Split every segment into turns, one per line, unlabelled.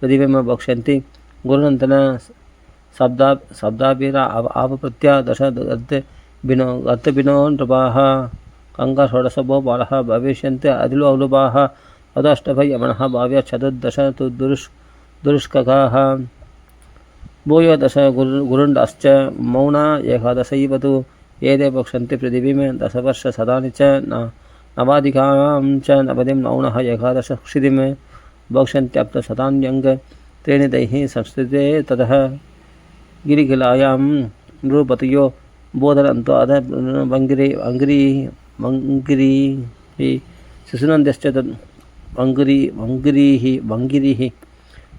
प्रतिबिम्ब भक्ष्यन्ति गुरुनन्तन शब्दाभिरा आपप्रत्या दश अर्थिभिनो नृपाः कङ्का षोडशभो बालः भविष्यन्ति अदिलोलुभाः अदाष्टभ यमनः भाव्य चतुर्दश तु दुरुष्ककाः भूयो दश गुरुण्डाश्च मौना एकादशैव तु एते भक्षन्ति पृथिवीं दशवर्ष सदानि च नवाधिकां च नवतिं नौनः एकादश क्षितिं भक्षन्त्यप्तशतान्यङ्ग त्रीणि तैः संस्कृते ततः गिरिकिलायां नृपतयो बोधनन्तो अध वङ्गिरीः शिशुनन्द्यश्च तत् वङ्गिरीः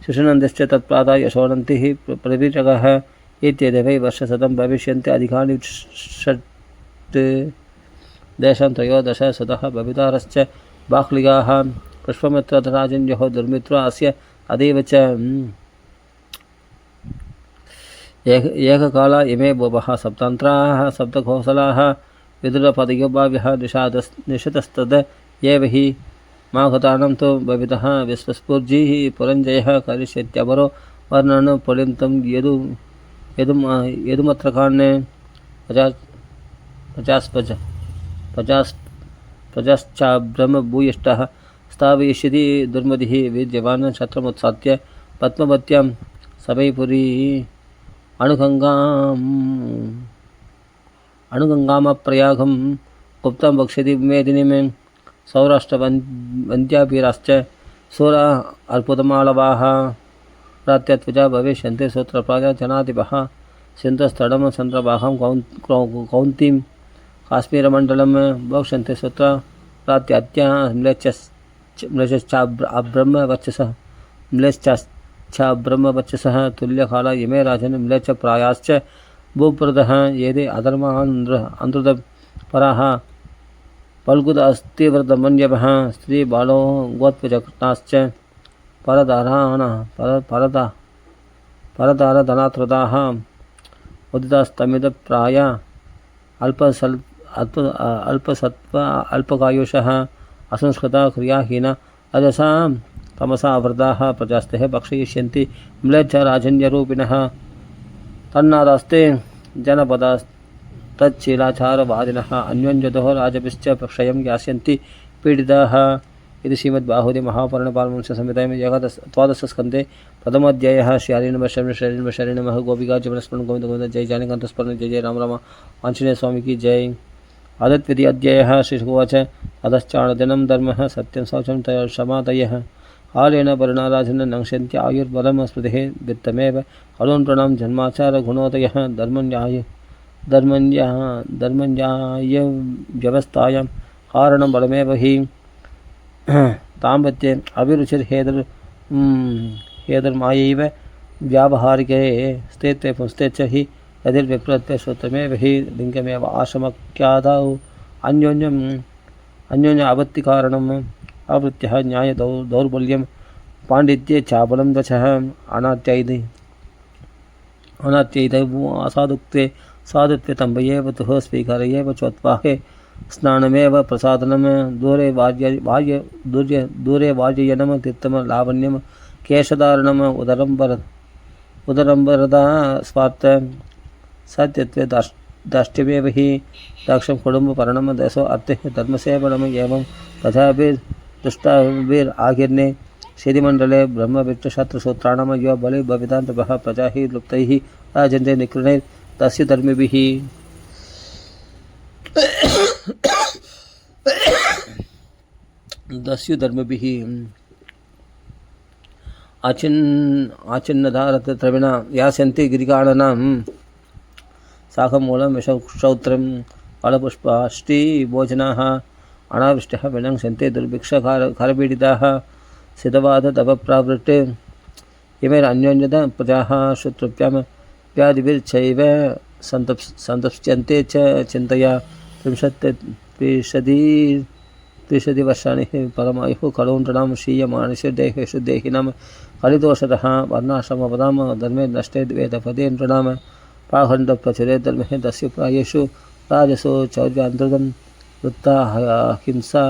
शिशुनन्द्यश्च तत्प्रातः यशोनन्तिः प्रवीरकः इत्येतवै वर्षशतं भविष्यन्ति अधिकानि षट् देशं त्रयोदश शतः भवितारश्च बाह्लिकाः पुष्पमित्रराजन्योः दुर्मित्रो अस्य अदेव च एककाला इमे भुवः सप्तान्त्राः सप्तकोसलाः विदुरपदयोभाव्यः निषतस्तद एव हि माघतानं तु भवितः विश्वस्फूर्जिः पुरञ्जयः करिष्यत्यपरो वर्णनं पुलिं तं यदुमत्रकान्ने प्रजाश्चाब्रह्मभूयिष्ठः स्थापयिष्यति दुर्मतिः विद्यवान् शत्रमुत्सात्य पद्मवत्यां सभैपुरी अणुगङ्गामप्रयागं गुप्तं वक्ष्यति मेदिनीं सौराष्ट्रवन्द्याभिराश्च सूरा अर्पुतमालवाः प्रात्यत्वजा भविष्यन्ति सूत्रप्राजा जनाधिपः सिन्धुस्थलं चन्द्रभागं कौन्तीं काश्मीरमण्डलं भविष्यन्ति सूत्र प्रात्यात्या म्लेच्छाब्रह्मवच्चसः तुल्यकाला इमे राजन् म्लेच्छ प्रायाश्च भूप्रदः येदे अधर्मान्धृतपराः फल्गुदास्तिव्रतमन्यवः स्त्रीबालो गोत्वजघटाश्च परदारधनात्रदाः उदितास्तमितप्राया अल्पकायुषः असंस्कृता क्रियाहीना रजसां तमसा आवृताः प्रजास्तेः भक्षयिष्यन्ति म्लेच्छ राजन्यरूपिणः तन्नादास्ते जनपदास्तच्छीलाचारवादिनः अन्योन्यतः राजभिश्च क्षयं यास्यन्ति पीडिताः इति श्रीमद्बाहुली महापुराणपालवंशसंहितायां द्वादशस्कन्धे प्रथमोऽध्यायः श्री नमः गोपिका जीवनस्मरण गोविंद गोविंद जय जानिकान्तस्मरण जय जय राम राम आंजनेय स्वामी की जय आदत्विधि अध्यायः श्रीशुकोवाच अधश्चाणदिनं धर्मः सत्यं शौचं क्षमादयः कालेन परिणाराजन् नङ्क्ष्यन्ति आयुर्बलं स्मृतिः वित्तमेव कलून् जन्माचारगुणोदयः धर्मन्याय व्यवस्थायां कारणं बलमेव हि दाम्पत्ये अभिरुचिर्हेतुर्मायैव व्यावहारिके स्थित्वे पुंस्ते च हि यदिर्विप्रत्वे सूत्रमेव हि लिङ्गमेव आश्रमख्यादौ अन्योन्य आवृत्तिकारणम् आवृत्त्यः न्याय दौर्बल्यं पाण्डित्ये चाबलं दशः अनात्यैदैव असाधुत्वे साधुत्वे तम्बयेव तुः स्वीकार एव चोत्वाहे स्नानमेव प्रसादनं दूरे वार्ययनं तीर्थं लावण्यं केशधारणम् उदरम्बरदा स्वार्थ सत्यत्वे दाष्ट्यमेव हि दाक्षं कुटुम्बपरणं दशो अर्थः धर्मसेवनम् एवं प्रजाभिर्दुष्टाभिरागिर्णे श्रीमण्डले ब्रह्मविष्टशत्रुसूत्राणां यो बलि भवितान्तपः प्रजा हि लुप्तैः राजन्ते निकृणैः तस्य धर्मिभिः दस्युधर्मभिः आचिन्नधारतद्रविणा यास्यन्ति गिरिकाणां शाखमूलं विषक्षौत्रं फलपुष्पाष्टिभोजनाः अनावृष्टः विनङ्क्ष्यन्ते दुर्भिक्षकारपीडिताः सिद्धवादतपप्रावृट् इमेरन्योन्यत प्रजाः श्रुतृभ्यां व्याधिभिर्चैव सन्तप्स्यन्ते च चिन्तया त्रिंशति वर्षाणि परमायुः कलूण्णां क्षीयमाणस्य देहेषु देहिनां कलिदोषतः वर्णाश्रमपदां धर्मे नष्टे वेदपदे नृणां पाखण्डप्रचुरे धर्मे दस्य प्रायेषु राजसो चौर्यान्तर्गं वृत्ता हिंसा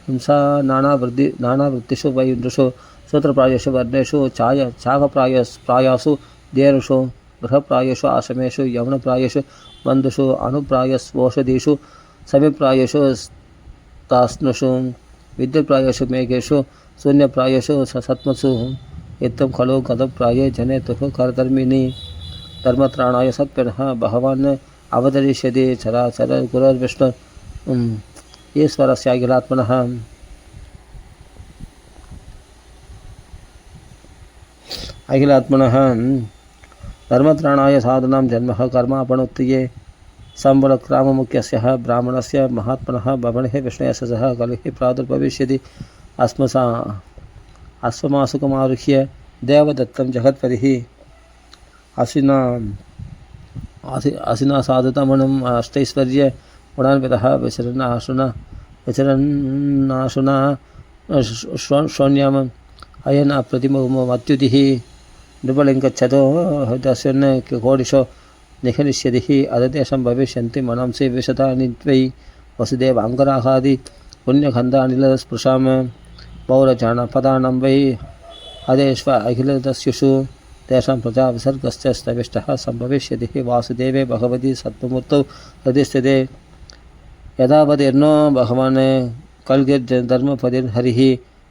हिंसा नानावृत्तिषु वैदृषु सूत्रप्रायेषु वर्णेषु चाकप्रायासु देरुषु गृहप्रायेषु आश्रमेषु यवनप्रायेषु बन्धुषु अनुप्रायस्वौषधीषु समिप्रायेषु तास्नुषु विद्युत्प्रायेषु मेघेषु शून्यप्रायेषु सत्मसु इत्थं खलु गतप्राये जनेतुः करधर्मिणि धर्मत्राणाय सत्पिनः भगवान् अवतरिष्यति चराचर गुरुर्विष्णु ईश्वरस्य अखिलात्मनः धर्मत्राणाय साधूनां जन्मः कर्मापणोत्तिये संबलक्राममुख्यस्य ब्राह्मणस्य महात्मनः भवनेः विष्णुस्य सह कलिः प्रादुर्भविष्यति अश्वमासुकमारुह्य देवदत्तं जगत्पतिः असिना साधुतमनम् अष्टैश्वर्य गुणान्वितः विचरन्नाशुना शून्यम् अयन प्रतिमत्युतिः नृपलिङ्गच्छतो दस्यन् कोडिशो निखनिष्यतिः अदतेषं भविष्यन्ति मनांसि विशतानि त्वयि वसुदेवाङ्गराहादि पुण्यखन्दानिलस्पृशां पौरजानपदानां वै अदेष्व अखिलदस्युषु तेषां प्रजा विसर्गश्च स्तविष्टः सम्भविष्यतिः वासुदेवे भगवती सत्त्वमूर्तौ हृदिस्थिते यदावतीर्णो भगवान् कल्गिर्धर्मपतिर्हरिः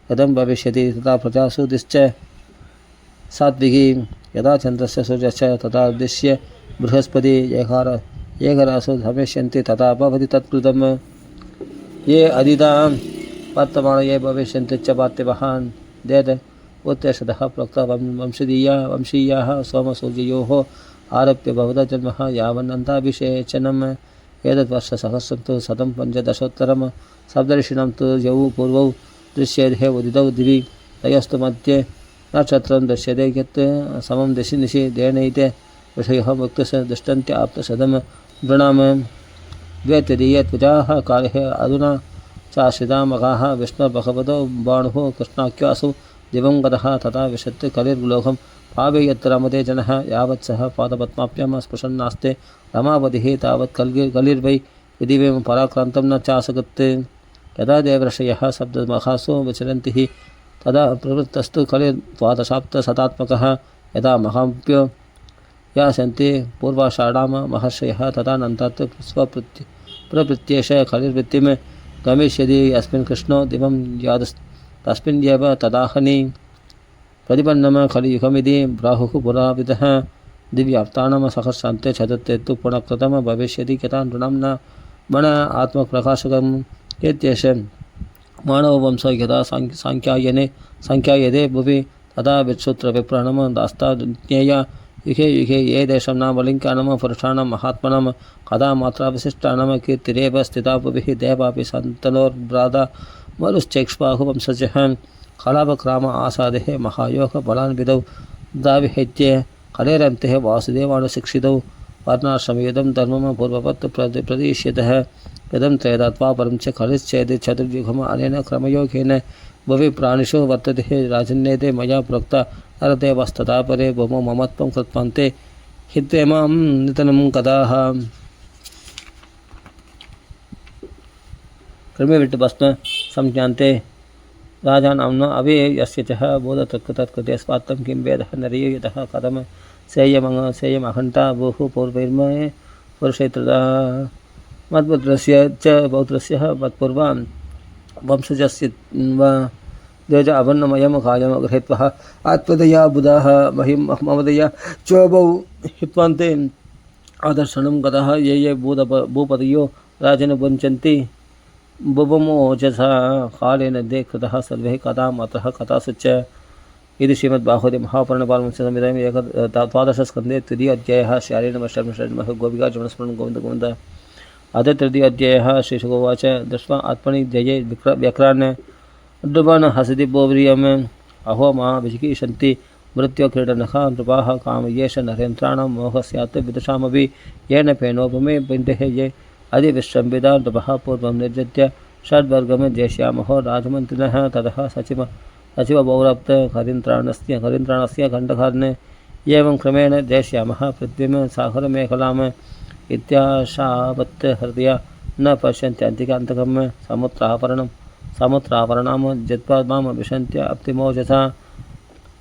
कथं भविष्यति तथा प्रजासु दिश्च सात्विकी यदा चन्द्रस्य सूर्यश्च तथा उद्दिश्य बृहस्पति एकरासु भविष्यन्ति तथा भवति तत्कृतं ये अदितां वर्तमान ये भविष्यन्ति च पार्थिवः देद उत्तेषतः प्रोक्ता वंशीयाः सोमसूर्ययोः आरभ्य भवता जन्मः यावन्नन्ताभिषेचनम् एतद्वर्षसहस्रं तु 115 सप्तर्षीणां तु यौ पूर्वौ दृश्येते उदितौ दिवि तयस्तु मध्ये नक्षत्रं दृश्यते यत् समं दिशि निशि देनैते विषयः मुक्तस्य दृष्टन्त्य आप्तशतं नृणां द्वैत्यदीयत्वजाः काले अधुना चाश्रितामगाः विष्णुर्भगवतो बाणुः कृष्णाख्यासु दिवं गतः तथा विशत् कलिर्लोकं पावेयत्र रमते जनः यावत् सः पादपद्माभ्यां स्पृशन्नास्ते रमापतिः तावत् कलिर्वै पृथिवीं पराक्रान्तं न चासगत् यदा देवऋषयः सप्तमहासु विचरन्ति तदा प्रवृत्तस्तु कलिर्द्वादशाब्दशतात्मकः यदा महाभ्यो यासन्ति पूर्वाषाढां महर्षयः तदानन्तात् प्रवृत्त्येष कलिर्वृत्तिं गमिष्यति अस्मिन् कृष्णो दिवं यादस्तस्मिन्नेव तदाहनि प्रतिपन्नं कलियुगमिति प्राहुः पुराविदः दिव्याप्तानां सहस्रान्ते चतुर्थे तु पुनः भविष्यति यथा नृणां न मन आत्मप्रकाशकम् इत्येष मानववंशो यदा सांख्यायते भुवि तदा विच्छूत्रविप्राणं दास्ताज्ञेया युगे युगे ये देशं नाम लिङ्कानां पुरुषाणां महात्मनां कदा मात्राविशिष्टानां कीर्तिरेव स्थिता भुविः देवापि सन्तनोर्ब्रादा मरुश्चैक्ष्वाहुवंशजः कलापक्राम आसादेः महायोगबलान्विदौ दाविहैत्ये कलेरन्तेः वासुदेवानुशिक्षितौ वर्णाश्रमयुधं धर्मं पूर्ववत् प्रदिश्यतः यदं त्रयदत्वा परं च कलिश्चेत् चतुर्युगम् अनेन क्रमयोगेन भुवि प्राणिषु वर्तते राजन्येते मया प्रोक्ता नरदेवस्तथा परे भूमौ ममत्वं कृत्वान्ते हित्वेमां नितनं कदाः क्रमे विट्टु भस्म संज्ञान्ते राजानाम्न अवेयस्य च बोधतत्कृते स्वात्तं किं वेदः नरीयो यतः कथं सेयमहन्ता भूः पूर्वैर्मे पुरुषैत्रदा मत्पुत्रस्य च पौत्रस्य मत्पूर्वां वंशजस्य वा द्वेज अवन्नमयं कायं गृहीत्वा आत्मदया बुधाः महिं ममदया चोभौ हित्वान्ते आदर्शनं गतः ये भूपतयो राजन् वञ्चन्ति बुभमोजसा कालेन दे कृतः सर्वे कथां अतः कथासु च इति श्रीमद्भागवते महापुराणपारमस्य संहितायाम् द्वादशस्कन्धे तृतीयोऽध्यायः शारीरमष्टमः गोपिका जमनस्मरणं गोविन्द गोविन्द अथ तृतीयोऽध्यायः श्रीशुकोवाच दृष्ट्वा आत्मनि जये व्यक्रान् नृपान् हसति बोव्रियम् अहो मा विचिकीषन्ति मृत्युक्रीडनः नृपाः कामयेष नरेन्द्राणां मोहः स्यात् विदुषामपि येन फेनोपमे बिन्दे ये अधिविश्रम्बिता नृपः पूर्वं निर्जित्य षड्वर्गं जेष्यामहो राजमन्त्रिणः ततः सचिवपौरप्त हरिन्द्राणस्य खण्डकार्णे एवं क्रमेण जेष्यामः पृथ्वीं सागरमेखलाम् इत्याशावत् हृदया न पश्यन्त्यन्तिकान्तकं समुद्रापरणं समुद्रावरणाम जत्पाद्माम विशन्त्य अप्तिमोजसा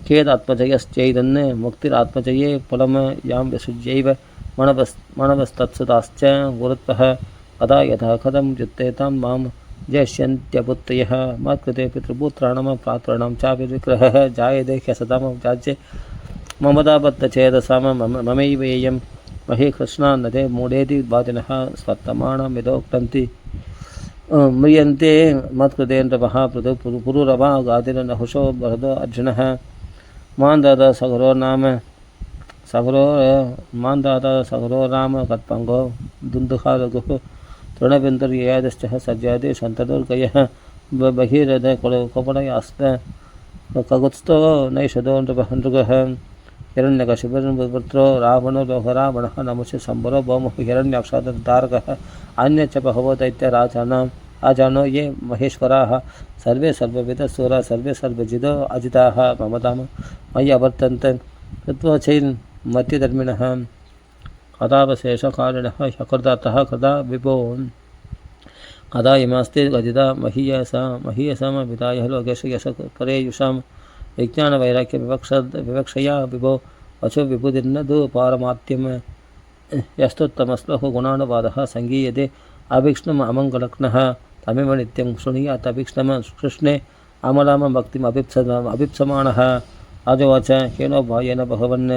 खेदात्मजयश्चैदन्ने मुक्तिरात्मजये फलं यां विसृज्यैव मणवस्तत्सुताश्च गुरुत्वः कदा यथा कथं युत्तेतां मां जयष्यन्त्यपुत्रयः मत्कृते पितृपुत्राणां प्रात्राणां चाभिर्विग्रहः जायते ह्यसतां जाज्ये ममदाबद्धचेतसां ममैवेयं महे कृष्णा नदे मूढेति वादिनः स्वर्तमानं यदोक्तन्ति म्रियन्ते मत्कृते नृपः पुरुरवा गादिर्नहुषो भरतो अर्जुनः मान्दाता सगरो राम कत्पङ्गो दुन्दुहालगुः तृणबिन्दुर्ययादश्च सज्जाति सन्तदुर्गयः बहिरद कपडयास्त कगुत्स्थो नैषधो नृगः हिरण्यकशिपुर्पुत्रो रावणो लोहरावणः नमुषि सम्बरो भौमः हिरण्याक्षादारकः अन्यच्च बहवो दैत्यराजानो ये महेश्वराः सर्वे सर्वविदसुरा सर्वे सर्वजिदो अजिताः ममतां मयि अवर्तन्ते तत्त्वचैर्मत्यधर्मिणः कदावशेषकारिणः ह्यकृतातः कदा विभो कदा इमास्ते गदिता महीयसामविदाय लोकेश यश परेयुषां विज्ञानवैराग्य विवक्षया विभो वचो विबुधिर्नदु पारमात्यं यस्तोत्तमश्लोक गुणानुवादः सङ्गीयते अभीक्ष्णम् अमङ्गलग्नः तमेव नित्यं शृणुयात् अभीक्ष्णं कृष्णे अमलां भक्तिम् अभीप्समाणः राजोवाच केनोपायेन भगवन्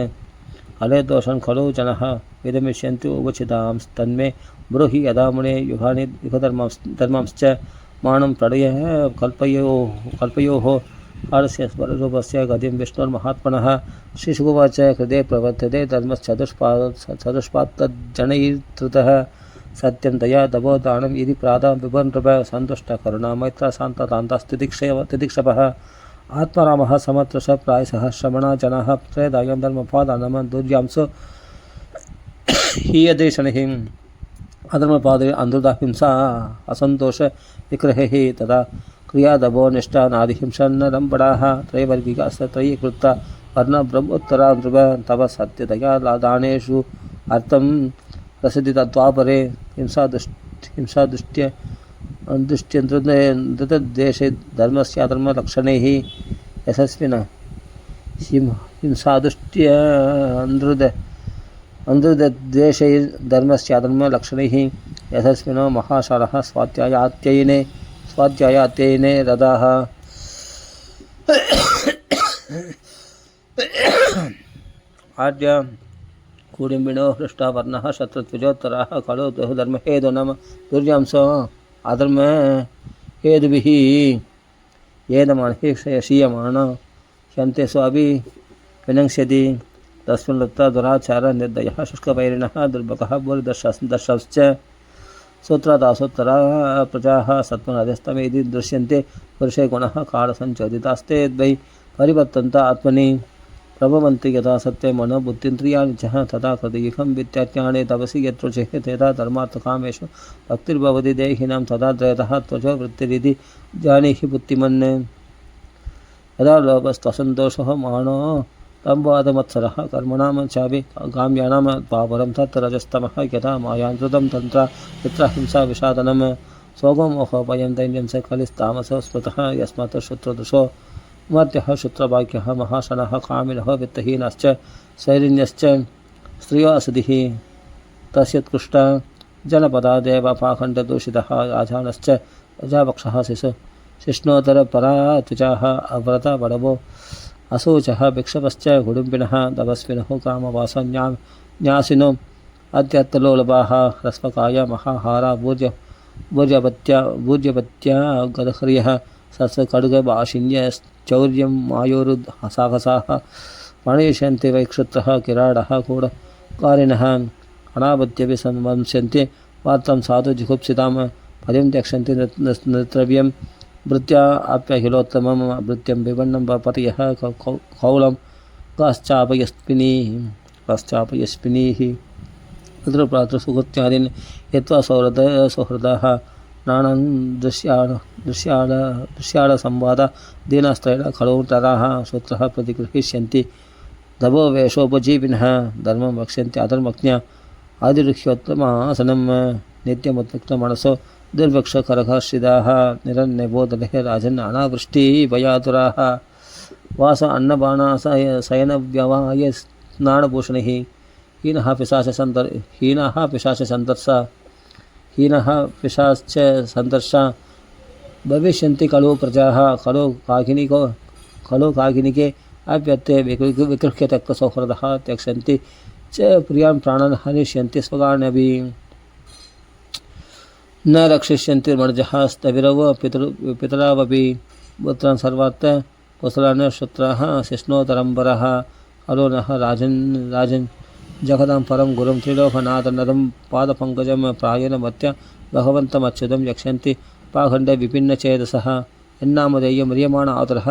हलेदोषं खलु जनः विदमिष्यन्ति उपचितांस्तन्मे ब्रूहि यदा मुने युगधर्मांश्च मानं प्रणयः कल्पयोः कालस्य स्वरूपस्य गतिं विष्णुर्महात्मनः श्रीशुकुवाच हृदे प्रवर्तते धर्मश्चतुष्पात्तज्जनैर्धृतः सत्यं दया तपो दानं यदि प्रादा विभन्नृप सन्तुष्टकरुणा मैत्रा शान्तास्तितिक्षपः आत्मारामः समत्रश प्रायशः श्रमणा जनाः त्रयदायं धर्मपादानं दुर्यांसो हीयते शनैः अधर्मपादे अनुदा हिंसा असन्तोष विग्रहैः तथा क्रियादभो निष्ठा नादिहिंसन्नरम्पडाः त्रयवर्गिकास्त्रयीकृता वर्णब्रह्मोत्तरा नृप तव सत्यदया दानेषु अर्थं प्रसिद्धि तद्वापरे हिंसादुष्ट्यन्तदेशे धर्मस्याधर्मलक्षणैः यशस्विनः हिंसादुष्ट्यन्द्रुदेशैर्धर्मस्याधर्मलक्षणैः यशस्विनो महाशालः स्वाध्यायात्ययने रथाः आद्य कुडिम्बिनो हृष्टावर्णः शत्रुत्विजोत्तराः खलु धर्महेदो नाम दुर्यांसो अधर्म हेतुभिः येदमानहीक्षयशीयमाण ह्यन्ते स्वाभि विनङ्क्ष्यति तस्मिन् लुप्ता दुराचार निर्दयः शुष्कवैरिणः दुर्भगः भूरिदर्शश्च सूत्रदासोत्तरा प्रजाः सत्त्वनध्यस्तमेति दृश्यन्ते पुरुषे गुणः कालसञ्चोदितास्ते द्वै परिवर्तन्त आत्मनि प्रभवन्ति यथा सत्ये मनोबुद्धिन्द्रियाणि च तथा कृतीयं विद्याज्ञाने तपसि यत्रुचिः तथा धर्मार्थकामेषु भक्तिर्भवति देहिनां तथा त्रयतः त्वचो वृत्तिरिति जानीहि बुद्धिमन् यदा लोभस्त्वसन्तोषः मानो तम्बादमत्सरः कर्मणां चापि काम्यानां पावरं तत् रजस्तमः यथा मायान्तृतं तन्त्र चित्रहिंसा विषादनं सोगोमोहोभयं दैन्यं च कलिस्तामसो स्मृतः यस्मात् श्रुत्रदृशो मध्यः शुत्रभाग्यः महाशनः कामिनः वित्तहीनश्च शैरिण्यश्च स्त्रियो असदिः तस्योत्कृष्ट जनपदादेव पाखण्डदूषितः राजानश्च प्रजापक्षः शिष्णोत्तरपरात्विजाः अव्रता बडवो अशोचः भिक्षपश्च कुडुम्बिनः तपस्विनः कामवासन्यासिनो अत्यर्थलोलभाः ह्रस्वकाय महाहारा भूर्यपत्या गदह्रियः सत्स्वखड्गभाषिण्यश्चौर्यं मायोरुसाहसाः प्रणयिष्यन्ति वैक्षुत्रः किराडः कूढकारिणः अनावद्यपि संवंस्यन्ति वार्तां साधु जिगुप्सितां पदिं त्यक्षन्ति नृत्रव्यं भृत्या आप्याखिलोत्तमं भृत्यं विवन्नं पतयः कौलं काश्चापयस्पिनीः पितृप्रातृसुकृत्यादीन् यत्त्वा सौहृदाः नानां दृश्याडसंवाद दीनास्त्रैण खलुतराः सूत्रः प्रतिगृहीष्यन्ति दभो वेषोपजीविनः धर्मं वक्ष्यन्ति अधर्मज्ञा आदिरुह्योत्तमासनं नित्यमुत्मिक्तमनसो दुर्भिक्षकरहर्षिदाः निरन्यबोधलेः राजन् अनावृष्टिभयातुराः वास अन्नपानाशयनव्यवाय स्नानभूषणैः हीनः पिशाचसन्दर्शा हीनः पिशाचसन्दर्शा भविष्यन्ति खलु प्रजाः खलु काकिनिके अप्यत्ते विगृह्य त्यक्तसौहृदः त्यक्षन्ति च प्रियान् प्राणान् हनिष्यन्ति स्वगानपि न रक्षिष्यन्ति मर्जः स्तविरव पितरावपि पुत्रान् सर्वात् कुशलान् श्रुत्राः शिष्णोतरम्बरः हलो नः राजन् जगदां परं गुरुं त्रिलोकनाथनदं पादपङ्कजं प्रायेण मत्य भगवन्तमच्युतं यक्षन्ति पाखण्डे विपिन्नचेतसः यन्नामधेय म्रियमाण आतुरः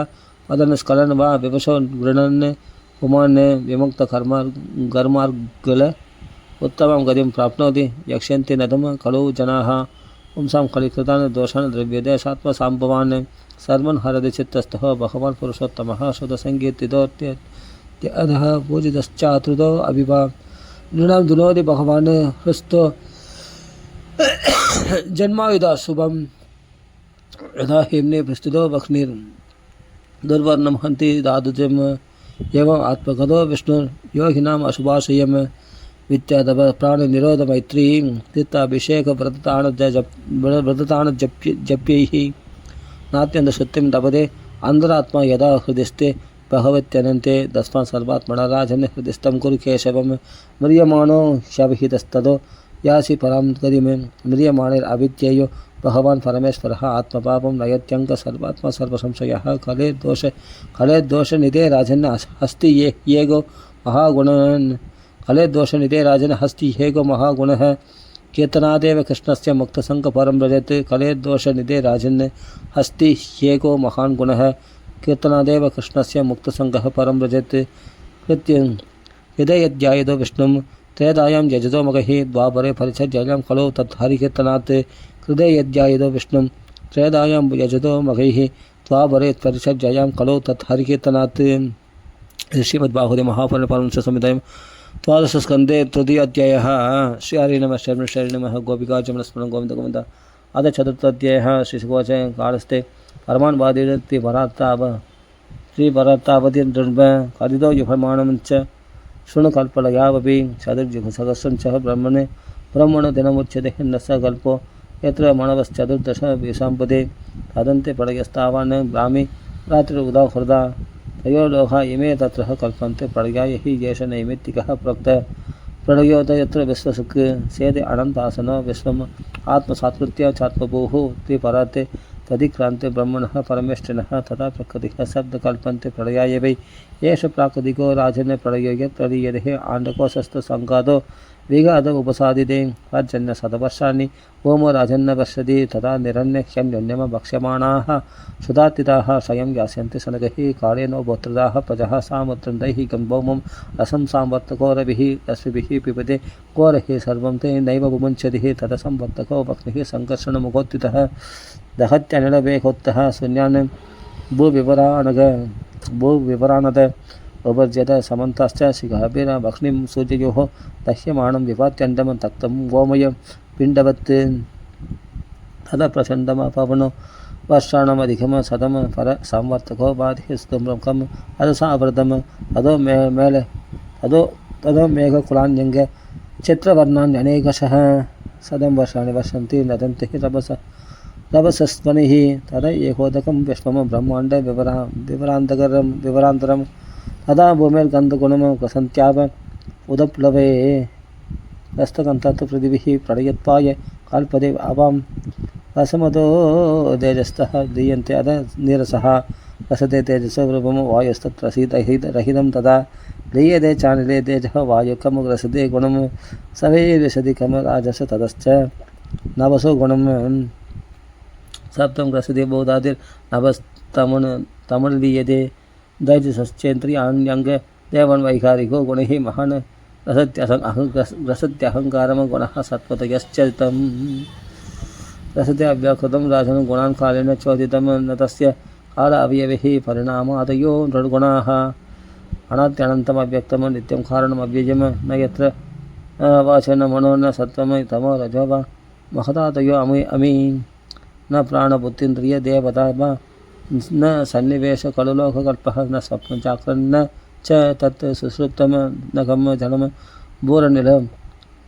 मदन् स्खलन् वा विवशो गृह्णन् पुमान् विमुक्तकर्मार्गल उत्तमं गतिं प्राप्नोति यक्ष्यन्ति नदं खलु जनाः पुंसां कलिकृतान् दोषान् द्रव्यदेशात्मसाम्भवान् सर्वन् हरति चित्तस्थः भगवान् पुरुषोत्तमः शुद्धसङ्गीतितोऽत्यधः पूजितश्चातृतो अभिभा नृणां दुनोति भगवान् हृस्तो जन्मायुधा शुभं यथा हेम्ने प्रस्थितो वह्निर्दुर्वर्णं हन्ति दादुजम् एवम् आत्मगतो विष्णुर्योगिनाम् अशुभाशयं विद्यादव प्राणनिरोधमैत्रीं तीर्थाभिषेकव्रतताणजप्यैः नात्यन्तशुद्धिं लभते अन्तरात्मा यदा हृदिस्ते भगवत्यनन्ते तस्मात् सर्वात्मना राजन् हृदिस्थं कुरु केशवं म्रियमाणो ह्यभिहितस्ततो यासि परां गतिं म्रियमाणैरविद्येयो भगवान् परमेश्वरः आत्मपापं नयत्यङ्क सर्वात्मा सर्वसंशयः खलेर्दोषनिधे राजन् हस्ति येगो महागुणन् खलेर्दोषनिधे राजन् हस्ति हेगो महागुणः कीर्तनादेव कृष्णस्य मुक्तसङ्गपरं व्रजत् खलेर्दोषनिधे राजन् हस्ति ह्येको महान् गुणः कीर्तनादेव कृष्णस्य मुक्तसङ्गः परं व्रजत् हृदयध्यायतो विष्णुं त्रयदायां यजतो मगः द्वापरे परिच्छेद्यायां खलु तत् हरिकीर्तनात् हृदयध्यायतो विष्णुं त्रयदायां यजतो मगैः द्वापरे परिच्छेद्यायां खलु तत् हरिकीर्तनात् श्रीमद्बाहुदे महापुराणस्य संहितायां द्वादशस्कन्धे तृतीयोऽध्यायः श्री हरि नमः श्री नमः गोपिकाचमनस्मरणं गोविन्द गोविन्द अथ चतुर्थोऽध्यायः श्रीशुकोच कालस्ते परमान् वादिति भरतावतिर्नृप कथितो युभमाणञ्च शृणुकल्पलयावपि चतुर्युगसहस्रं च ब्रह्मणो दिनमुच्यते न स कल्पो यत्र मणवश्चतुर्दश विसम्पदे तदन्ते प्रलयस्तावान् ब्राह्मी रात्रिरुदाहृदा तयो लोका इमे तत्र कल्पन्ते प्रलयाय हि येष नैमित्तिकः प्रोक्तः प्रलयोत यत्र विश्वसुक् सेदे अनन्तासनो विश्वम् आत्मसात्कृत्य चात्मभूः त्रिपराते तदिक्रान्ते ब्रह्मणः परमेष्ठिनः तथा प्रकृतिः शब्दकल्पन्ते प्रलयाय वै एष प्राकृतिको राजन् प्रलयो यत् प्रलीयते आण्डकोशस्थो सङ्घातो विघात उपसादिते पर्जन्यशतवर्षाणि ओमो राजन्न पश्यति तथा निरन्यह्यं भक्ष्यमाणाः सुधातिताः स्वयं यास्यन्ति शनकैः कालेनो गोत्रदाः प्रजः सामुत्रं दैहिकं भौमं रसं सांवर्तकोरभिः रश्मिभिः पिबते कोरः सर्वं ते नैव विमुञ्चति तथा संवर्तको वक्निः सङ्कर्षणमुखोत्थितः दहत्यनिलवेकोत्तः शून्यान् भूविवरानद उपर्ज्यत समन्ताश्च शिखाभिर्भक्ष्णीं सूर्ययोः दह्यमानं विपात्यण्डं तक्तं गोमय पिण्डवत् तदा प्रचण्डमपवनो वर्षाणमधिकं शतं पर संवर्तको बाधिः स्तुम्रकम् अदसावृतं तदो मेघकुलान्यङ्ग चित्रवर्णान्यनेकशः शतं वर्षाणि वर्षन्ति नदन्ति रभसस्वनिः तदा एकोदकं विश्वं ब्रह्माण्ड विवरान्तरं तदा भूमिर्गन्धगुणं वसन्त्याव उदप्लवे रस्तकन्तत् पृथिवीः प्रलयत्वाय कल्पते अवां रसमतो तेजस्तः दीयन्ते अध नीरसः रसते तेजसो रूपं वायुस्तत्र शीतरहितं तदा लीयते चानिले तेजः वायुकं रसते गुणं सवै विशति कम राजस ततश्च नवसो गुणं सप्तं रसते बोधादिर्नवस्तमुल्लीयते दैजसश्चेन्द्रियाण्यङ्ग देवन् वैकारिको गुणैः महान् रसत्यहङ्कारं गुणः सत्त्वतयश्च तं रसते अव्याकृतं राजन् गुणान् कालेन चोदितं न तस्य काल अवयवैः परिणामादयो नृगुणाः अनाद्यनन्तमव्यक्तं नित्यं कारणमव्ययं न यत्र वाचन मनो न सत्त्वं तमो रजो वा महदातयो अमी न प्राणबुद्धिन्द्रिय देवता न सन्निवेश कलुलोककल्पः न स्वप्नजागरन्न च तत् सुश्रुप्तं न गम्य जलम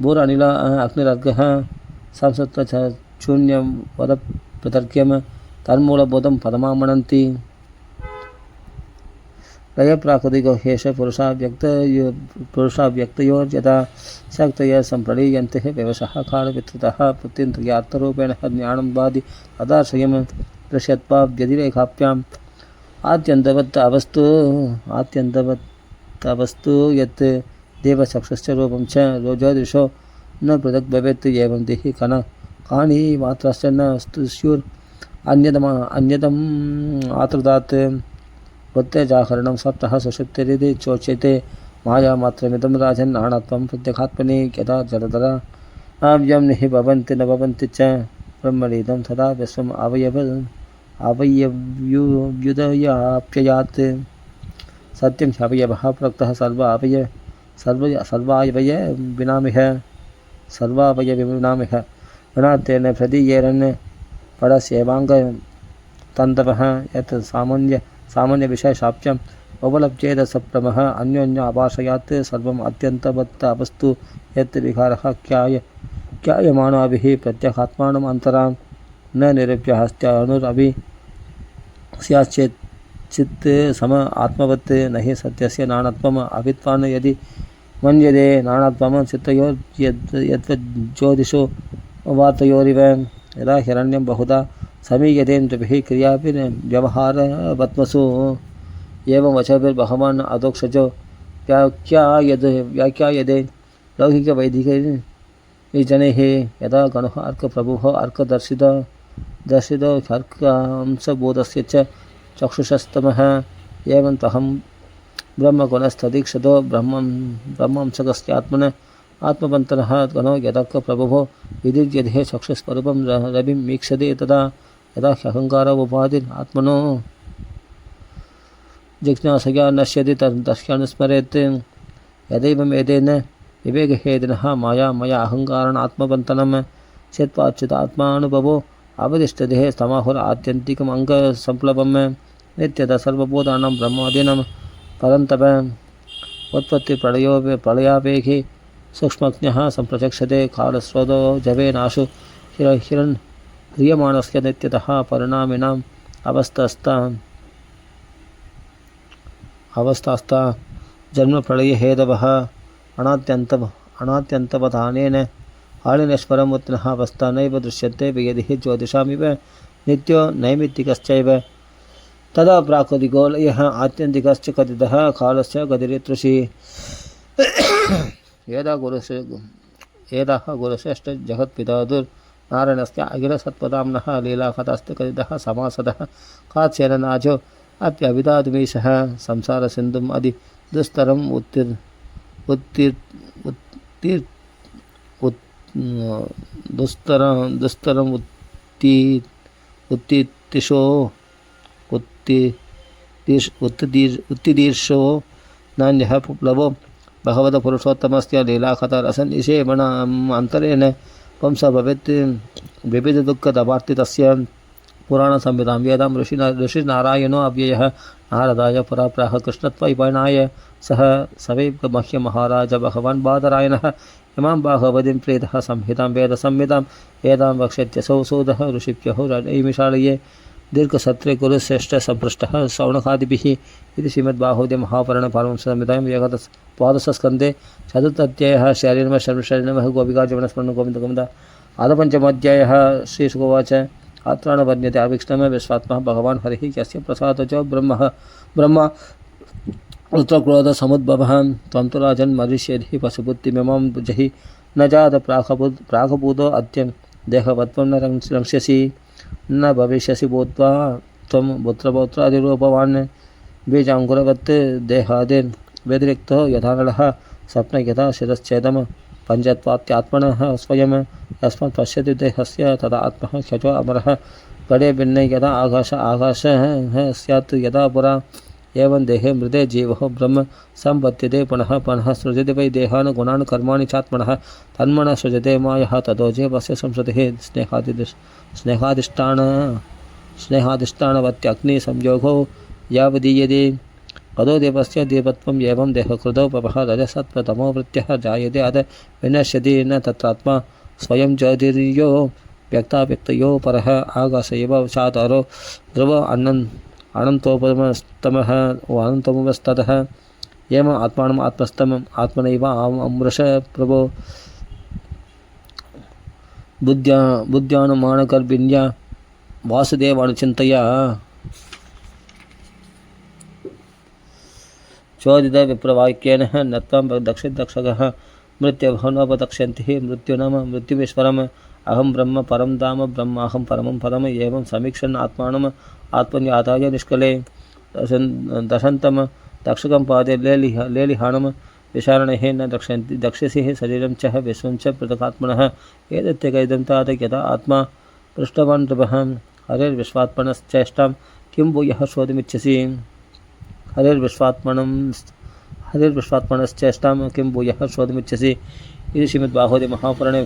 बोरनिल अग्निरर्घः संसृत शून्यं वदप्रतर्क्यं तन्मूलबोधं पदमामनन्ति लयप्राकृतिको ह्येष पुरुषाव्यक्तयोर्यथा शक्तय सम्प्रलीयन्ते व्यवशः कालविस्तृतः प्रत्यन्तर्यार्थरूपेण ज्ञानं वादि तदाश्रयं दृश्यत्वाव्यतिरेकाभ्याम् आद्यन्तवत् अवस्तु यत् देवचक्षुश्च रूपं च रोजदृशो न पृथक् भवेत् एवं देहि कानि मात्राश्च न स्युर् अन्यदम् आतृदात् उत्तेजाकरणं सप्तः सुषुप्तिरिति चोच्यते मायामात्रमिदं राजन् नाणत्वं प्रत्यगात्मनि यदा जलधरा अव्यं निहि भवन्ति न भवन्ति च ब्रह्मणीदं तदा विश्वम् अवयव्युदयाप्ययात् सत्यं ह्यवयवः प्रक्तः सर्वावयविनामिह विनातेन प्रदीयेरन् पडस्येवाङ्गतन्तवः यत् सामान्यविषयशाप्यम् उपलभ्येत सप्रमः अन्योन्य अभाषयात् सर्वम् अत्यन्तवत् अवस्तु यत् विकारः क्यायमानाभिः प्रत्यगात्मानम् अन्तरां न निरूप्य हस्त्यानुरभि स्याच्चित् सम आत्मवत् न हि सत्यस्य नाणत्वम् अविद्वान् यदि मन्यते नाणत्वं चित्तयोर्यद्वज्ज्योतिषो वार्तयोरिव यदा हिरण्यं बहुधा समीयते नृभिः क्रियापि व्यवहारवत्मसु एवं वचभिर्भगवान् अधोक्षजो व्याख्यायते लौकिकवैदिकजनैः यदा गणः अर्कप्रभुः अर्कदर्शितो अर्कंसबोधस्य च चक्षुषस्तमः एवं तहं ब्रह्मगुणस्तदीक्षतो ब्रह्मांशकस्यात्मन आत्मपन्तनः गणो यदर्कप्रभुः विदिर्यदेः चक्षुस्वरूपं रविं मीक्षते तदा यदा ह्यहङ्कार उपाधिरात्मनो जिज्ञासया नश्यति तस्यानुस्मरेत् यदैवमेतेन विवेकहेतुनः मया अहङ्काराणात्मपन्तनं चेत्वाच्युतात्मानुभवो अवतिष्ठते तमाहुर आत्यन्तिकम् अङ्गसम्प्लवं नित्यतः सर्वभूतानां ब्रह्मादीनां परन्तप उत्पत्तिप्रलयावेगि सूक्ष्मज्ञः सम्प्रचक्षते कालस्रोतो जवेनाशु ह्रियमाणस्य नित्यतः परिणामिनाम् अवस्थास्ता जन्मप्रलयहेतवः अनाद्यन्तवधानेन आलिनेश्वरम् उत्नः अवस्था नैव दृश्यते यदि ज्योतिषामिव नित्यो नैमित्तिकश्चैव तदा प्राकृतिको लयः आत्यन्तिकश्च कथितः कालस्य गतिरितृषि यदा गुरुश्रेष्ठजगत्पिता नारायणस्य अखिलसत्त्वदाम्नः लीलाकथास्ते कथितः समासदः कात्स्येन नाजो अप्यभिधातुमीशः संसारसिन्धुम् अदि दुस्तरम् उत्तिदीर्षो नान्यः प्लवो भगवतपुरुषोत्तमस्य लीलाकथारसनिषेवणाम् अन्तरेण पुंस भवेत् विविधदुःखदवार्तितस्य पुराणसंहितां वेदां ऋषिनारायणो अव्ययः नारदाय पुरा प्राह कृष्णत्वैपणाय सह सवैव मह्यमहाराज भगवान् बादरायणः इमां बाहवदीं प्रेतः संहितां वेदसंहितां वेदां वक्ष्यत्यसौ सूदः ऋषिभ्यः नैमिषालये दीर्घसत्रे कुरुश्रेष्ठसभ्रष्टः शौनकादिभिः इति श्रीमद्बाहुद्ये महापुराणपारमंसंहितायां एकादशस्कन्धे चतुर्थाध्यायः शरीरमः गोपिकाजीवनस्मरणं गोविन्द आदपञ्चमोऽध्यायः श्रीशुकोवाच आत्राण वर्ण्यते अभीक्ष्णं विश्वात्मा भगवान् हरिः यस्य प्रसादो ब्रह्मा रुद्रक्रोधसमुद्भवः त्वं तु राजन् मरिष्यधि पशुबुद्धिमिमां जहि न जात प्रागभूतो अद्यं देहवत्वं न रंस्यसि न भविष्यसि भूत्वा त्वं पुत्रपौत्रादिरूपवान् बीजाङ्कुरवत् देहादिर्व्यतिरिक्तो यथा नलः स्वप्न यथा शिरश्चेदं पञ्चत्वात्यात्मनः स्वयं यस्मात् पश्यति देहस्य तदा आत्मः ख्यजो अमरः गडे भिन्ने यदा आकाशः स्यात् यदा पुरा एवं देहे मृदे जीवः ब्रह्म संपद्यते पुनः पुनः सृजते वै देहान् गुणान् कर्माणि चात्मनः तन्मनः सृजते मायः ततो जीवस्य संसृतिः स्नेहाधिष्ठानवत्यग्निसंयोगो यावदीयते पदो देवस्य देवत्वम् एवं देहकृतौ पवः रजसत्त्वतमो वृत्त्यः जायते अथ विनश्यति न तत्रात्मा स्वयं ज्योतिर्यो व्यक्ताव्यक्तयो परः आकाश एव चातरो ध्रुव अनन्तोपमस्तमः अनन्तोपमस्ततः एवम् आत्मानम् आत्मस्तमम् आत्मनैव अमृष प्रभो बुद्ध्यानुमानगर्भिण्या वासुदेवानुचिन्तया चोदित विप्रवाक्येन नत्वं दक्षिदक्षगः मृत्युभवनोपदक्ष्यन्ति मृत्युनाम मृत्युमीश्वरम् अहं ब्रह्म परं धाम ब्रह्माहं परमं पदम् एवं समीक्षन् आत्मानम् आत्मन्यादाय निष्कले दशन्तं दक्षकं पादे लेलिहानं विचारणेः न दक्ष्यन्ति दक्ष्यसि शरीरं च विश्वं च पृथगात्मनः एतत्येकैदं तात् यथा आत्मा पृष्टवान् नृपः हरेर्विश्वात्मनश्चेष्टां किं भूयः शोधमिच्छसि हरिर्विश्वात्मनश्चेष्टां किं भूयः शोधमिच्छसि इति श्रीमद्भागवते महापुराणे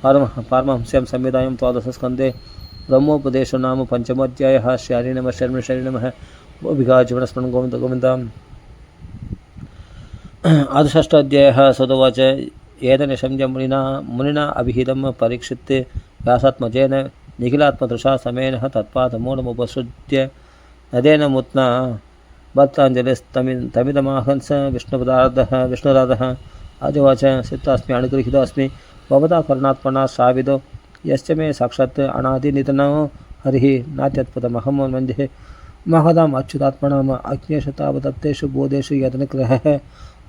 पारमहंस्यां संहितायां द्वादशस्कन्धे ब्रह्मोपदेशो नाम पञ्चमोऽध्यायः। श्री नमः शर्मि नमः विघाजीवनस्मरणं गोविन्द गोविन्द। अधषष्ठाध्यायः सदुवाच एतन्निशम्य मुनिना अभिहितं परीक्षिते व्यासात्मजेन निखिलात्मदृशा समेनः तत्पादमूलमुपसृज्य नदेन मुत्ना भक्ताञ्जलिस्तमिदमाहंस विष्णुराधः आजवाच सिद्धास्मि अनुगृहीतोऽस्मि भवता करुणात्मना साविदो यश्च मे साक्षात् अनादिनिधनो हरिः नात्यत्पदमहं वन्दे महदाम् अच्युतात्मनाम् अज्ञेषु तावदत्तेषु बोधेषु यदनुग्रहः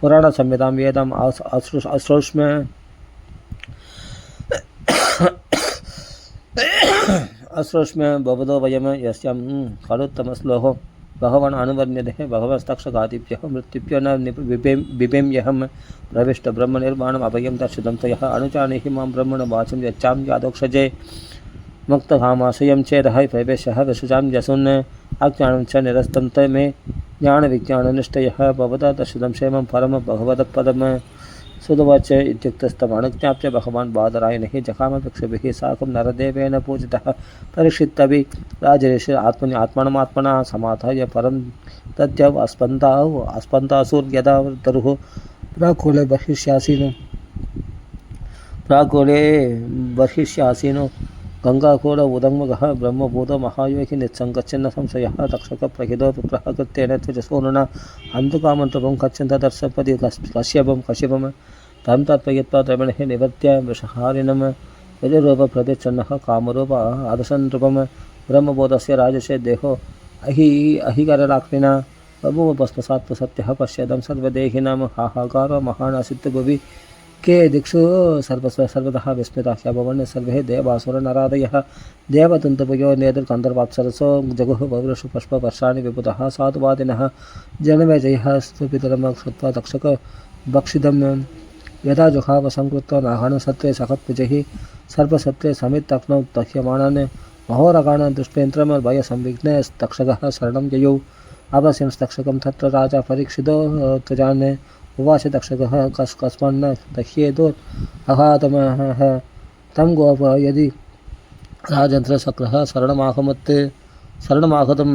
पुराणसंहितां वेदाम् अश्रोष्म्य भवदो वयं यस्यां खलुत्तमश्लोको भगवान् अनुवर्ण्यते भगवस्तक्षगादिभ्यः मृत्युभ्यो न बिभेम्यहं प्रविष्ट ब्रह्मनिर्वाणम् अभयं दर्शितं तयः अनुचानीहि मां ब्रह्मण वाचं यच्चां यादोक्षजे मुक्तकामाशयं चेदः प्रवेशः विसृजां यशुन् अज्ञानं च निरस्तं त मे ज्ञानविज्ञाननिष्ठयः भवता दर्शितं क्षेमं परम भगवत्पदम् सुदवाच इत्युक्तस्तमनुज्ञाप्य भगवान् बादरायणः जगामभिक्षुभिः साकं नरदेवेन पूजितः परीक्षितभि राजर्षि आत्मनमात्मना समाधाय परं तद्यौ अस्पन्दासुर्यदा तरुः प्राकूले बर्हिष्यासीनो गङ्गाकूल उदङ्मगः ब्रह्मभूतो महायोगि निस्सङ्गच्छन्न संशयः तक्षकप्रहितो विप्रः कृत्येन त्वजसूनुना हन्तुकामन्त्रपं गच्छन्त दर्शपदि कश्यपं तं तत्त्वयित्वा द्रविणः निवर्त्य वृषहारिणं यजुरूपप्रतिच्छन्नः कामरूप आदशनृपं ब्रह्मबोधस्य राजसे देहो अहिकरलाक्ष्मिना बभूव भस्मसात्त्वसत्यः पश्यदं सर्वदेहिनां हाहाकारो महानासित्तभुवि के दिक्षु सर्वतः विस्मिताः भवन् सर्वे देवासुरनरादयः देवतन्तुभयो नेतृकन्दर्वाप्सरसो जगुः पौरुषु पुष्पवर्षाणि विपुतः साधुवादिनः जनमेजयः स्तुपितरं श्रुत्वा तक्षक भक्षितं यदा जुहाव संकृत्वा नाहानुसत्रे सखत्पुजैः सर्पसत्रे समित्तक्नौ दह्यमानान् महोरगाणान् दुष्पेन्द्रं भयसंविघ्ने तक्षकः शरणं ययौ अवश्यंस्तक्षकं तत्र राजा परीक्षितो त्वजान् उवाच तक्षकः कस्मान्न दह्येतो अहातमः तं गोप यदि राजन्त्रशक्रः शरणमागतं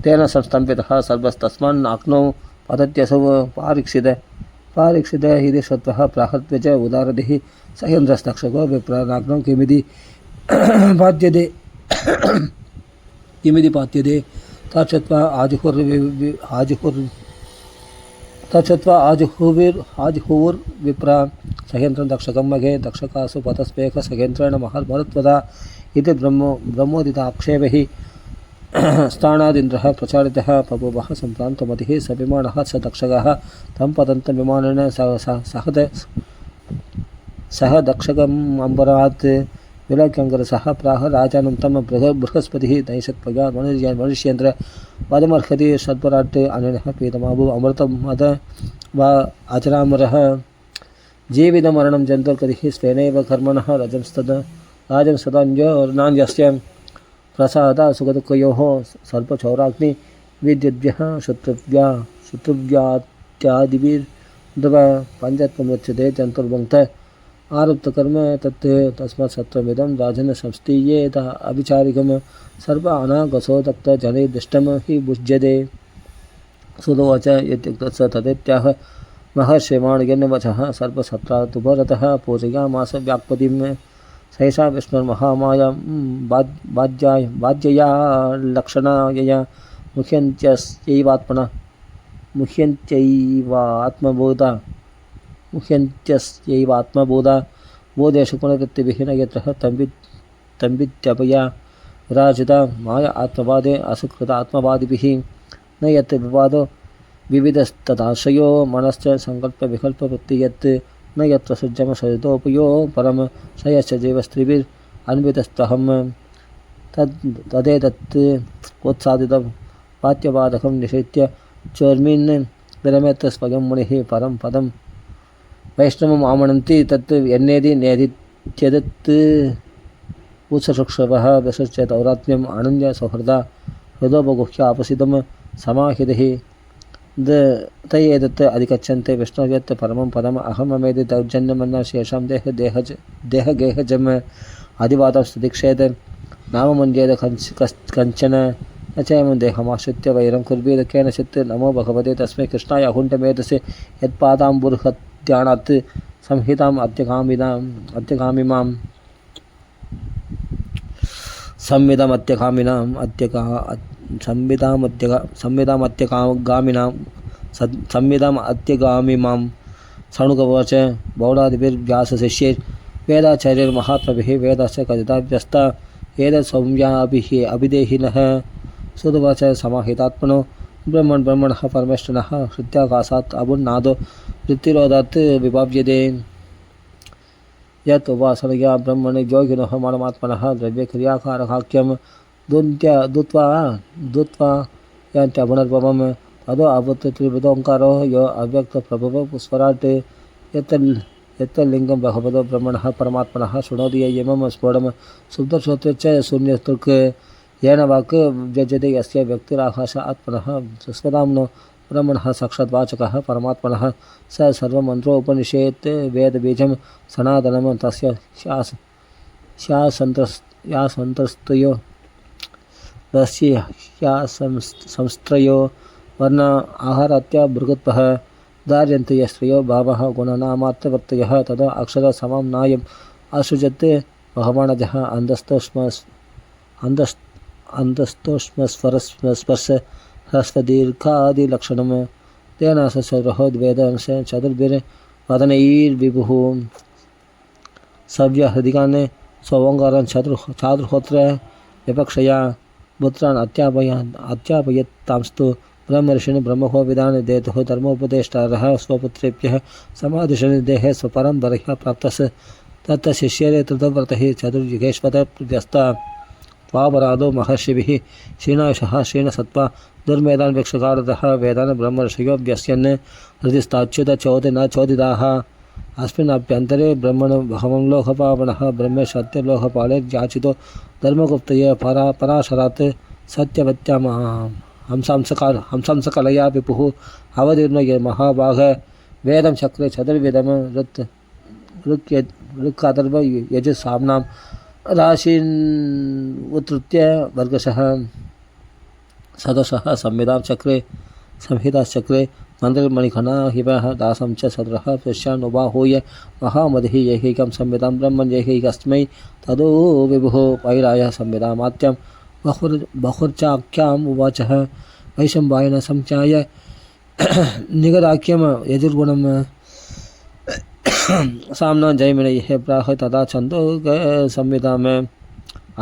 तेन संस्तम्भितः सर्वस्तस्मान् अग्नौ पतत्यसौ पारीक्षित इति श्रुत्वा प्राहत्य च उदारदिः सहेन्द्रस्तक्षको विप्राग्नौ किमिति पात्यते तच्छ्रुत्वा आजुहुर्विप्रा सहेन्द्रं दक्षकं मघे दक्षकासु पतस्पेख सहेन्द्रेण महर्मरुत्वदा इति ब्रह्मोदिताक्षेपैः स्थानादिन्द्रः प्रचारितः बभूवः सम्भ्रान्तमतिः सविमानः स दक्षकः तं पतन्तं विमानेन सह दक्षकम् अम्बरात् विलक्यङ्करसः प्राह राजानं तं बृहस्पतिः नैषत्पगा मनुष्येन्द्र वदमर्हति सद्पराट् अनेनः पीतमाभु अमृतं मद वा अजरामरः जीवितमरणं जन्तुर्गतिः स्वेनैव कर्मणः राजं सदान्यो नान्यस्य प्रसादा सुखदुःखयोः सर्पचौराग्नि विद्युद्भ्यः शत्रुव्यात्यादिभिर्द्रव पञ्चत्वमुच्यते चतुर्भुङ्क्त आरब्धकर्म तत् तस्मात् सत्त्वमिदं राजन् संस्थीयेत अविचारिकं सर्व अनागसो तप्तजनैर्दिष्टं हि भुज्यते सुदोवाच इत्युक्तः स तदेत्याह महर्षिवाणिजन्यवचः सर्वसत्रातुभरतः पूजयामास व्याक्पतिं सैषा विष्णुर्महामाया बाध्यया लक्षणायया मुह्यन्त्यैवात्मबोधा मुह्यन्त्यस्यैवात्मबोधा बोधेषु पुनरुक्तिभिः न यत्र तम्बित्यपया विराजिता माया आत्मवादे असुकृत आत्मवादिभिः न यत् विवादो विविधस्तदाश्रयो मनश्च सङ्कल्पविकल्पवृत्ति यत् न यत्र सृजमसरितोपयो परम स यश्च जीवस्त्रिभिरन्वितस्तहं तदेतत् उत्सादितं वाक्यवादकं निषित्य चोर्मिन् विरमेत् स्वयं मुनिः परं पदं वैष्णवम् आमनन्ति तत् यन्नेदि नेदित्यदत् उत्सृक्षवः विसृज्य दौरात्म्यम् आनन्द्य सौहृदा हृदोपगुह्य अपसिदं समाहितिः तै एतत् अधिगच्छन्ते विष्णुर्यत् परमं पदम् अहममेदि दौर्जन्यमन्न शेषां देहगेहजम् अधिवादं स्तुतिक्षेत् नाममुञ्जेद कञ्चन न च एवं देहमाश्रित्य वैरं कुर्वीद केनचित् नमो भगवते तस्मै कृष्णाय अकुण्ठमेधसे यत्पादाम्बुर्हत्याणात् संहिताम् संविदामत्यगामिमां सणुगवच बौडादिभिर्व्यासशिष्यैर् वेदाचार्यैर्महात्मभिः वेदाश्च कथिताभ्यस्ता एतत्सौम्याभिः अभिदेहिनः सुदुवाच समाहितात्मनो ब्रह्मणः परमेष्ठिनः हृत्याकाशात् अबुन्नादो वृत्तिरोधात् विभाव्यते यत् उपासनया ब्रह्मणि योगिनः मनमात्मनः द्रव्यक्रियाकारकाख्यं दुत्वा यान्त्यपुनर्भवं तदो अवृत्तित्रिविदोङ्कारो यो अव्यक्तप्रभवः स्वराट् यत्तल्लिङ्गं भगवतो ब्रह्मणः परमात्मनः शृणोति यमं स्फोटं सुप्तश्रोत्रे च शून्यस्तृक् येन वाक् व्यज्यते यस्य व्यक्तिराकाश आत्मनः स्वदाम्नो ब्रह्मणः साक्षाद्वाचकः परमात्मनः स सर्वमन्त्रोपनिषेत् वेदबीजं सनातनं तस्य संस्त्रयो वर्ण आहारात्या भृगुत्वः दार्यन्ते यस्त्रयो भावः गुणनामात्रवर्तयः तदा अक्षरसमं नायम् असृजत् भगवानजः अन्धस्तोष्मस्पर्श ह्रस्वदीर्घादिलक्षणं तेन सस्वरोद्वेदंश चतुर्भिर्वदनैर्विभुः सव्यहृदिकान् स्वोङ्कारान् चातुर्होत्र विपक्षया पुत्रान् अत्यापयत्तांस्तु ब्रह्मर्षिणि ब्रह्महोविदान् देतुः धर्मोपदेष्टारः स्वपुत्रेभ्यः समादिशनि देहे स्वपरं बर्ह्य प्राप्तस् तत्र शिष्यरे तृतव्रतः चतुर्युगेष्वतव्यस्ता त्वापराधो महर्षिभिः क्षीणायुषः क्षीणसत्त्वा दुर्मेधान् भिक्षुकारतः वेदान् ब्रह्मर्षयो व्यस्यन् हृदिस्ताच्युत चोदि न चोदिताः अस्मिन्नभ्यन्तरे ब्रह्मण भगवं लोकपावनः ब्रह्मेशत्यलोकपालैर्याचितो धर्मगुप्तये पराशरात् सत्यवत्यां हंसांसकलया विपुः अवतीर्णो ये महाभाग वेदं चक्रे चतुर्विधं ऋक् यजुस्साम्नां राशीन् उत्तृत्य वर्गशः सदशः संहिताश्चक्रे मन्त्रिमणिखना हिमः दासं च सदरः पश्यानुबाहूय महामतिः यैकैकं संविदां ब्रह्मन् यैकैकस्मै तदो विभुः पैराय संविदामात्यं बहुर्चाख्याम् उवाचः वैशम्पायन संख्याय निगदाख्यं यजुर्गुणं साम्ना जयमिनैः प्राह तदा छन्दो संविदाम्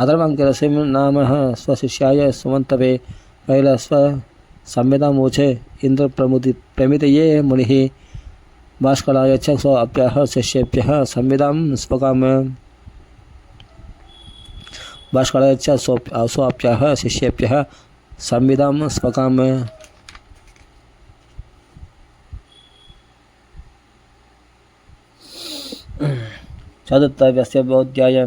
अधर्वाङ्किरसिं नाम स्वशिष्याय सुमन्तवे पैलस्व संविदामोचे इन्द्रप्रमितये मुनिः भास्कराय च सोऽप्यः शिष्येभ्यः संविदां स्वकाम भास्कराय च सोऽप्यः शिष्येभ्यः संविदां स्वकाम चतुर्थव्यस्य बोध्याय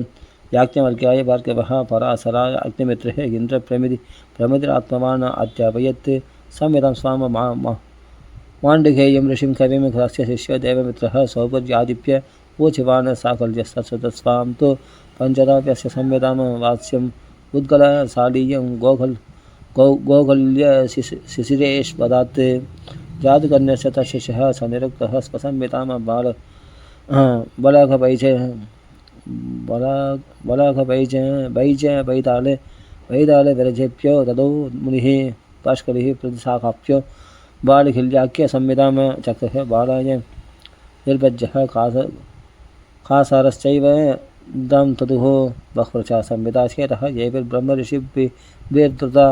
याज्ञवल्क्याय भार्गवः पराशराय अग्निमित्रः इन्द्र प्रमितिरात्मवान् अध्यापयत् संविधां स्वाम माण्डुकेयं ऋषिं कविं तस्य शिष्यो देवमित्रः सौपर्यादिप्य ऊचिवान् साकल्यस्तस्वां तु पञ्चदाप्यस्य संविधां वात्स्यम् उद्गलशालीयं गोगल्य शिशिरेष्पदात् जातुकन्यस्य तशिष्यः स निरुक्तः स्वसंविधां वैताले विरजेभ्यो तदौ मुनिः भास्करिः प्रतिशाखाभ्यो बालखिल्याख्य संविधां चक्रः बालाय निर्भज्यः कासारश्चैव दं तदुः बह्वचा संविदास्यतः येभिर्ब्रह्म ऋषिभिर्धृता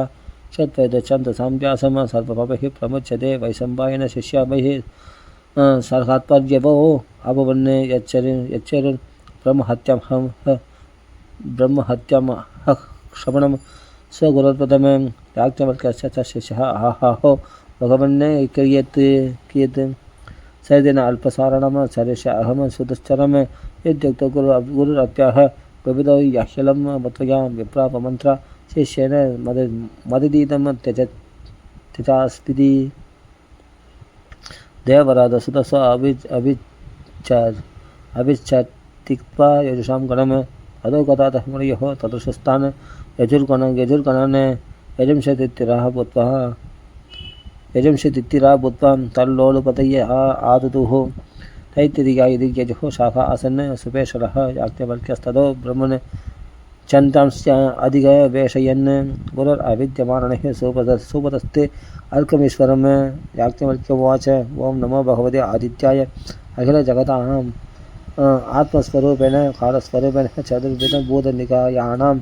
शत्वैदच्छन्तसाम्यासं सर्वपभिः प्रमुच्यते वैशम्पायन शिष्याभिः सर्गात्पर्यवो अपवन्ने यच्चरुन् ब्रह्महत्यामः श्रवणं स्वगुरुप्रथमं याज्ञवल्क्यस्य च शिष्यः आहाहो भगवन्ने क्रियत् सैदेन अल्पसारणं चरिष्य अहं सुदुश्चरं इत्युक्तो गुरुरप्याह कवितो याह्यलं मत्वया विप्रापमन्त्र शिष्येन मददीतं त्यजास्ति देवराजसुतस्व अभिच्छत्तिक्त्वा यजुषां गणम् अधोगतातः मुनयोः तदृशस्तान् यजुर्गणान् यजंषितिरा भूत्वा तल्लोलुपतये आदुः तैत्तिरिया इति यजुः शाखा आसन् सुपेशरः याज्ञवल्क्यस्ततो ब्रह्मन् चन्तांश्च अधिगवेशयन् गुरुरविद्यमानः सुपतस्ते अर्कमीश्वरं याज्ञवल्क्योवाच ओं नमो भगवते आदित्याय अखिलजगताम् आत्मस्वरूपेण कालस्वरूपेण चतुर्विधभूतनिकायाणां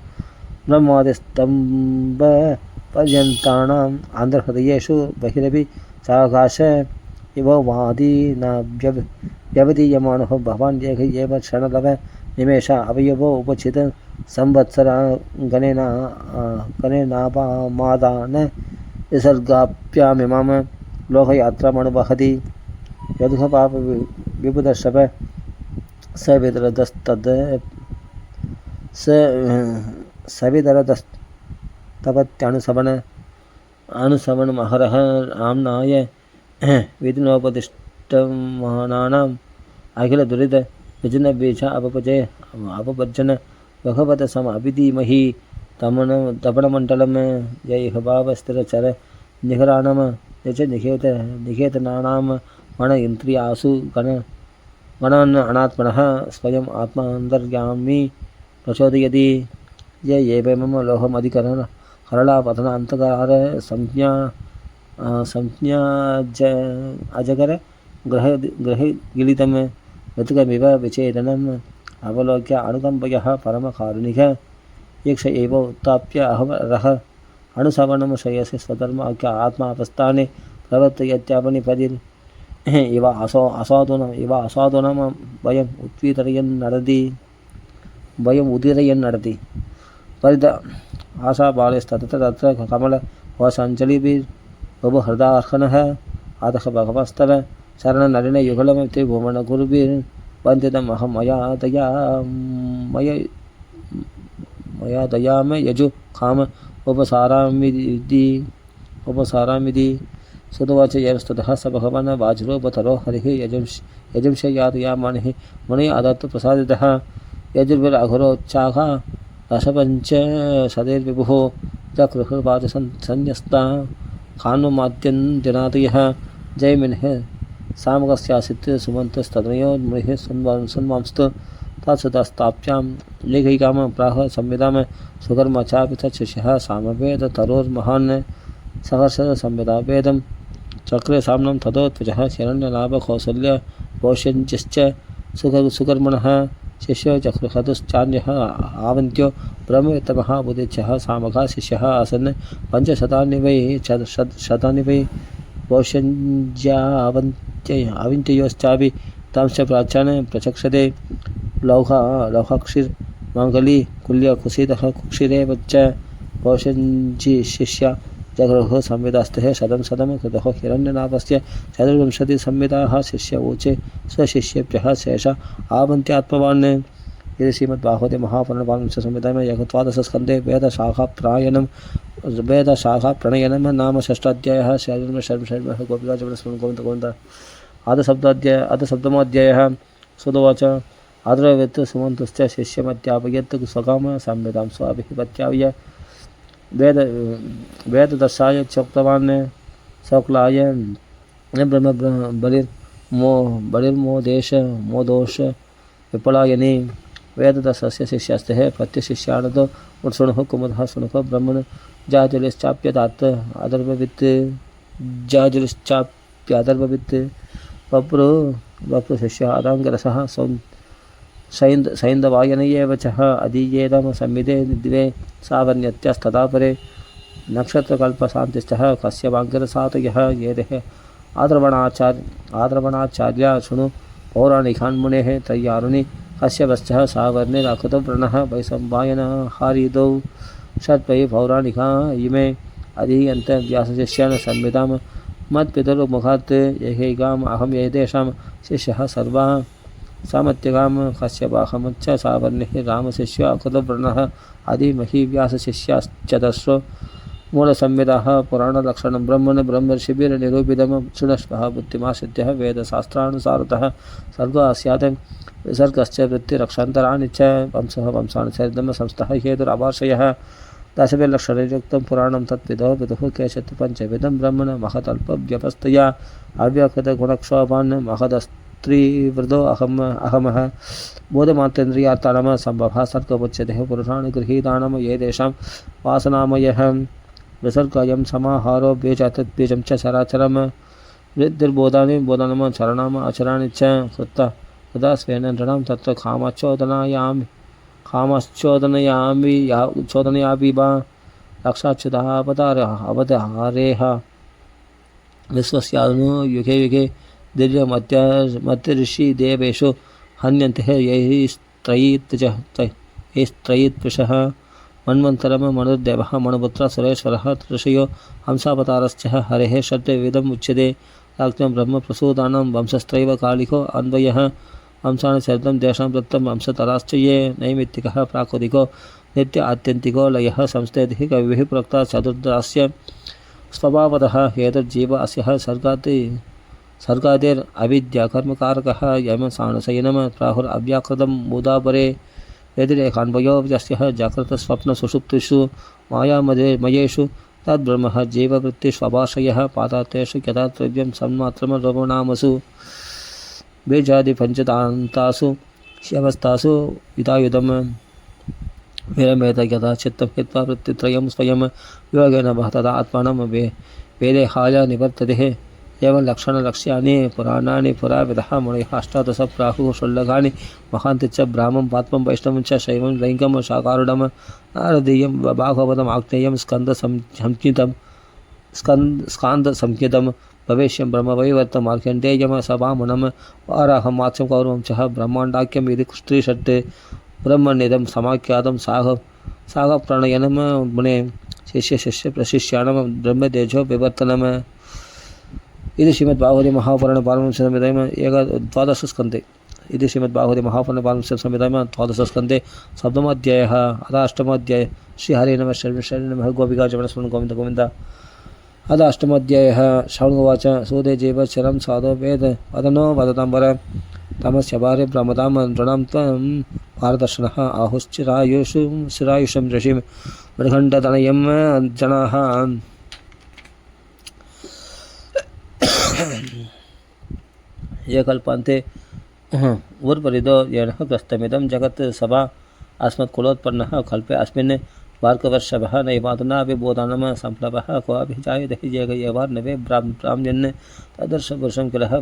ब्रह्मादिस्तम्भपर्यन्तानाम् आन्ध्रहृदयेषु बहिरपि सावकाश इव वादीनाव्यवधीयमानः भवान् एक एव क्षणलव निमेष अवयवो उपचित संवत्सर गणेनापमादान विसर्गाप्यामिमां लोकयात्रामनुवहति यदुः पाप विबुधशव सवितरदस्तपत्यनुसवनमहरः आम्नाय विधिनोपदिष्टमानानाम् अखिलदुरित विजनबीज अपपज्जन भगवतसमभिधीमहि तपणमण्डलं जय भावस्थिरचर निखराणं यच निकेतनानां मन इन्द्रियासु गणान् अनात्मनः स्वयम् आत्मान्तर्यामी प्रचोदयति य एवं लोहमधिकरण हरलापतनान्तकार संज्ञा अजगर ग्रहगिलितं ऋतुकमिव विचेदनम् अवलोक्य अनुकम्पयः परमकारुणिक यक्ष एव उत्थाप्य अहरः अनुसवनं श्रेयसे स्वधर्म आत्मापस्थाने प्रवर्तयत्यापनिपदि इव असाधूनां वयम् उदीरयन्नडति परिद आशाबालेस्तत्र तत्र कमलवसञ्जलिभिर्बहुहृदार्हणः अतः भगवस्तव शरणनलिने युगलमिति भुवनगुरुभिर्वन्दितमहं मया दयाम यजु काम उपसारामिति सुतवाच यस्ततः स भगवान् वाज्रोपतरो हरिः यजंश यातयामानिः मुनिः आदत्त प्रसादितः यजुर्भिरघुरोच्चाः रसपञ्च सदैर्विभुः चक्रुपाच संन्यस्ता खानुमाद्यन्दिनातयः जयमिनः सामकस्यासित् सुमन्तस्तदनयो मुनिः सन्वांस्तु तत्सुतस्ताप्यां लेखिकां प्राह संविदां सुकर्म चापि तच्छिष्यः सामवेद तरोर्महान् सहर्ष संविदावेदं चक्रे साम्नं ततो त्वचः शरण्यलाभकौसल्य पौष्यञ्च सुकर्मणः शिष्यो चक्रुहतुश्चान्यः आवन्त्यो ब्रह्मवित्तमहाबुधिच्छः सामका शिष्यः आसन् पञ्चशतानि वै पौष्यञ्ज्यावन्त्ययोश्चापि तांश्च प्राच्यान् प्रचक्षते लौहाक्षिर्माङ्गली कुल्यकुसितः कुक्षिरेव च पौष्यञ्जी शिष्य जगृह संविदास्तः शतं कृतः हिरण्यनाभस्य चतुर्विंशतिः संविदाः शिष्य ऊचे स्वशिष्येभ्यः शेष आवन्त्यात्मवान् इति श्रीमद्भागवते महापुराणे संहितायां एकादशस्कन्धे वेदशाखाप्रणयनं नाम षष्ठाध्यायः। शर्म गोपिकाचरणस्मरणं गोविन्द गोविन्द। अधसप्तमोऽध्यायः। सुदोवाच आदरवेत् सुमन्तुश्च शिष्यमध्यापयत् स्वकाम संवेदां स्वाभिपत्याय वेददर्शाय चोक्तवान् सौक्लाय ब्रह्म बलिर्मोदेश विपलायने वेददर्शस्य शिष्यास्तेः प्रत्यशिष्यानदो उत्सुणुः कुमुदः सुणुः ब्रह्मन् जाजलिश्चाप्यदात् अदर्भवित् वप्रुशिष्यः अदाङ्गरसः सैन्दवायनयेव च अधीयेदं संविदे द्वे सावर्ण्यत्यस्तदा परे नक्षत्रकल्पशान्तिश्चः कश्यपाङ्गरसातयः येदेः आद्रवणाचार्या शृणु पौराणिकान् मुनेः त्रय्यारुणि कश्यपश्चः सावर्णिरकृतव्रणः वैशम्पायनहारिदौ षट्वै पौराणिका इमे अधीयन्त व्यासशिष्यान् संविदां मत्पितरुमुखात् एकैकाम् अहं एतेषां शिष्यः सर्वाः सामत्यगां कश्यपाहमच्च सावर्णिः रामशिष्य अकृतव्रणः आदिमहि व्यासशिष्याश्चतस्रो मूलसंविदाः पुराणलक्षणं ब्रह्मन् ब्रह्मर्षिभिर्निरूपितं शृणस्वः बुद्धिमाश्रित्य वेदशास्त्रानुसारतः सर्गः स्यात् विसर्गश्च वृत्तिरक्षान्तराणि च वंशानि चरितं संस्थः हेतुराभाषयः दशभिर्लक्षणयुक्तं पुराणं तत्विदो विदुः केशत् पञ्चविधं ब्रह्मन् महतल्पव्यपस्तया अव्यकृतगुणक्षोभान् महदस्त्रीवृदो अहमः बोधमात्रेन्द्रियार्थानां सम्भवः सर्गमुच्यते पुरुषाणि गृहीतानां ये तेषां वासनामयः विसर्गयं समाहारो बीजात् च चराचरं बोधानं चरणाम् आचराणि च कृता स्वेन नृणां तत्र कामश्चोदनयामि वा रक्षाच्युतावतारेह विश्वस्यानु युगे युगे दिव्यमत्य देवेषु हन्यन्ते यैस्त्रयीत्पुषः मन्वन्तरं मनुर्देवः मनुपुत्रः सुरेश्वरः ऋषयो हंसावतारश्च हरेः षड्विधम् उच्यते राज्ञं ब्रह्मप्रसूतानां वंशस्त्रैव कालिको अन्वयः वंशानि चरितं तेषां वृत्तं वंशतराश्च ये नैमित्तिकः प्राकृतिको नित्य आत्यन्तिको लयः संस्थेतिः कविभिः प्रोक्ता चतुर्दशस्य स्वभावतः हेतुर्जीव अस्यः सर्गादेरविद्याकर्मकारकः यम सानशयनं प्राहुरव्याकृतं मुदापरे व्यतिरेकान्वयो यस्यः जाग्रतस्वप्नसुषुप्तिषु मायामयेषु तद्ब्रह्म जीववृत्तिष्वभाषयः पादातेषु यथात्रव्यं सन्मात्रं रोमनामसु बीजादिपञ्चदान्तासु ह्यवस्थासु युधायुधं विरमेत यथा चित्तं हित्वा वृत्तित्रयं स्वयं योगेन तदा आत्मानं वेदेहाय निवर्तते एवं लक्षणलक्ष्यानि पुराणानि पुराविदः मुनयः अष्टादश प्राहुः षोल्लकानि महान्ति च ब्राह्मं पात्मं वैष्णवं च शैवं लैङ्गं शाकारुडं नारदीयं भागवतम् आग्नेयं स्कान्दसंहितं भविष्यं ब्रह्मवैवर्तं मार्कण्डेयं सभामुनं वाराहं मात्स्यं कौरवं च ब्रह्माण्डाख्यं यदि स्त्रीषट् ब्रह्मनिदं समाख्यातं सागप्रणयनं मुने शिष्यप्रशिष्याणं ब्रह्मतेजो विवर्तनम्। इति श्रीमद्भागवते महापुराणे पारमहंस्यां द्वादशस्कन्धे इति श्रीमद्भागवते महापुराणे पारमहंस्यां द्वादशस्कन्धे सप्तमोऽध्यायः। अष्टमोऽध्यायः। श्रीहरे नमः शर्म नमः गोपिकाचरणस्मरणं गोविन्द गोविन्द। अष्टमोऽध्यायः। श्रवणोवाच सूते जीव चरं साधो वेद वदनो वदताम्बर तमस्य भार्य ब्रह्मतां नृणां त्वं पारदर्शनः आहुश्चिरायुषं ऋषिं मृगण्डतनयं जनाः ये कल्पन्ते उर्परिदो येनः ग्रस्तमिदं जगत् सभा अस्मत्कुलोत्पन्नः कल्पे अस्मिन् वार्कवर्षभः नैवातुनापि बोधानं सम्प्लवः क्वापि जायते जयगयवार्णवे ब्राह्म्यन् तदर्शपुरुषं किलः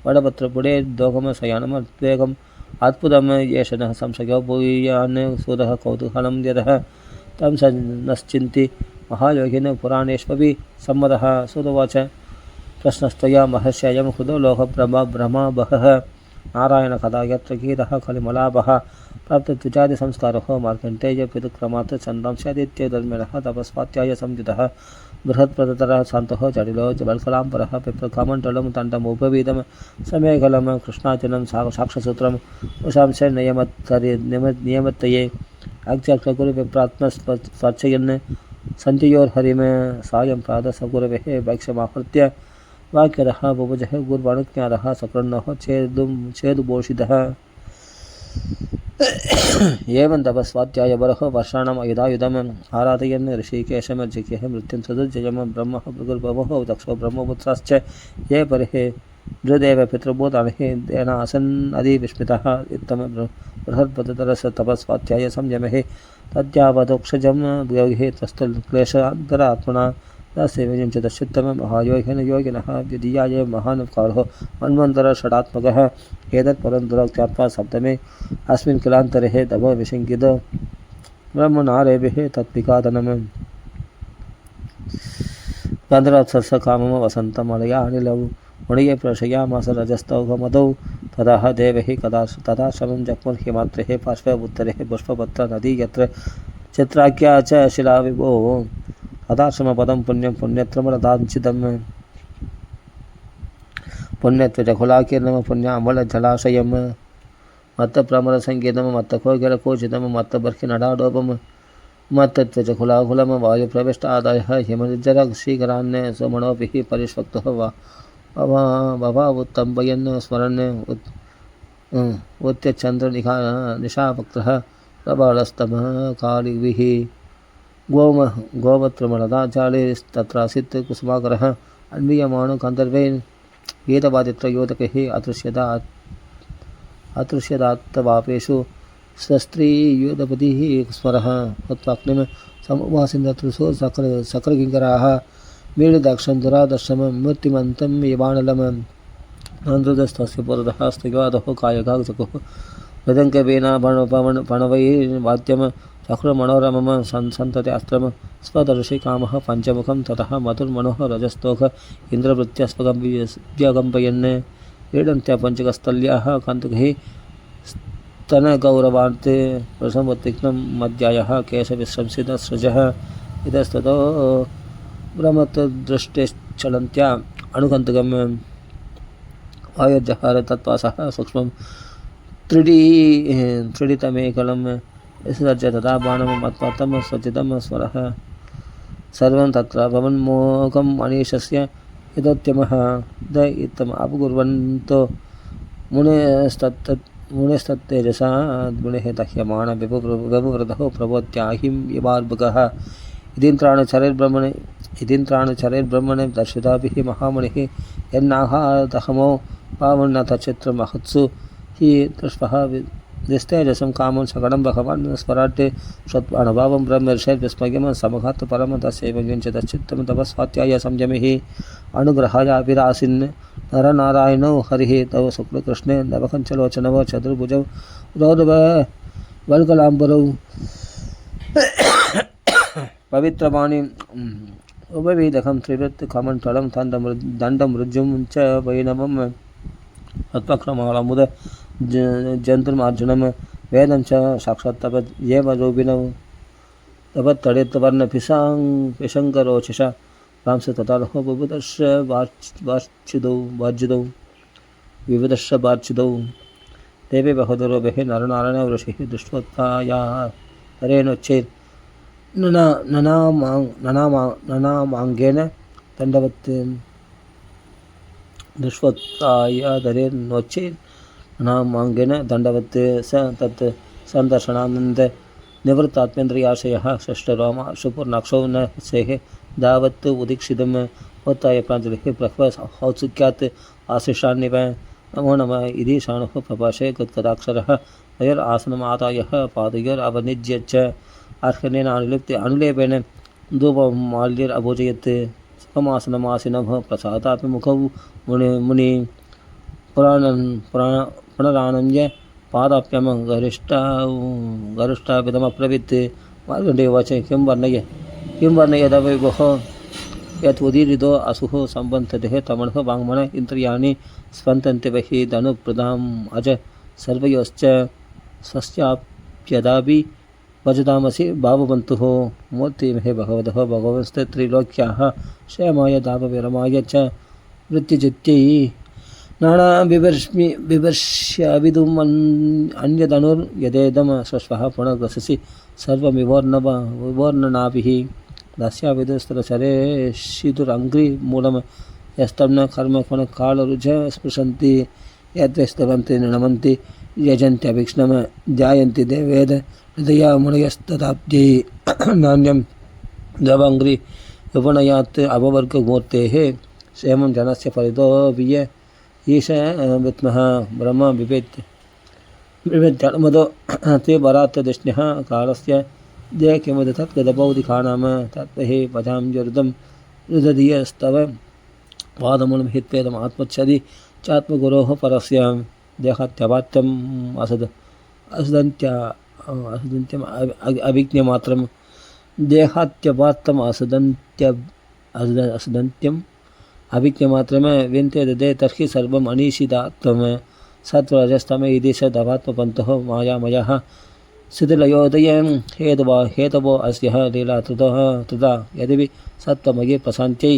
वडपत्रपुडे दोगम शयानमद्वेगम् अद्भुतं येष नः संशयो भूयान् सुरः कौतूहलं यतः तं स नश्चिन्ति महायोगिन पुराणेष्वपि सम्मतः। सुतोवाच प्रश्नस्तया महर्ष्ययं हृदो लोकब्रह्मा बहः नारायणकथा यत्र गीतः कलिमलाभः प्राप्तद्विजातिसंस्कारः मार्कण्डेय पितुक्रमात् छन्दांस्यादित्यधर्मिणः तपस्वात्याय संयुतः बृहत्प्रदतरः शान्तः जटिलो बल्कलाम्बरः पिप्रकामण्डलं तण्डमुपवीदं समेखलं कृष्णाचलं साक्षसूत्रं उषांशे नियमत्तये अक्षकुरुविप्रात्मस्पर्शयन् सन्धियोर्हरिं सायं प्रातः वैक्षमाहृत्य वाक्यरः बुभुजः गुर्वाणुज्ञातः सकृन्नः चेदुभूषितः एवं तपस्वाध्यायवरः वर्षाणाम् अयुधायुधम् आराधयन् ऋषिकेशं जिज्ञः मृत्युं सदुज्जयं ब्रह्म भृगुर्भवः दक्षो ब्रह्मपुत्राश्च ये परिः बृहदेव पितृभूतानिः तेनासन् अधिविस्मितः इत्थं बृहत्पदतरस्य तपस्वाध्याय संयमः तद्यावदोक्षजं योगिः तस्थक्लेशान्तरात्मना तस्यैवं च दश्युत्तमं महायोगिन योगिनः द्वितीयाय महानुकारो मन्वन्तरषडात्मकः एतत्परं दुरक्त्यात्मा सप्तमे अस्मिन् किलान्तरे तमो विशङ्कितो ब्रह्मनारेभिः तत्पिकादनं गन्धर्वसकामं वसन्तमलया अनिलौ मुनिये प्रशयामास रजस्तौघमदौ ततः देवैः तथाश्रमं जग्मुर्हिमात्रेः पार्श्वे उत्तरे पुष्पपत्र नदी यत्र चित्राख्या च शिलाविभो तथाश्रमपदं पुण्यं पुण्यत्रमलदाञ्चितं पुण्यत्वजकुलाकीर्णं पुण्यामलजलाशयं मत्तप्रमलसङ्गीतं मत्तकोकिलकोचितं मत्तबर्हिनडाडोपं मत्तत्वजकुलाकुलं वायुप्रविष्टादयः हिमनिर्जरशीकरान् सुमनोभिः परिष्वक्तः वभावुत्तम्बयन् स्मरन् उत्त्यचन्द्रनिखा निशावक्त्रः प्रबलस्तमः कालिभिः गोवत्रमलदाचार्यस्तत्रासीत् कुसुमाकरः अन्वीयमाणो गन्धर्वैः गीतवादित्रयोदकैः अतृष्यदात्तवापेषु स्वस्त्रीयुधपतिः स्मरः हत्वाग्निं समुवासिन्दतृषो सकरकिङ्कराः मीळिदाक्षं दुरादर्शं मूर्तिमन्तं यवानलं नन्दुदस्तस्य पुरतः स्तुवादः कायकाचकुः मृदङ्गवीणा पणवैर्वाद्यं चक्रमनोरमं सन्तते अस्त्रं स्वदर्शिकामः पञ्चमुखं ततः मधुर्मनोः रजस्तोख इन्द्रवृत्त्यस्पगम्पयन् क्रीडन्त्या पञ्चकस्थल्याः कन्दुकैः स्तनगौरवान्ते प्रसमोत्तिग्नं मध्यायः केशविश्रंसितसृजः इतस्ततो ब्रह्मतदृष्टिश्चलन्त्या अणुकन्दुकम् आयोजहार तत्त्वासः सूक्ष्मं त्रिडितमेकलं विसर्ज्य तथा बाणं मत्पातं स्वचितं स्वरः सर्वं तत्र भवन्मोकम् अनीशस्य यदोद्यमः द इत्थम् अपकुर्वन्तो मुनेस्तत्तेजसा मुनेः दह्यमाण विभुव्रतः प्रभोत्याहिं यवार्भकः इदीन्द्राणुचरैर्ब्रह्मणे दर्शिताभिः महामुनिः यन्नाहादहमो पावन्नतचित्रमहत्सु हि दृष्पः निस्तेजसं कामं सकलं भगवान् स्मराट् स्वत्वानुभावं ब्रह्मर्षैर्विस्मयं समघात् परं तस्यैव विञ्चितश्चित्तं तपस्वाध्याय संयमिः अनुग्रहाय विरासिन् नरनारायणौ हरिः तव शुक्लकृष्णे नवकञ्चलोचनव चतुर्भुजौ रौरवल्कलाम्बरौ पवित्रवाणी उपवेदकं त्रिवृत्तकमण्डलं दण्डमृजुं च वैनवं तत्पक्रमालमुद जन्तुर्मार्जुनं वेदं च साक्षात् तपद्येव रूपिणौ तपत्तडितवर्णपिशङ्करोचिषा रांस तथालहो बुभुदर्श वार्चिदौ विविधश्च वार्चिदौ देवे बहोदरोभिः नरनारायण ऋषिः दृष्ट्वोत्थायाः तरेणोच्चैर् ननामाङ्गेन दण्डवत् दृष्ट्वोत्थायाधरेणोच्चैर् ननामाङ्गेन दण्डवत् स तत् सन्दर्शनानन्द निवृत्तात्मेन्द्रियाशयः षष्ठरोमाशुपूर्णाक्षौ न सेः दावत् उदीक्षितम् उत्थाय प्राञ्जलिः प्रह्वौत्सुक्यात् आशिषान्निव नमो नमः इति शाणुः प्रभाषे गद्गदाक्षरः तयोरासनमादायः पादयोरवनिज्य च अर्हणेन अनुलेपेन धूपमाल्यरभोजयत् सुखमासनमासिनः प्रसादापि मुखौ मुनि पुनरानन्द्य पादाप्यं गरिष्ठाभिधमब्रवीत् मार्कण्डेयवाच किं वर्णयदवै भोः यत् उदीरितो असुः सम्बन्धते तमणः वाङ्मन इन्द्रियाणि स्पन्दन्ते वहि धनुप्रदाम् अज सर्वयोश्च स्वस्याप्यदापि भजतामसि भावबन्तुः मूर्तिमहे भगवतः भगवंस्ते त्रिलोक्याः क्षेमाय दापविरमाय च वृत्तिचित्यै बिभर्ष्याविदुम् अन्यदनुर्यदेदं स्वस्वः पुनर्ग्रससि सर्वमिवोर्णनाभिः दास्याविदुस्तरचरेशितुरङ्घ्रिमूलं यस्तं न कर्मफलकालरुज स्पृशन्ति यद्वैस्तवन्ति नमन्ति यजन्त्यभीक्ष्णं ध्यायन्ति देवेद हृदया मुनयस्तदाब्दै नान्यं दवङ्घ्रि उपनयात् अववर्गमूर्तेः क्षेमं जनस्य परितो विय ईश विद्मः ब्रह्म बिभेद्यमदो ते वरात्तदिष्ण्यः कालस्य दे किमुद तद्गदबौदिखानां तत्त्वहि पदां जरुदं रुदधीयस्तव पादमूलं हित्वेदम् आत्मच्छदि चात्मगुरोः परस्य देहात्यवात्यम् असदन्त्यम् अभिज्ञमात्रं देहात्यवात्तम् असदन्त्यम् अभिज्ञमात्रं विन्ते ददे तर्हि सर्वम् अनीशिदात्मं सत्वरजस्तम इति स दवात्मपन्तः मायामयः शिथिलयोदयं हेतवो अस्यः लीला तदा यद्यपि सत्त्वमये प्रशान्त्यै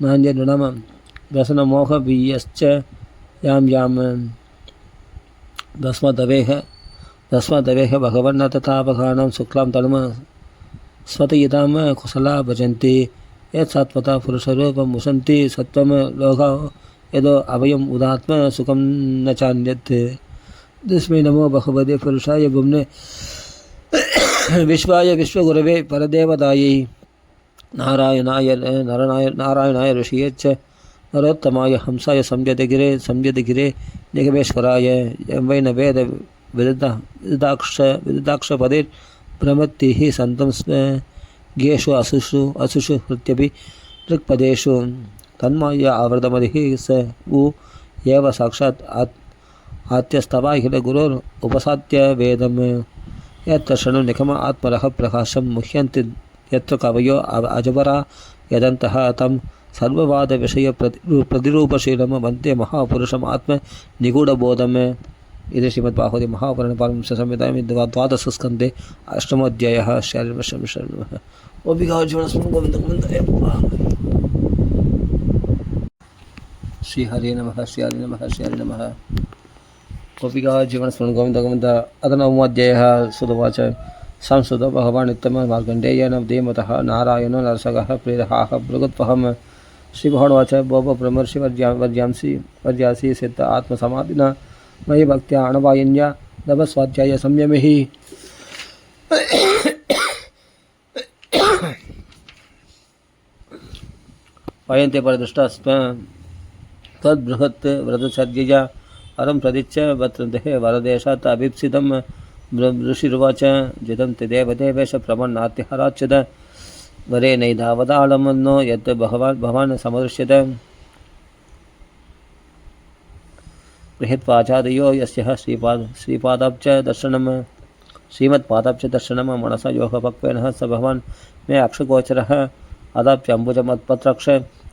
नान्यनृणं व्यसनमोहवीयश्च यां दस्मदवेह भगवन्न तथापघानां शुक्लां तनुम स्वतयितां कुशला भजन्ति यत्सत्त्वता पुरुषरूपं मुसन्ति सत्त्वं लोका यदो अभयम् उदात्म सुखं न चान्यत् तस्मै नमो भगवते पुरुषाय गुम्ने विश्वाय विश्वगुरवे परदेवतायै नारायणाय ऋषिये च नरोत्तमाय हंसाय संयदगिरे निगमेश्वराय यं वै न वेद विददाक्षपदैर्भ्रमतिः सन्तं गेषु असुषु हृत्यपि दृक्पदेषु तन्माया आवृतमधिः स उ एव साक्षात् आत्यस्तवाखिल गुरोरुपसाद्य वेदं यत्र शृणु निखम आत्मरः प्रकाशं मुह्यन्ति यत्र कवयो अजबरा यदन्तः तं सर्ववादविषय प्रतिरूपशीलं वन्दे महापुरुषम् आत्मनिगूढबोधम् इति श्रीमद्भागवते महापुराणे पारमहंससंहितायां द्वादशस्कन्धे अष्टमोऽध्यायः शरणमः श्रीहरे नमः श्रीहरे नमः श्रीहरे नमः गोपिका जीवनस्मरणं गोविन्द गोविन्द अथ नवमोऽध्यायः सुदवाच संस्कृत भगवान् नित्यं मार्कण्डेयेन धीमतः नारायणो नरसगः प्रेरहाः भृगुत्वहं श्रीभगवानुवाच भोः वर्ज्यासि सिद्ध आत्मसमाधिना मयि भक्त्या अणवायिन्या नभस्वाध्याय संयमिः वयन्ते परदृष्टास्म तद्बृहत् व्रतसर्जया वरं प्रदिच्य वत्रन्ते वरदेशात् अभीप्सितं ऋषिरुवाच जितं ते देवदेवेश प्रमन्नात्यहराच्युत वरेणैधावदाळमन्नो यत् भवान् समदृश्यत बृहत्पाचादयो यस्यः श्रीपादाब्ज दर्शनं मनसा योगपक्वेन स भवान् मे अक्षगोचरः अदाप्यम्बुजमत्पत्रक्ष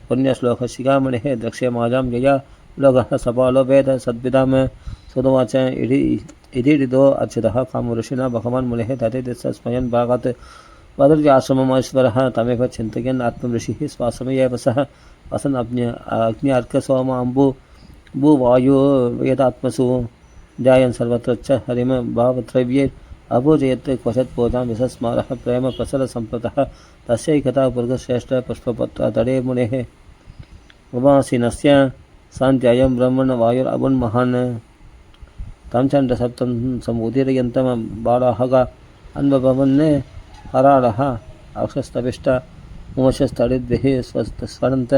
पुण्यश्लोकशिखामणिः द्रक्ष्यमाजां यया लोकः सपालो वेद सद्विदां सुदवाच इदीरिदो अच्युतः कामऋषिणा भगवान् मुनेः तथेति स्मयन् भागात् वदर्याश्रममेश्वरः तमेव चिन्तयन् आत्मऋषिः स्वाश्रमे सः वसन् अग्न्यार्कसोमाम्बु भूवायु वेदात्मसु ध्यायन् सर्वत्र च हरिं भावत्रव्ये अभोजयत् क्वचित् पूजां विसस्मारः प्रेम प्रसरसम्प्लुतः तस्यैकता पुरुषश्रेष्ठ पुष्पपत्रतडे मुनेः उपासीनस्य शान्त्ययं ब्रह्मण वायुरवन्महान् तं चण्डसप्तं समुदीरयन्तं बालाहग अन्वभवन् हराळः अक्षस्तपिष्ट मोक्षस्तडिद्भिः स्वरन्त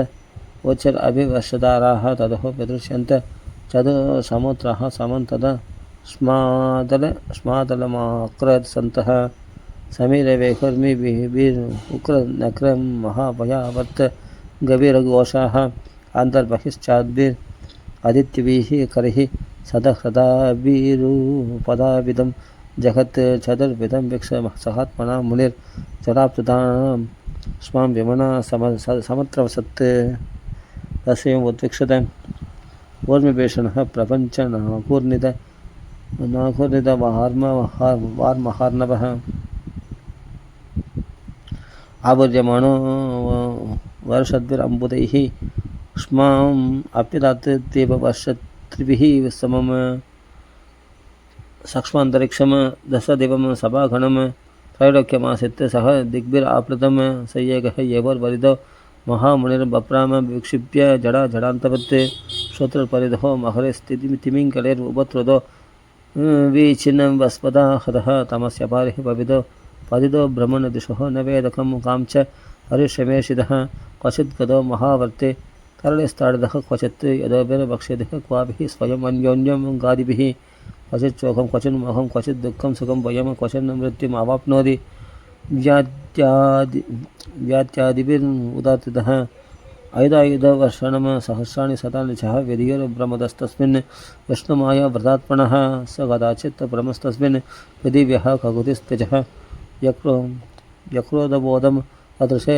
उच्चर अभिवशदाराः तदहो विदृश्यन्त चतुसमुद्राः समन्तद स्मादलमाक्रत् सन्तः समीरवैकुर्मिभिरुक्रनक्रं महाभयावर्त गभीरघोषाः अन्तर्बहिश्चाद्भिरादित्यभिः करैः सदहृदाभिरुपदाविदं जगत् चतुर्विधं वीक्षसहात्मना मुनिर्जराप्तुतां स्मां विमना समत्रवसत् तस्यैव उद्वीक्षत ऊर्मिभीषणः प्रपञ्च नाकूर्णितवार्महार्णवः आवर्यमाणो वर्षद्भिरम्बुदैः उष्माम् आप्यदात् देववर्षत्रिभिः समम् सक्ष्मान्तरिक्षं दशदिवं सभाघनं त्रैलोक्यमासीत् सह दिग्भिराप्लुतं स एकः एवोर्वरिदो महामुनिर्बप्राम विक्षिप्य जडा जडान्तवत् श्रोत्रपरिधो महरे तिमिङ्गलैरुपत्रुदो विचिन्नं वस्पदा हतः तमस्य पारिः पविदो पदिदो ब्रह्मणदिशो न वेदकं कां च हरिषमेषिदः क्वचित् गदो महावर्ते तरलिस्ताडिदः क्वचित् यदोभिर्वक्ष्यदिः क्वाभिः स्वयम् अन्योन्यं गादिभिः क्वचित् चोखं क्वचिन् मोहं क्वचित् दुःखं सुखं वयं क्वचिन् मृत्युम् अवाप्नोति व्यात्यादिभिरुदात्तः आयुधायुधवर्षणं सहस्राणि शतानि च व्यधिर्ब्रह्मदस्तस्मिन् विष्णुमाया व्रतात्मनः स कदाचित् ब्रह्मस्तस्मिन् पृथिव्यः खगुतिस्त्यजः यक्रोधबोधं तदृशे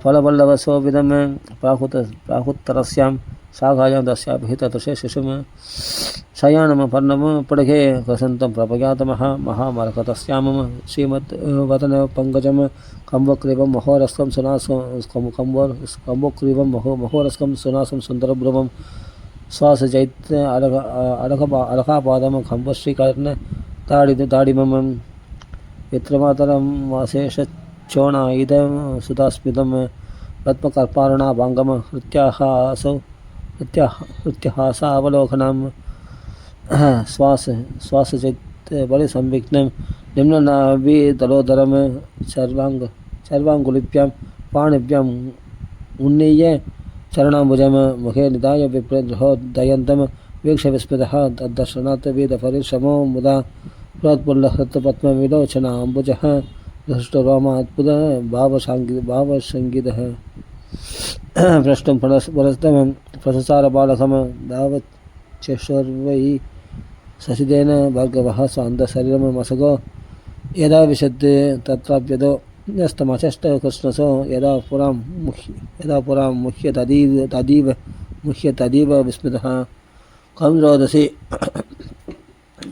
फलवल्लभसोविदं प्राहुत्तरस्यां शाखायां तस्याभिः तदृशे शिशुं शयानं पर्णं पडगे वसन्तं प्रपयातमः महामरकतस्यामं श्रीमद्वदनपङ्कजं कम्बक्रीवं महोरस्कं कम्बोक्रीवं महोरस्कं सुनासं सुन्दरभ्रुवं श्वासचैत्य अलकापादं कम्बश्रीकर्ण ताडिमं यत्रमातरं वाशेषचोणायुधं सुधास्मितं रत्मकर्पारणाभाङ्गं हृत्याहासावलोकनं श्वासचैत्यबलिसंविघ्नं निम्ननाभिदलोदरं सर्वाङ्गुलिभ्यां पाणिभ्याम् उन्नीय चरणाम्बुजं मुखे निधाय विप्रदयन्तं वीक्ष्य विस्मितः तद्दर्शनात् वेदपरिश्रमो मुदा प्रोत्पुल्लहृत्पद्मविलोचनाम्बुजः दृष्टरोमात्पुद भावसङ्गीतः प्रष्टुं पुरस्तं प्रससारबालकं दावच्चेश्वर्वै शशिदेन भार्गवः स्वान्तशरीरं मसगो यदा विशद् तत्राप्यदो न्यस्तमचष्ट कृष्णसो यदा पुरां मुह्य तदीव विस्मितः कं रोदसी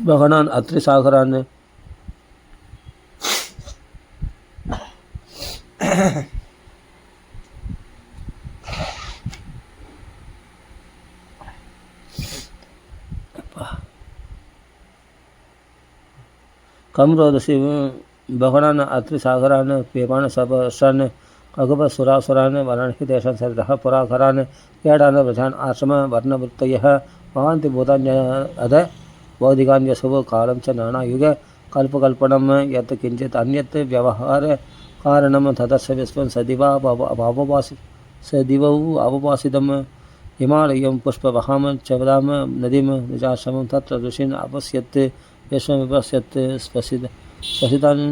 भगवान् अत्रिसागरान् कं रोदसी भगवान् अत्रिसागरान् पीपान् सपशान् खगुपसुरासुरान् वर्णहितेशान् सरितः पुराकरान् क्रीडान् व्रजान् आश्रम वर्णवृत्तयः भवन्ति भूतान्यद बौद्धिकान्यसुः कालं च नानायुग कल्पकल्पनं यत् किञ्चित् अन्यत् व्यवहारकारणं तदर्श विश्वं सदिवौ अवभासितं हिमालयं पुष्पवहां च वदां नदीं निजाश्रमं तत्र ऋषीन् अपश्यत् विश्वमिपश्यत् स्वसितान्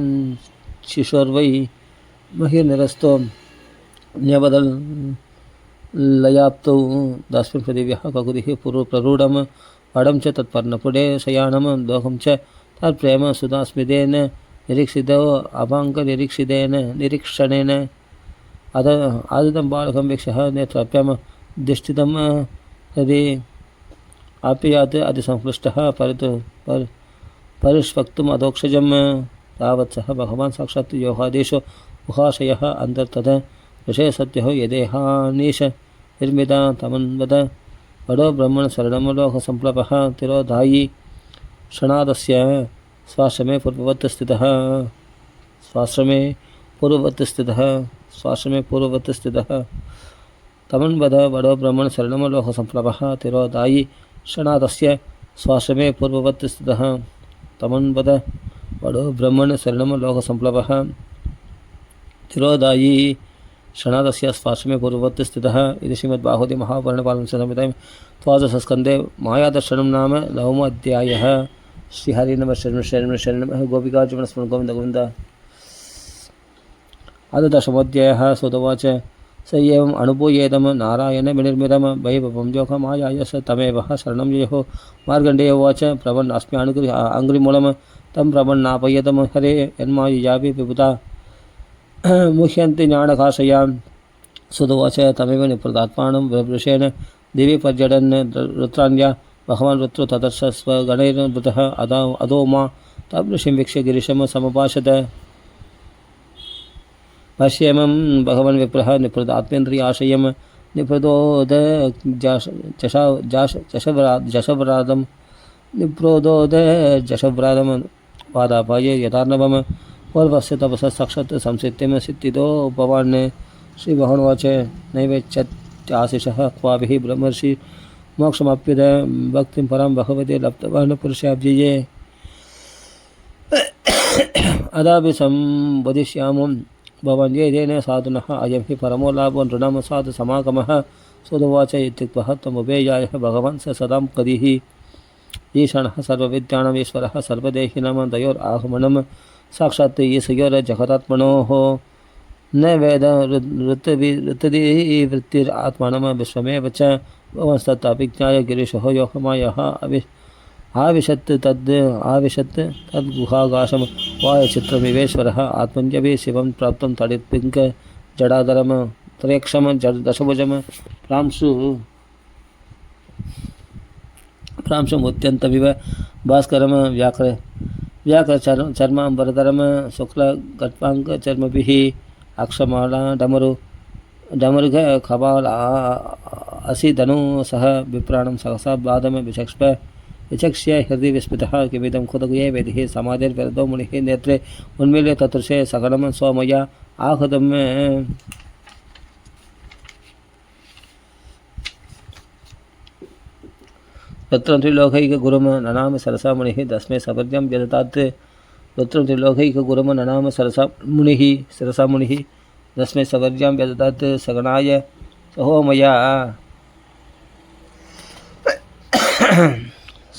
शिशोर्वै महिर्निरस्तो न्यवदल्लयाप्तौ दास्मिन् पृथिव्याः ककुतिः प्ररूढं पडं च तत्पर्णपुटे शयानं दोहं च तत्प्रेम सुधास्मितेन निरीक्षितो निरीक्षणेन आदितं बालकं वीक्षः नेत्राप्यां दिष्टितं तदि आप्यात् अतिसंक्लिष्टः परिष्वक्तुम् अधोक्षजं तावत् सः भगवान् साक्षात् योगादेशो गुहाशयः अन्तर्तत ऋषे सत्यः यदेहानीश निर्मिता तमन्वद वडो ब्रह्मण शरणं लोकसम्प्लवः तिरोधायी क्षणादस्य स्वाश्रमे पूर्ववत् स्थितः तमन्वद वडो ब्रह्मण शरणं लोकसम्प्लवः तिरोधायी क्षणादस्य स्वाश्रमे पूर्ववत् स्थितः तमन्वद वडो ब्रह्मण शरणं लोकसम्प्लवः तिरोधायी क्षणादस्य स्वाश्रमे पूर्ववत् स्थितः इति श्रीमद्भागवते महापुराणपारमहंस्यां द्वादशस्कन्धे मायादर्शनं नाम नवमोऽध्यायः। श्रीहरि नमः शरणं गोपिकार्जुनस्मरणं गोविन्द गोविन्द। अथ दशमोऽध्यायः। सुतोवाच स एवम् अनुभूयेदं नारायणविनिर्मितं वैभवं योगमायाय स तमेव शरणं ययुः। मार्कण्डेय उवाच प्रवन् अस्मि अङ्घ्रिमूलं तं प्रवन्नापयतं हरे यन्माययापि विभुता मुह्यन्ति ज्ञानकाशयां। सुतोवाच तमेव निप्रदात्मानं वृषेण दिवि पर्यटन् रुद्रान्या भगवान् रुद्रो तदर्श स्वगणैर्वृतः अधो मा तं ऋषिं वीक्ष्य गिरिशं समुपाशत। भाष्यमं भगवन् विप्रः निपृदात्मेन्द्रियाशयं निपृदोद जशवरादं निप्रोदोद जशव्रादं पादापाये यथार्णवं पूर्वस्य तपसः साक्षात् संसिद्धिं सिद्धितो भवान् श्रीभगवानुवाच नैवेच्छत्याशिषः क्वाभिः ब्रह्मर्षि मोक्षमाप्युत भक्तिं परां भगवते लब्धवान् पुरुषाब्जये अदापि संवदिष्यामो भवान् येन साधुनः अयं हि परमो लाभो नृणां साधु समागमः सुदुवाच इत्युक्तः त्वमुपेयाय भगवान् स सदां कदिः ईशानः सर्वविद्यानाम् ईश्वरः सर्वदेहिनां दयोरागमनं साक्षात् ईशयोर्जगदात्मनोः न वेद वृत्तिरात्मानं विश्वमेव च भवंस्तदभिज्ञाय गिरीशो योगमायः आविशत् तद्गुहागाशं वायुचित्रमिवेश्वरः आत्मन्यपि शिवं प्राप्तं तडित्पिङ्क जडाधरं त्रेक्षं दशभुजं प्रांशुमुत्यन्तमिव भास्करं व्याघ्रचर्माम्बरधरं शुक्लगट्पाङ्गचर्मभिः अक्षमाला डमरुघ खबाल असिधनु सह विप्राणं सहसा बादं विचक्ष्य हृदय विस्मितः किमिदं खुदगुये वेदिः समाधिर्विरदो मुनिः नेत्रे उन्मील्य ततृषे सकलं स्वमया आहृतं तत्र त्रिलोकैकगुरुं ननाम सरसा मुनिः तस्मै सपर्यं व्यदतात् तत्र त्रिलोकैकगुरुं ननाम सरसा मुनिः तस्मै सपर्यं व्यदतात् सगणाय सहोमया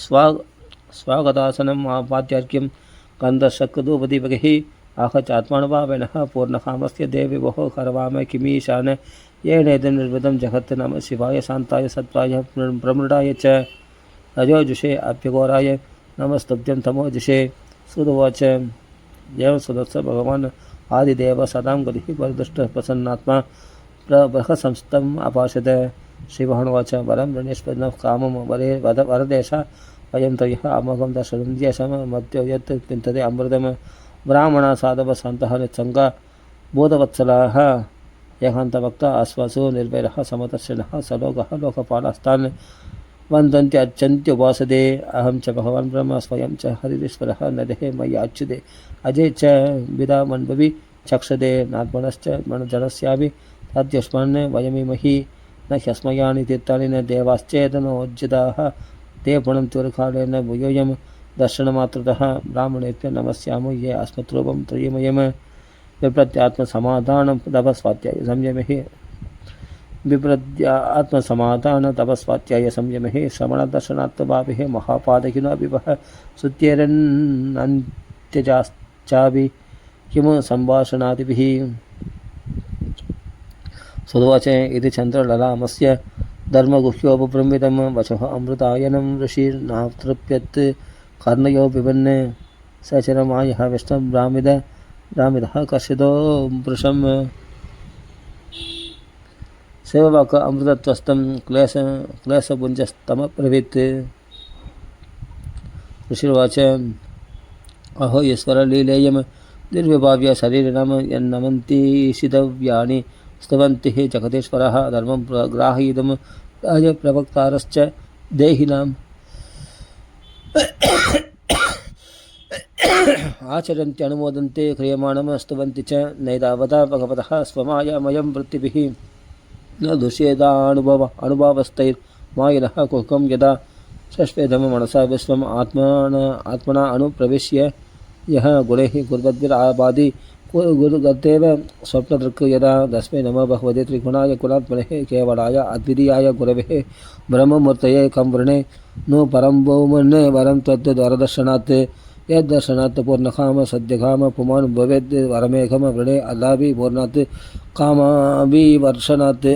स्वागतासनम् आपाद्यार्घ्यं गन्धशक्दुपदीपगैः आहचात्मानुभावेनः पूर्णकामस्य देवि वोः करवाम किमीशान येनेदं निर्वृतं जगत् नमः शिवाय शान्ताय सत्त्वाय प्रमृडाय च रजोजुषे अप्यघोराय नमस्तुभ्यं तमोजुषे सुदुवाच देव सुदत्स भगवान् आदिदेव सदां गतिः परिदुष्टः प्रसन्नात्मा प्रबृहसंस्थम् अपाशद श्रीभगवानुवाच वरं रणेश्वरः कामं वरदेश अयं तयः अमोघं दर्शनं येषमद्यो यत् पिन्तते अमृतं ब्राह्मणा साधवः सन्तः नित्सङ्गा बोधवत्सलाः एकान्तभक्ता आश्वासो निर्वैरः समदर्शनः सलोकः लोकपालास्तान् वन्दन्ति अर्चन्त्युपासते अहं च भगवान् ब्रह्म स्वयं च हरिरीश्वरः नदे मयि अच्युते अजय च विदामन्भवि चक्षते नात्मनश्च जनस्यापि तद्युष्मान् वयमिमहि न ह्यस्मयानि तीर्थानि न देवाश्चेतनोज्जिताः ते पुणं त्वरकालेन भूयोऽयं दर्शनमात्रतः ब्राह्मणेभ्य नमस्यामो ये अस्मद्रूपं त्रयीमयं विप्रत्यात्मसमाधानं तपस्वाध्याय संयमेः श्रवणदर्शनात्मभाविः महापादकिनोऽभिवः सुत्येरन्त्यजाश्चापि किमु सम्भाषणादिभिः सुदुवाच इति चन्द्रललामस्य धर्मगुह्योपब्रह्मितं वचः अमृतायनं ऋषिर्नातृप्यत् कर्णयो पिबन् सचरमायः विष्णुं ब्राह्मिदः कर्षितो वृषं सेववाक अमृतत्वस्तं क्लेशपुञ्जस्तमब्रवीत् ऋषिर्वाच अहो ईश्वरलीलेयं निर्विभाव्य शरीरिणं यन्नमन्ति षितव्यानि स्तवन्ति जगदीश्वरः धर्मं ग्राहयितुं राजप्रवक्तारश्च देहिनाम् आचरन्ति अनुमोदन्ते क्रियमाणं स्तुवन्ति च नैतावता भगवतः स्वमायामयं वृत्तिभिः न दुष्येदानुभवस्तैर्मायिनः कुहकं यदा षष्वेदं मनसा विश्वम् आत्मना अनुप्रविश्य यः गुणैः कुर्वद्भिराबादि गुरुगतेव स्वप्नदृक् यदा तस्मै नमो भगवते त्रिगुणाय गुणात्मने केवलाय अद्वितीयाय गुरवे ब्रह्ममूर्तये कं वृणे नो परं भौमन् वरं तद्वरदर्शनात् यद्दर्शनात् पूर्णकाम सद्यकाम पुमान् भवेद् वरमेघम वृणे अल्लाभि पूर्णात् कामाभिवर्षणात्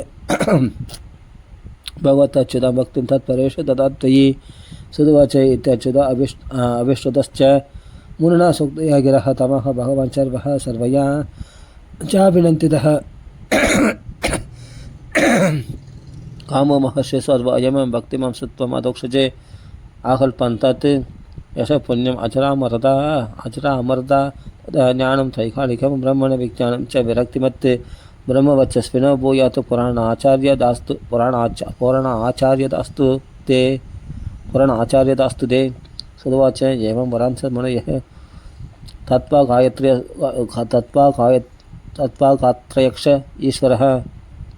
भगवतच्युतां भक्तिं तत्परेषु ददात्तयि सुदुवाच इत्यच्युत अभिष्टुतश्च मुनिना सूक्तया गिरः तमः भगवान् सर्वया चाभिनन्दितः कामो महर्षि सर्व अयं भक्तिमां सत्त्वम् अधोक्षजे आकल्पन्तात् यश पुण्यम् अचरामरता ज्ञानं त्रैकालिकं ब्रह्मण विज्ञानं च विरक्तिमत् ब्रह्मवचस्विनो भूयात् पुराणाचार्यदास्तु ते सदुवाच एवं वरांस मुनयः तत्त्वागात्रयक्ष ईश्वरः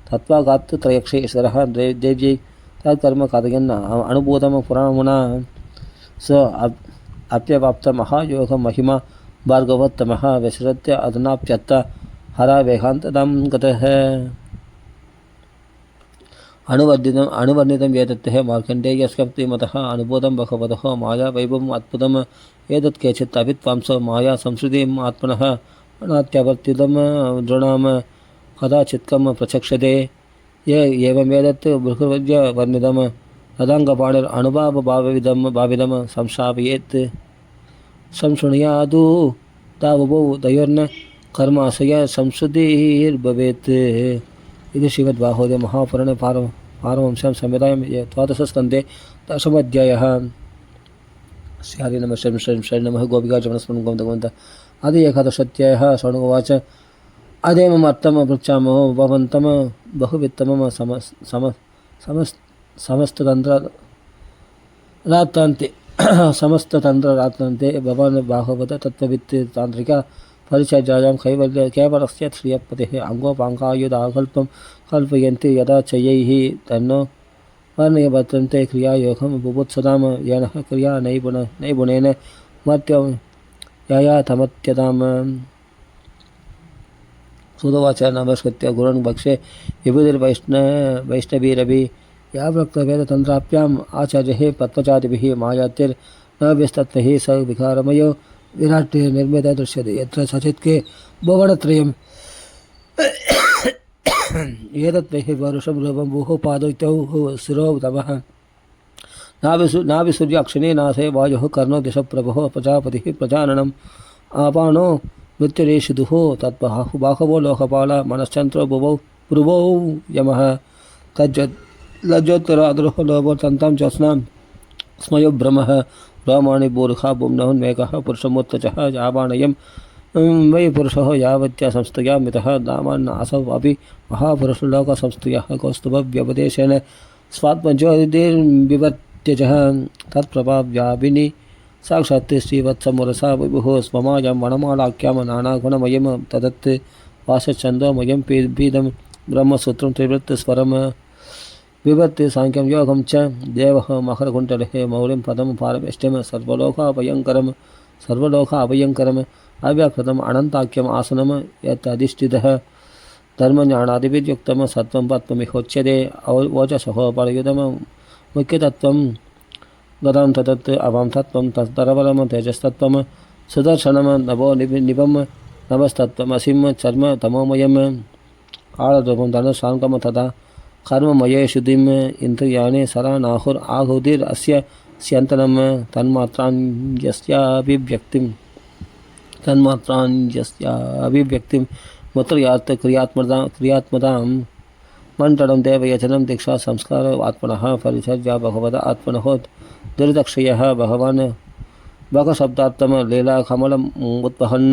तत्त्वागात्रयक्ष ईश्वरः देव्यै तत्कर्म कथयन् अनुभूतं पुराणमुना स अप्यवाप्त महायोग महिमा भार्गवोत्तमः विसृत्य अधुनाप्यत्त हरावेहान्तदां गतः अनुवर्णितं वेदत्तः मार्कण्डेयस्कप्तिमतः अनुबोधं भगवतः माया वैभवम् अद्भुतम् एतत् केचित् अविद्वांसो माया संस्कृतिम् आत्मनः अनात्यावर्तितं दृढां कदाचित्कं प्रचक्षते ये एवमेतत् बृहद्य वर्णितं तदाङ्गपाणिरनुभावभाविदं संशावयेत् संशृणुयादु तावुभौ तयोर्न कर्माशय संश्रुतिर्भवेत्। इति श्रीमद्भागवते महापुराणे पारमहंस्यां संहितायां द्वादशस्कन्धे दशमोऽध्यायः। श्री नमः श्री नमः गोपिका जमनस्मरणं गोविन्द आदि एकादशाध्यायः। शृणुवाच अदे मम अर्थं पृच्छामो भवन्तं बहुवित्तमं समस्ततन्त्ररात्रान्ते भवान् भागवत तत्त्ववित् तान्त्रिका परिचर्यायां केवलस्य श्रियपतेः अङ्गोपाङ्गायुधाकल्पं कल्पयन्ति यदा चयैः तन्नो वर्णयवर्तन्ते क्रियायोगं बुभुत्सदां येन क्रिया नैपुणेन मर्त्यं ययाथमत्यताम्। सुदवाच नमस्कृत्य गुरुन् भक्षे विभुतिर्वैष्णवीरभि या वक्तवेदतन्त्राभ्याम् आचार्यैः पद्मजादिभिः मायातिर्नव्यस्तत्वैः स विकारमयो विराट् निर्मितः दृश्यते यत्र सचित्के भुवनत्रयम् एतद्वैः परुषं रूपं भूः पादौ शिरो तमः नाभिसूर्याक्षिणे नासे वायुः कर्णो दिशप्रभुः प्रजापतिः प्रजाननम् आपानो मृत्युरेषिदुः तद्बाहवो लोकपाल मनश्चन्द्रो भ्रुवौ यमः लज्जोत्तराद्रोह लोभो तन्तां ज्योत्स्नां स्मयो ब्रह्मः रामाणि भूर्खा भुम्नहुन्मेकः पुरुषमुत्तचः यावाणयं वै पुरुषः यावत्या संस्थया मितः दामान् असौ अपि महापुरुषलोकसंस्थयः कौस्तुभव्यपदेशेन स्वात्मज्योतिर्विवर्त्यजः तत्प्रभाव्यापिनि साक्षात् श्रीवत्समुरसा विभुः स्वमायं वनमालाख्यां नानागुणमयं तदत् वासच्छन्दोमयं पीदं ब्रह्मसूत्रं त्रिवृत्तस्वरं विभर्ति सांख्यं योगं च देवः मकरकुण्डलः मौलिं पदं पारमेष्ठ्यं सर्वलोकाभयङ्करम् अव्याकृतम् अनन्ताख्यम् आसनं यत् अधिष्ठितः धर्मज्ञानादिभिर्युक्तं सत्त्वं पद्ममिहोच्यते ओजसः परयुधं मुख्यतत्त्वं गतं तदत् अवां तत्त्वं तत्तरबलं तेजस्तत्त्वं सुदर्शनं नभो निभं नभस्तत्त्वम् असिं चर्म तमोमयम् आळरूपं धनुशाङ्कं तथा कर्ममये शुद्धिम् इन्द्रियाणि सरानाहुर् आहुतिरस्य स्यन्तनं तन्मात्राञ्जस्याभिव्यक्तिं मुत्रयात् क्रियात्मतां मण्डलं देवयजनं दीक्षा संस्कार आत्मनः परिचर्या भगवद आत्मनः दुरितक्षयः भगवान् भगशब्दार्थं लीलाकमलम् उद्वहन्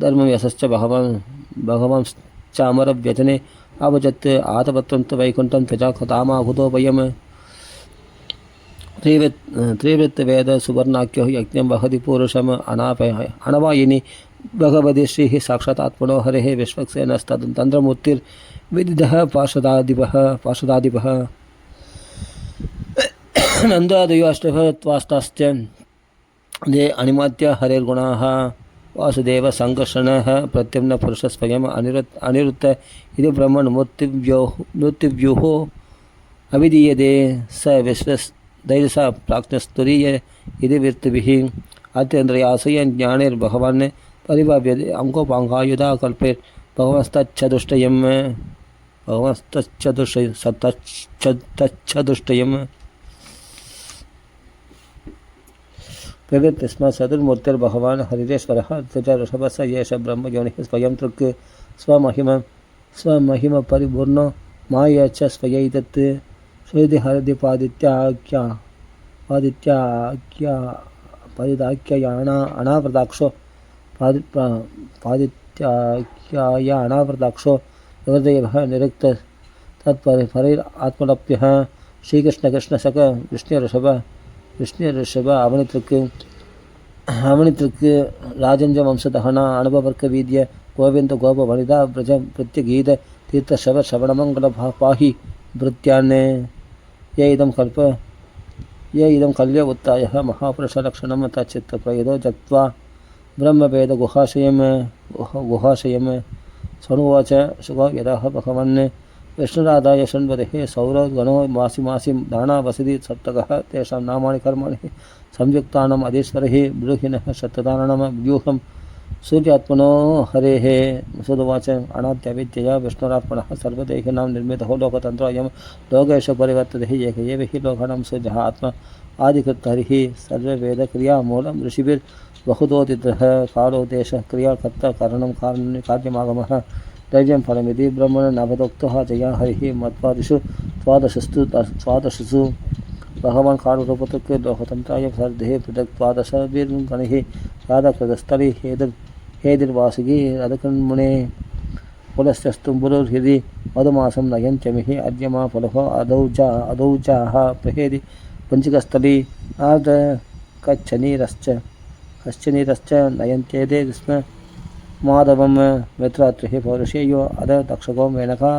धर्मं यशश्च भगवान् चामरव्यजने अवजत् आतपत्रं तु वैकुण्ठं त्यजाखतामाहुतो वयं त्रिवृत्तवेद सुवर्णाख्यो यज्ञं वहति पूरुषम् अनवायिनि भगवति श्रीः साक्षात् आत्मनो हरेः विश्वक्सेनस्तन्त्रमूर्तिर्विदितः पार्षदादिपः नन्दादयो अष्टभत्वास्ताश्च दे अनिमाद्य हरेर्गुणाः वासुदेव संकर्षणः प्रत्युम्न पुरुषः स्वयम् अनिरुद्ध इति ब्रह्मन् मृत्युव्यूः अविधीयते स विश्वदैजसा प्राज्ञस्तुरीय इति वृत्तिभिः अत्यन्द्रयासयन् ज्ञानेर्भगवान् परिभाव्यते अङ्कोपाङ्गायुधा कल्पेर्भगवंस्तच्छदुष्टयम् प्रवृत्तिस्मात् चतुर्मूर्तिर्भगवान् हरिरेश्वरः ऋषभस्य येष ब्रह्मयोनिः स्वयं तृक् स्वमहिम परिपूर्णो माया च स्वयैतत् श्रुति हरिदिपादित्याख्या अनाप्रदाक्षो पादित्याख्याय अनावृताक्षो हृदयः निरुक्त तत्परिरात्मलप्यः श्रीकृष्णकृष्णसख विष्णुऋषभ அவனித்திற்கு ராஜஞ்ச வம்சதகனா அனுபவர்க்க வீதிய கோவிந்த கோப வனிதா பிரஜ பிரத்யகீத தீர்த்த சவ சவணமங்கல பாஹி பிருத்தியான்னே ये इदं कल्य उत्तायः महापुरुषलक्षणं तच्चित्तप्रयदो जप्त्वा ब्रह्मवेदगुहाशयं सनुवाच सुगो यदः भगवन् विष्णुराधाय शृण्वतिः सौरगणो मासि दाना वसति सप्तकः तेषां नामानि कर्माणि संयुक्तानाम् अधीश्वरैः ब्रूहिणः शतदानम् व्यूहं सूर्यात्मनो हरेः सुदुवाच अनाद्यविद्यया विष्णुरात्मनः सर्वदेहिनां निर्मितो लोकतन्त्रोऽयं लोकेश परिवर्तते एक एव हि लोकानां सूर्यः आत्मा आदिकृतहरिः सर्ववेदक्रियामूलं ऋषिभिर्बहुदोदितः कालो देशः क्रियाकर्ता कारणं कार्यमागमः दैव्यं फलमिति ब्रह्मण नभदोक्तः जया हरिः मत्वादिषु द्वादशसु भगवान् कालरूपतृक् लोकतन्त्राय सर्देः पृथक् द्वादशभिर्गणैः राधाकृतस्थली हेदिर्वासिकी रथकन्मुने पुलस्त्यस्तुम्बुरुर्हृदि मधुमासं नयन्त्यमिः अद्यमा पुलः अदौजाः प्रहेदि पञ्चकस्थली कश्चनीरश्च नयन्त्येते स्म माधवं मित्रात्रिः पौरुषेयो अद तक्षको मेनका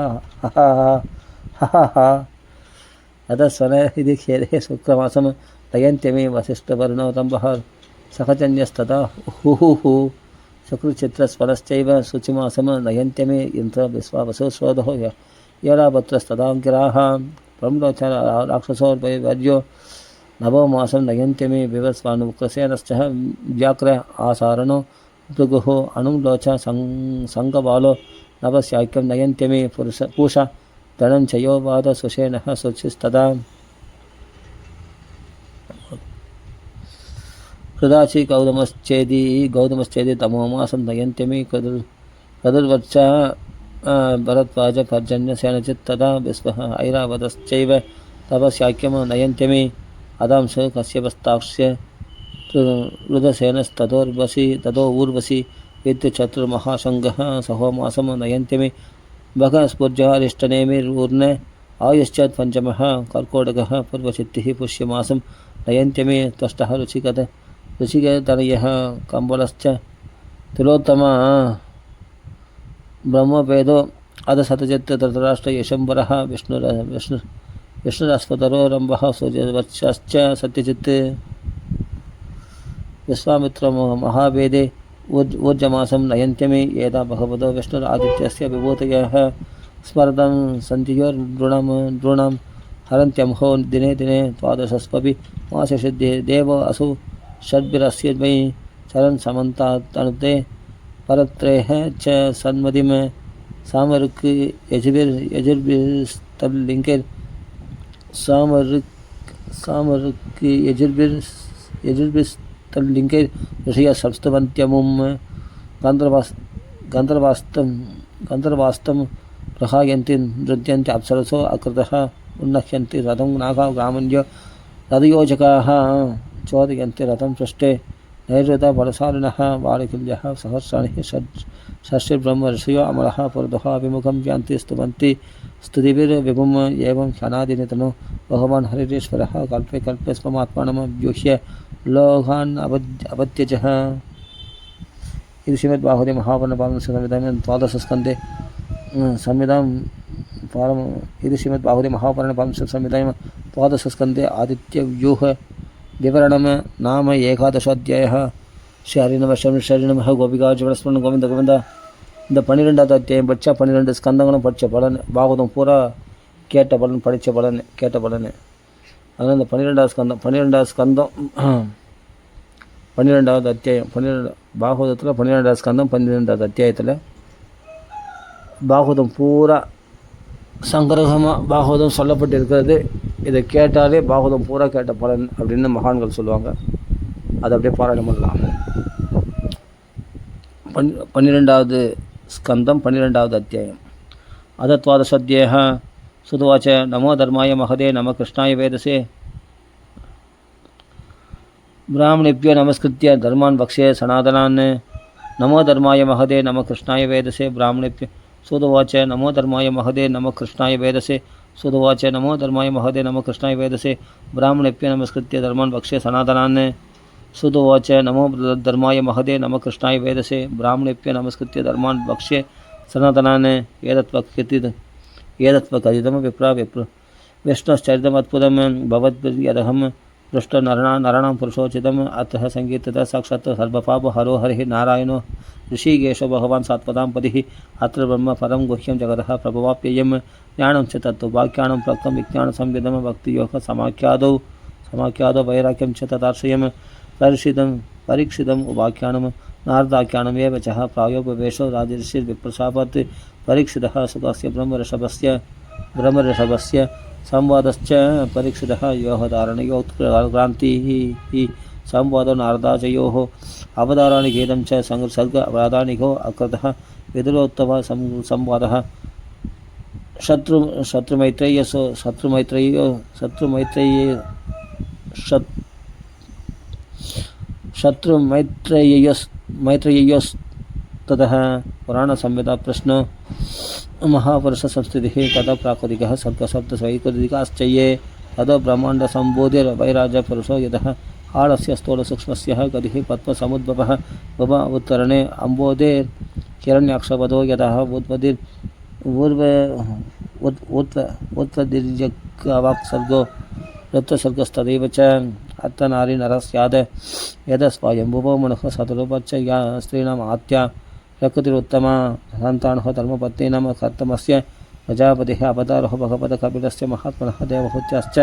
अधस्वर इति खेदे शुक्रमासं नयन्त्यमे वसिष्ठवर्णोतम्बः सहजन्यस्तथा उहुहुः शुक्रचित्रस्वरश्चैव शुचिमासं नयन्त्यमे इन्द्र विश्वावसो श्रोधो यलापत्रस्तदाङ्किराः प्रम्लोच राक्षसोर्वर्यो नवमासं नयन्त्यमे विवस्वानुक्रसेनश्च व्याघ्र आसारणो भृगुः अनुलोच सङ्गबालो नवस्याख्यं नयन्त्यमे पूषा धनञ्जयो वाद सुषेणः शुचिस्तदा कृदाचि गौतमश्चेदि तमोमासं नयन्त्यमे कदुर्वच्च भरद्वाज पर्जन्यसेनचित् तदा विश्वः ऐरावतश्चैव तपस्याख्यं नयन्त्यमे अदांश कश्यपस्ताक्ष्य ततो ऊर्वशी विद्युचतुर्महासङ्गः सहोमासं नयन्त्यमे भगस्फुर्जारिष्टनेमिरूर्न आयुश्चात् पञ्चमः कर्कोटकः पूर्वचित्तिः पुष्यमासं नयन्त्यमे त्वष्टः रुचिकतनयः कम्बलश्च तिलोत्तमा ब्रह्मवेदो अधशतचित् धृतराष्ट्र यशम्बरः विष्णुरस्वतरोरम्भः सूर्यवत्सश्च सत्यजित् विश्वामित्रमहावेदे ऊर्जमासं नयन्त्यमे यदा भगवतो विष्णुरादित्यस्य विभूतयः स्मरतं सन्धियोर्नृणां हरन्त्यंहो दिने दिने द्वादशस्वपि माससिद्धि देवो असौ षड्भिरस्यद्वै चरन् समन्तादनुते परत्रेः च सन्मतिं सामरुक् यजुर्भिस्तल्लिङ्गैर् ऋषयः संस्तवन्त्यमुं गन्धर्वास्तं प्रहायन्ति नृत्यन्ति अप्सरसो अकृतः उन्नह्यन्ति रथं नागा ग्रामण्यो रथयोजकाः चोदयन्ति रथं पृष्ठे नैऋता बलशालिनः बालकिल्यः सहस्राणि षष्टिर्ब्रह्म ऋषयो अमरः पुरतः अभिमुखं यान्ति स्तुवन्ति स्तुतिभिर्विभुम् एवं क्षणादिनितनो भगवान् हरिरेश्वरः कल्पे कल्पे स्वमात्मानमव्यूह्य लोकान् अपत्यजः इति श्रीमद्भागवते महापुराणपालनसंहितायां द्वादशस्कन्धे इति श्रीमद्भागवते महापुराणपालनसंहितायां द्वादशस्कन्धे आदित्यव्यूह विवरणं नाम एकादशाध्यायः श्री हरिनमः गोपिकाजवस्मरण गोविंद गोविंद இந்த 12வது அத்தியாயம் படித்தா 12 ஸ்கந்தங்களும் படித்த பலன் பாகவதம் பூரா கேட்ட பலன் படித்த பலன் கேட்ட பலன் அதனால் இந்த 12வது ஸ்கந்தம் 12வது அத்தியாயம் பாகவதத்தில் 12வது ஸ்கந்தம் 12வது அத்தியாயத்தில் பாகவதம் பூரா சங்கிரகமாக பாகவதம் சொல்லப்பட்டு இருக்கிறது. இதை கேட்டாலே பாகவதம் பூரா கேட்ட பலன் அப்படின்னு மகான்கள் சொல்லுவாங்க. அதை அப்படியே பாராயணம் பண்ணலாம். 12வது ஸ்கந்தம் 12வது அத்தியாயம். அதத்வாதசத்யேஹ சுதுவாச்ச நமோ தர்மாய மகதே நம கிருஷ்ணாய வேதசே பிராமணிப்யோ நமஸ்கிருத்ய தர்மான் பக்ஷே சனாதனான் नमो धर्माय महदे नमः कृष्णाय वेदसे ब्राह्मणेभ्य सुदवाच नमो धर्माय महदे नमः कृष्णाय वेदसे सुदवाच नमो धर्माय महदे नमः कृष्णाय वेदसे ब्राह्मणेभ्य नमस्कृत्य धर्मान् वक्ष्ये सनातनान् सुदवाच नमो धर्माय महदे नमः कृष्णाय वेदसे ब्राह्मणेभ्य नमस्कृत्य धर्मान् वक्ष्ये सनातनान् एतत्वकथितं विष्णुश्चरितमद्भुतं भवद्भिर्यदहं पृष्ठ नराणां पुरुषोचितम् अतः संगीततः साक्षात् सर्वपापहरो हरिः नारायणो ऋषिकेशो भगवान् सात्वतां पदिः अत्र ब्रह्म परं गुह्यं जगतः प्रभवाप्ययं ज्ञानं च तत्त्ववाक्यानं प्रोक्तं विज्ञानसंविदं भक्तियोगः समाख्यादौ वैराग्यं च तथाश्रयं परीक्षितम् उपाख्यानं नारदाख्यानम् एव च प्रायोपवेशो राजर्षिर्विप्रशापत् परीक्षितः सुखस्य ब्रह्मऋषभस्य संवादश्च परीक्षितः योः धारणयोत्क्रान्तिः संवादो नारदाचयोः अवताराणि गेदं च सर्ग अपराधानिको अकृतः विदुरोत्तमः संवादः शत्रुमैत्रेययोस्ततः पुराणसंहिता प्रश्नो महापुरुषसंस्थितिः तदा प्राकृतिकः सर्गशब्दस्वैकृतिकाश्चये तदा ब्रह्माण्डसम्बोधिर्वैराज्यपुरुषो यतः आळस्य स्थूलसूक्ष्मस्य गतिः पद्मसमुद्भवः भव उत्तरणे अम्बोधेर्हिरण्याक्षपदो यतः उत्पदिर्यवाक्सर्गो वृत्तसर्गस्तदैव च अर्थनारी नरः स्यात् यदस्वायम्भुवो मनः सतरूपच्च या स्त्रीणाम् आत्या प्रकृतिरुत्तमा सन्तानः धर्मपत्नीनां कर्तमस्य प्रजापतिः अवतारः भगवतकपिलस्य महात्मनः देवहूत्याश्च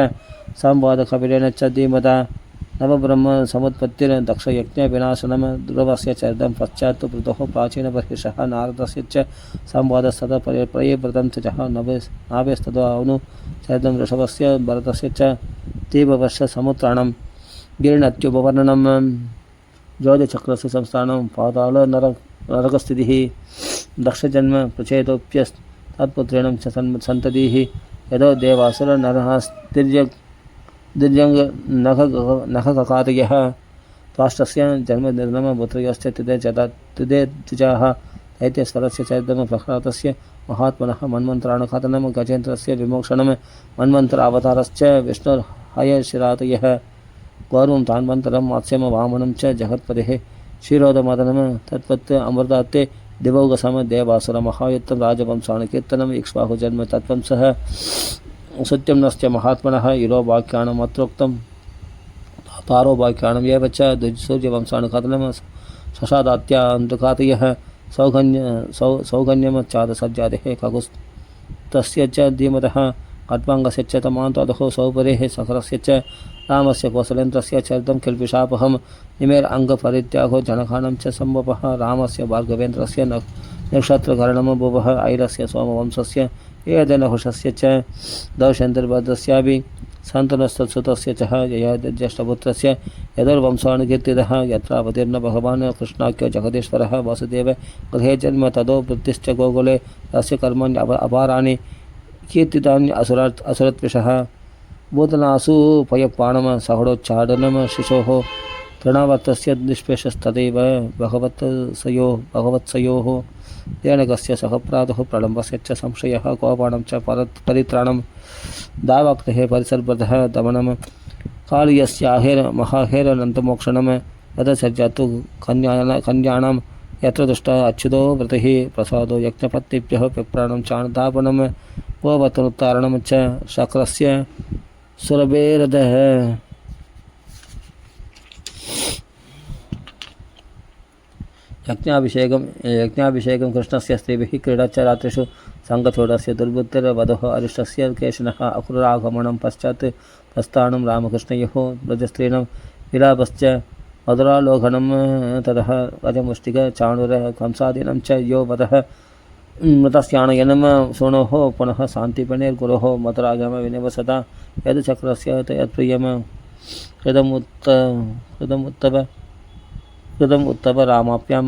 संवादकपिलेन च धीमता नवब्रह्मसमुत्पत्तिर्दक्षयज्ञविनाशनं ध्रुवस्य चरितं पश्चात् पृथुः प्राचीनबर्हिषः नारदस्य च संवादस्तदा प्रयव्रतं च नावेस्तदा अनुचरितं ऋषभस्य भरतस्य च तीव्रवर्षसमुत्राणं गिरिणत्युपवर्णनं ज्योतिचक्रस्य संस्थानं पातालनरकस्थितिः दक्षजन्म प्रचेतोऽप्यस्तत्पुत्रेण च सन्ततिः यदो देवासुरनरहस्तिर्यङ्गनखकातयः त्वाष्टस्य जन्मनिर्णम पुत्रयोश्च तिजाः दैत्यस्वरस्य चरितं प्रह्लादस्य महात्मनः मन्वन्तराणघातनं गजेन्द्रस्य विमोक्षणं मन्वन्तरावतारश्च विष्णुर्हयशिरातयः गौरवं तान्वन्तरं मात्स्यं वामनं च जगत्पतिः क्षीरोदमदनं तत्त्वत् अमृतात्ते दिवौगसम देवासुरमहायुक्तं राजवंशान् कीर्तनम् इक्ष्वाकुजन्म तत्त्वं सह सत्यं नस्य महात्मनः इरोवाक्यानम् अत्रोक्तं तारोवाक्यानम् एव च सूर्यवंशानुघातनं शशादात्यान्तघातयः सौगन्यमच्चादसज्जादेः खगुस्तस्य च धीमतः खट्वाङ्गस्य च तमान्तदहो सौपरेः सकरस्य च रामस्य कौशलेन्द्रस्य चरितं किल्पिशापहं निमेर अङ्गपरित्यागो जनखानं च संवपः रामस्य भार्गवेन्द्रस्य नक्षत्रकरणं भुवः ऐरस्य सोमवंशस्य एदनहुषस्य च दौशेन्द्रभद्रस्यापि सन्तनस्तत्सुतस्य च यज्ञेष्ठपुत्रस्य यदुर्वंशानुकीर्तितः यत्रावतीर्ण भगवान् कृष्णाख्यो जगदीश्वरः वासुदेव गृहे जन्म तदो वृत्तिश्च गोकुले तस्य कर्माणि अपाराणि कीर्तितानि असुरत्विषः भूतनासु पयपाणं सहोडोच्चाडनं शिशोः तृणावर्तस्य निष्पेषस्तदैव भगवत्सयोः तेनकस्य सहप्रातुः प्रलम्बस्य च संशयः कोपाणं च परित्राणं दावाक्तेः परिसर्पतः दमनं कालीयस्याहेर्महाहेरनन्तमोक्षणं यदसर्जतु कन्याणां यत्र दुष्टा अच्युतो व्रतिः प्रसादो यज्ञपत्नीभ्यः पिप्राणं चाणदापनं गोवतनुत्तारणं च शक्रस्य सुरभेरदः यज्ञाभिषेकं कृष्णस्य स्त्रीभिः क्रीडा च रात्रिषु सङ्गचूडस्य दुर्बुद्धिर्वधोः अरिष्टस्य केशिनः अकुरागमनं पश्चात् प्रस्थानं रामकृष्णयोः व्रजस्त्रीणां विलापश्च मधुरालोघनं ततः गजमुष्टिक चाणूरः कंसादीनं च यो वधः मृतस्यानयनं शृणोः पुनः शान्तिपणेर्गुरोः मधुरागम विनिवसता यदुचक्रस्य यत्प्रियं कृतम् उत्तम रामाप्यां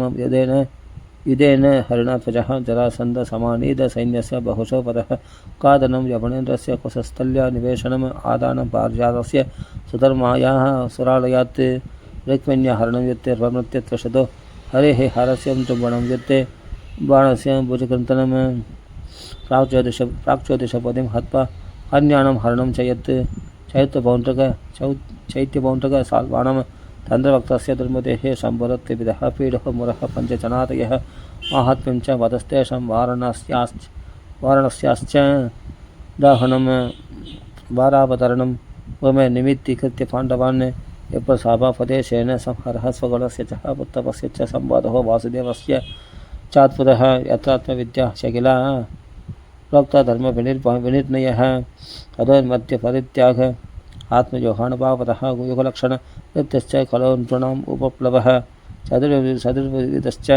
युधेन हरिणात्मजः जरासन्धसमानीतसैन्यस्य बहुशो वधः कादनं यवनेन्द्रस्य कुशस्थल्य निवेशनम् आदानं पारिजातस्य सुधर्मायाः सुरालयात् ऋक्मिण्यहरणं युत्तिर्वमृत्युत्वशतो हरेः हरस्यं च वणं यत्ते बाणस्य भुजकृन्तनं प्राक्ज्योतिषपदिं हत्वा अन्यानं हरणं च यत् चैत्यपौण्ड्रक साल्वाणं तन्द्रभक्तस्य दुर्मतेः सम्भरत्रिविधः पीडः मुरः पञ्चजनातयः माहात्म्यं च वदस्तेषां वाराणस्याश्च दाहनं वारावतरणं वमे निमित्तीकृत्य पाण्डवान् यप्रसाभापदेशेन संहरः स्वगणस्य च पुत्रपस्य च संवादो वासुदेवस्य चात्पुरः यत्रात्मविद्या च किल प्रोक्तधर्मविनिर्णयः तदोन्मध्यपरित्याग आत्मयोहानुभावतः युगलक्षणवृत्तिश्च खलो नृणाम् उपप्लवः चतुर्विधश्च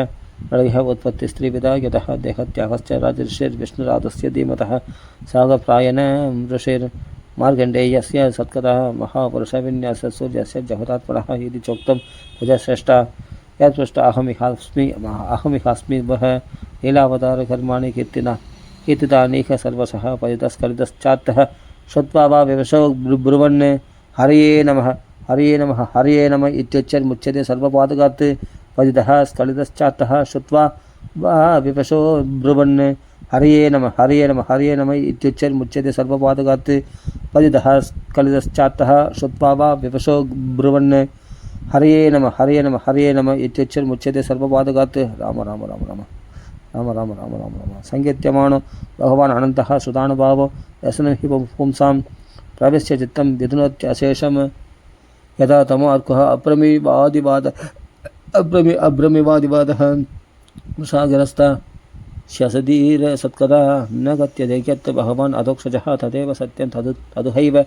प्रलयः उत्पत्तिस्त्रिविधा यतः देहत्यागश्च राजर्षिर्विष्णुराधस्य धीमतः सागप्रायण ऋषिर्मार्गण्डेयस्य सत्कतः महापुरुषविन्यासः सूर्यस्य जगदात्मनः इति चोक्तं भुजश्रेष्ठा यत्पृष्ट अहमिहास्मि वः लीलावतारकर्माणि कीर्तितानीह सर्वशः परितस्खलितश्चात्तः श्रुत्वा वा विवशो ब्रुवन् हरये नमः हरये नमः हरये नमः इत्युच्चैर्मुच्यते सर्वपादकात् पतितः स्खलितश्चात्तः श्रुत्वा वा विवशो ब्रुवन् हरये नमः हरये नमः हरये नमः इत्युच्चैर्मुच्यते सर्वपादकात् पतितः स्खलितश्चात्तः श्रुत्वा वा विवशो ब्रुवन् हरये नमः हरये नमः हरये नमः इत्युच्चैर्मुच्यते सर्वपादकात् राम राम राम राम राम राम राम राम राम संकीर्त्यमानो भगवान् अनन्तः सुधानुभावो यस्मिन् हि पुंसां प्रविश्य चित्तं विधुनोत्यशेषं यदा तमो अर्कः अभ्रमिवादिवादः वृषागिरस्ता श्यसदीरसत्कदा न गत्यदेक्यत्र भगवान् अधोक्षजः तदेव सत्यं तदुहैव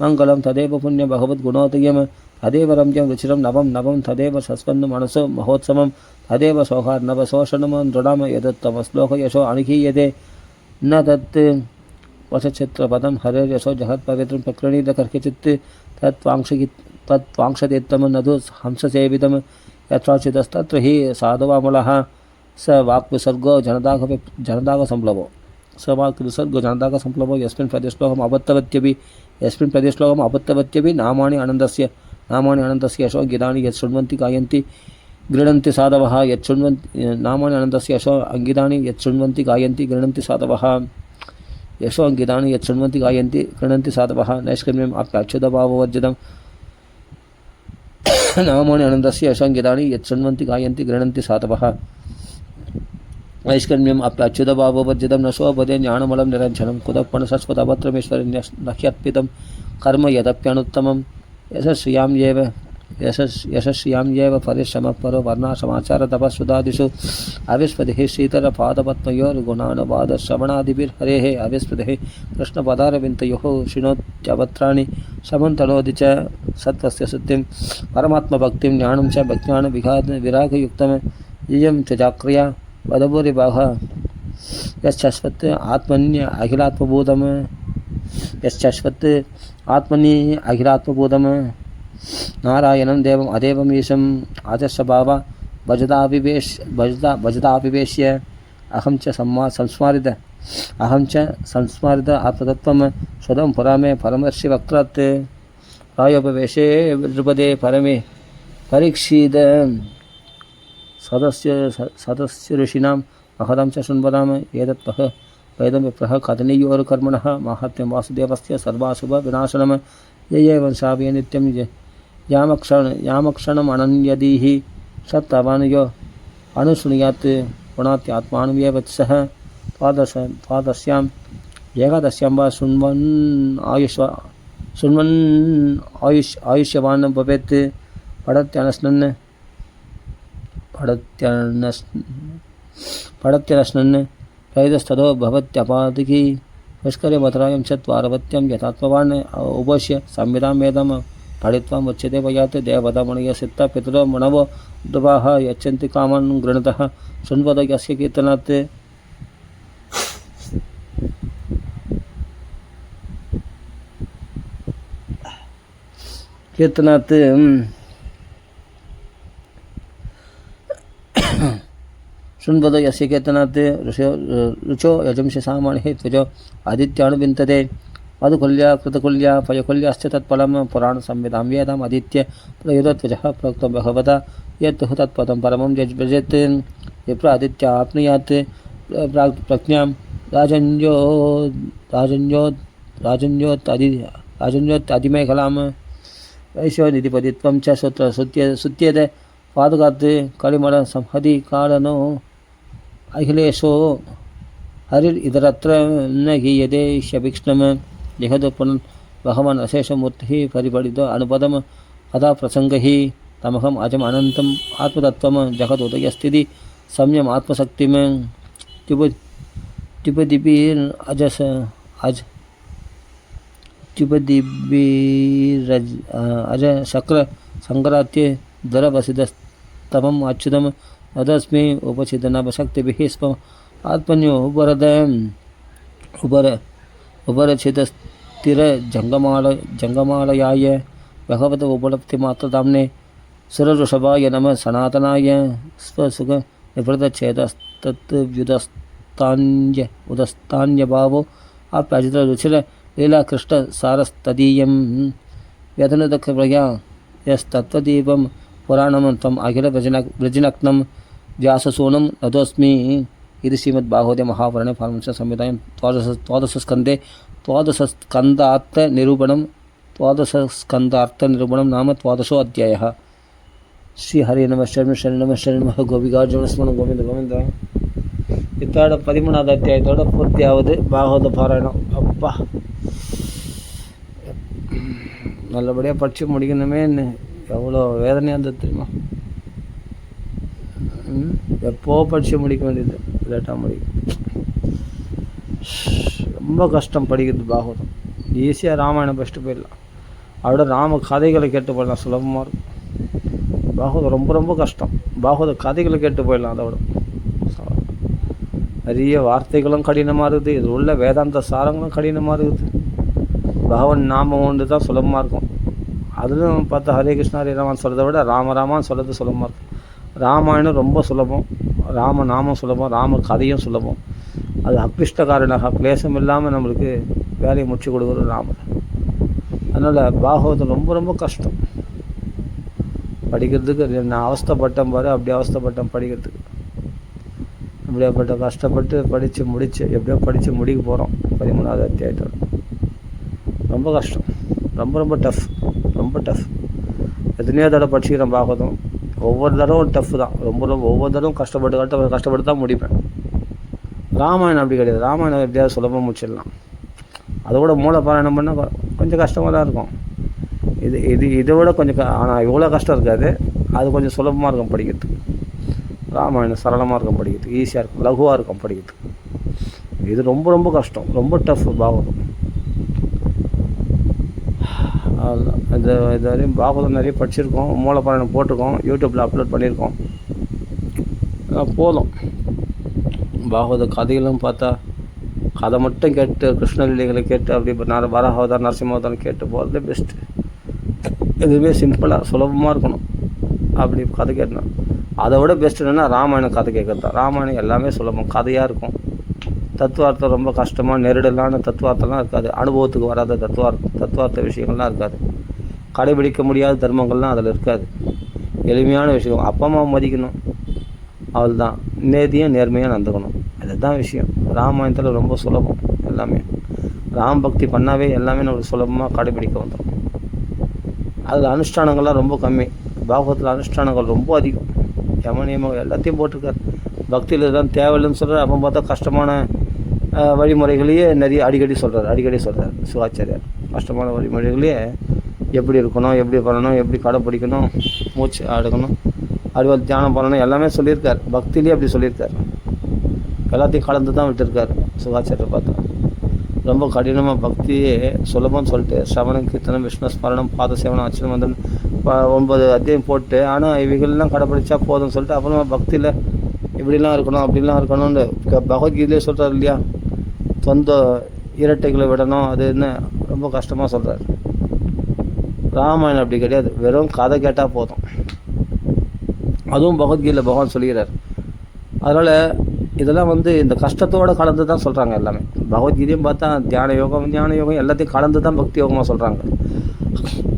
मङ्गलं तदेव पुण्यं भगवद्गुणोदयं तदेव रम्यं रुचिरं नवं तदेव सस्पन्दं मनसो महोत्सवं तदेव सौहार्णवशोषणं दृढं यदुत्तमश्लोकयशो अणिहीयते न तत् वशचित्रपदं हरेर्यशो जगत्पवित्रं प्रकृणीतकर्किचित् तत्त्वांशतीर्थं नदु हंससेवितं यत्राचितस्तत्र हि साधुवामलः स वाक्विसर्गो जनदागसंप्लवो स वाक्विसर्गो जनदागसंप्लवो यस्मिन् प्रदेश्लोकम् अपत्यवत्यपि नामानि अनन्तस्य यशो गिदानि यत् शृण्वन्ति गायन्ति गृह्णन्ति साधवः यत् शृण्वन्ति नामानि अनन्तस्य यशो अङ्गितानि यत् शृण्वन्ति गायन्ति गृह्णन्ति साधवः यशो अङ्गितानि यत् शृण्वन्ति गायन्ति गृह्णन्ति साधवः नैष्कर्म्यम् अप्याच्युतभाववर्जितं नामानि अनन्तस्य यशो अङ्गितानि यत् शृण्वन्ति गायन्ति गृह्णन्ति साधवः नैष्कर्म्यम् अप्याच्युतभाववर्जितं न शोभते ज्ञानमलं निरञ्जनं कुतः नह्यर्पितं कर्म यदप्यनुत्तमं यशस्यां येव परिश्रमः परो वर्णाश्रमाचारतपःसुधादिषु अविस्मृतिः शीतलपादपद्मयोर्गुणानुवादश्रवणादिभिर्हरेः अविस्मृतिः कृष्णपदारविन्दयोः शृणोत्यवत्राणि समन्तनोति च सत्त्वस्य शुद्धिं परमात्मभक्तिं ज्ञानं च विरागयुक्तं इयं च जाक्रिया वदभूरिभागः यश्चश्वत् आत्मन्य अखिलात्मभूतं नारायणं देवम् अदेवम् ईशम् आदर्शभाव भजताभिवेश्य अहं च संस्मारित आत्मतत्त्वं स्वदं पुरा मे परमर्षिवक्त्रात् प्रायोपवेशे नृपदे परमे परीक्षीद सदस्य ऋषीणां महदं च शृण्वताम् एतत्पः वेदं विप्रः कथनीयोर्कर्मणः माहात्म्यं वासुदेवस्य सर्वाशुभविनाशनं ये वंशाभिः नित्यं यामक्षणमनन्यदीः सत्तवान् यो अनुशृणुयात् पुणात्यात्मानमेव सः द्वादश्याम् एकादश्यां वा शृण्वन् आयुष्यवान् भवेत् पठत्यनश्नन् प्रैतस्ततो भवत्यपादिकी पुष्करे मथुरायां च द्वारवत्यं यथात्मवान् उपोष्य संविदां वेदं पठित्वा मुच्यते वयात् देवतामणयः सित्ता पितरो मणवो दुवाः यच्छन्ति कामान् गृणतः शृण्वतो यस्य कीर्तनात् शृण्वतो यस्य कीर्तनात् रुचो यजंसि सामान्ये त्वजो आदित्यानुविन्दते मधुकुल्या कृतकुल्या पयकुल्याश्च तत्फलं पुराणसंहितां वेदाम् अधीत्य प्रयुदध्वजः प्रोक्तो भगवता यत् तत्पदं परमं यज्व्रजेत् विप्रादित्य आप्नुयात् प्रज्ञां राजन्योत्तदिमेखलाम् ऐश्वर्यनिधिपतित्वं च सूत्र सुत्येते पादुकात् कलिमलसंहति कारणो अखिलेशो हरिरितरत्र न गीयते ह्यभीक्ष्णं जगतो पुनः भगवान् अशेषमूर्तिः परिपठितो अनुपदं कथा प्रसङ्गैः तमहम् अजम् अनन्तम् आत्मतत्त्वं जगदुदयस्थिति संयम आत्मशक्तिं त्युपदीपिरजस अज शक्र सङ्क्रात्ये दरवसिदस्तमम् अच्युतम् अदस्मि उपचिदनवशक्तिभिः स्म आत्मन्यो उपरचितस्थिरजङ्गमालयाय भगवत उपलब्धिमात्रताम्ने सुरऋषभाय नमः सनातनाय स्वसुख निवृतचेतस्तत्व्युदस्तान्यभावो आप्याजितरुचिर लीलाकृष्णसारस्तदीयं व्यथनुदप्रया यस्तत्त्वदीपं पुराणं तम् अखिलव्रजनग्नं व्याससूनं नतोऽस्मि इति श्रीमद्भागवते महापुराणे पारमहंस्यां द्वादशस्कन्धे द्वादशस्कन्धार्थनिरूपणं नाम द्वादशोऽध्यायः। श्रीहरे नमः शरणं शरणं नमः शरणं गोपिकार्जुनस्मरणं गोविन्द गोविन्द इत्तोड 13வது அத்தியாயத்தோட பூர்த்தியாவது பாகவத பாராயணம். அப்பா நல்லபடியாக படித்து முடிக்கணுமேன்னு எவ்வளோ வேதனையாக இருந்தது தெரியுமா. எப்போ படித்து முடிக்க வேண்டியது, லேட்டாக முடிக்கும். ரொம்ப கஷ்டம் படிக்கிறது பாகவதம். ஈஸியாக ராமாயணம் படிச்சுட்டு போயிடலாம், அதோட ராம கதைகளை கேட்டு போயிடலாம், சுலபமாக இருக்கும். பாகவதம் ரொம்ப ரொம்ப கஷ்டம். பாகவத கதைகளை கேட்டு போயிடலாம், அதோட நிறைய வார்த்தைகளும் கடினமாக இருக்குது, இது உள்ள வேதாந்த சாரங்களும் கடினமாக இருக்குது. பகவான் நாமம் ஒன்று தான் சுலபமாக இருக்கும். அதிலும் பார்த்தா ஹரே கிருஷ்ணா ஹரே ராமான்னு சொல்கிறத விட ராமராமான்னு சொல்கிறது சுலபமாக இருக்கும். ராமாயணம் ரொம்ப சுலபம், ராம நாமம் சுலபம், ராம கதையும் சுலபம். அது அக்லிஷ்டகாரனாக கிளேசம் இல்லாமல் நம்மளுக்கு வேலையை முடிச்சு கொடுக்குற ராமர். அதனால் பாகவதம் ரொம்ப ரொம்ப கஷ்டம் படிக்கிறதுக்கு. நான் அவஸ்தைப்பட்டேன் பாரு, அப்படி அவஸ்தைப்பட்டேன் படிக்கிறதுக்கு. அப்படியாப்பட்ட கஷ்டப்பட்டு படித்து முடித்து எப்படியோ படித்து முடிக்க போகிறோம் 13வது அத்தியாயத்தோட. ரொம்ப கஷ்டம், ரொம்ப ரொம்ப டஃப், ரொம்ப டஃப். எத்தனையோ தடவை படிச்சுக்கிறேன் பாகவதம், ஒவ்வொரு தடவும் டஃப் தான். ரொம்ப ரொம்ப ஒவ்வொரு தடவும் கஷ்டப்பட்டு தான் முடிப்பேன். ராமாயணம் அப்படி கிடையாது. ராமாயணம் எப்படியாவது சுலபமாக முடிச்சிடலாம். அதோட மூல பாராயணம் பண்ணால் கொஞ்சம் கஷ்டமாக தான் இருக்கும். இதை விட கொஞ்சம் ஆனால் இவ்வளோ கஷ்டம் இருக்காது. அது கொஞ்சம் சுலபமாக இருக்கும் படிக்கிறதுக்கு. ராமாயணம் சரளமாக இருக்கும் படிக்கிறதுக்கு, ஈஸியாக இருக்கும், லகுவாக இருக்கும் படிக்கிறதுக்கு. இது ரொம்ப ரொம்ப கஷ்டம், ரொம்ப டஃப் பாகவதம். இது வரையும் பாகவதம் நிறைய படிச்சிருக்கோம், மூலப்பாராயணம் போட்டிருக்கோம், யூடியூப்பில் அப்லோட் பண்ணியிருக்கோம். போதும். பாகவத கதைகளும் பார்த்தா கதை மட்டும் கேட்டு கிருஷ்ணலீலைகளை கேட்டு அப்படி வராஹவதாரம் நரசிம்மாவதாரம் கேட்டு போகிறது பெஸ்ட்டு. எதுவுமே சிம்பிளாக சுலபமாக இருக்கணும். அப்படி கதை கேட்டணும். அதை விட பெஸ்ட் என்னென்னா ராமாயணம் கதை கேட்குறது தான். ராமாயணம் எல்லாமே சுலபம், கதையாக இருக்கும். தத்துவார்த்தம் ரொம்ப கஷ்டமாக நெருடலான தத்துவார்த்தம்லாம் இருக்காது. அனுபவத்துக்கு வராத தத்துவார்த்த விஷயங்கள்லாம் இருக்காது. கடைபிடிக்க முடியாத தர்மங்கள்லாம் அதில் இருக்காது. எளிமையான விஷயம். அப்பா அம்மா மதிக்கணும், அவள் தான். நேர்மையாக நடந்துக்கணும், அதுதான் விஷயம். ராமாயணத்தில் ரொம்ப சுலபம் எல்லாமே. ராம் பக்தி பண்ணாவே எல்லாமே நம்மளுக்கு சுலபமாக கடைபிடிக்க வந்துடும். அதில் அனுஷ்டானங்கள்லாம் ரொம்ப கம்மி. பாகவத்தில் அனுஷ்டானங்கள் ரொம்ப அதிகம். யம நியமங்கள் எல்லாத்தையும் போட்டிருக்காரு. பக்தியில் தான் தேவையில்லைன்னு சொல்கிறார். அப்போ பார்த்தா கஷ்டமான வழிமுறைகளையே நிறைய அடிக்கடி சொல்கிறார் சிவாச்சாரியார். கஷ்டமான வழிமுறைகளையே எப்படி இருக்கணும், எப்படி பண்ணணும், எப்படி கடைப்பிடிக்கணும், மூச்சு அடுக்கணும், அறிவால் தியானம் பண்ணணும், எல்லாமே சொல்லியிருக்கார். பக்தியிலே அப்படி சொல்லியிருக்கார். எல்லாத்தையும் கலந்து தான் விட்டுருக்கார் சிவாச்சாரியரை பார்த்தா. ரொம்ப கடினமாக பக்தியே சுலபம்னு சொல்லிட்டு சிரவணம், கீர்த்தனம், விஷ்ணு ஸ்மரணம், பாத சேவனம், அர்ச்சனை மந்திரம் 9 அத்தியாயம் போட்டு, ஆனால் இவைகள்லாம் கடைப்பிடிச்சா போதும்னு சொல்லிட்டு அப்புறமா பக்தியில் இப்படிலாம் இருக்கணும் அப்படிலாம் இருக்கணும்னு பகவத்கீதையிலே சொல்கிறார் இல்லையா. சொந்த இரட்டைகளை விடணும், அது என்ன ரொம்ப கஷ்டமாக சொல்கிறார். ராமாயணம் அப்படி கிடையாது. வெறும் கதை கேட்டால் போதும். அதுவும் பகவத்கீதையில் பகவான் சொல்கிறார். அதனால் இதெல்லாம் வந்து இந்த கஷ்டத்தோடு கலந்து தான் சொல்கிறாங்க எல்லாமே. பகவத்கீதையும் பார்த்தா தியான யோகம் எல்லாத்தையும் கலந்து தான் பக்தி யோகமாக சொல்கிறாங்க.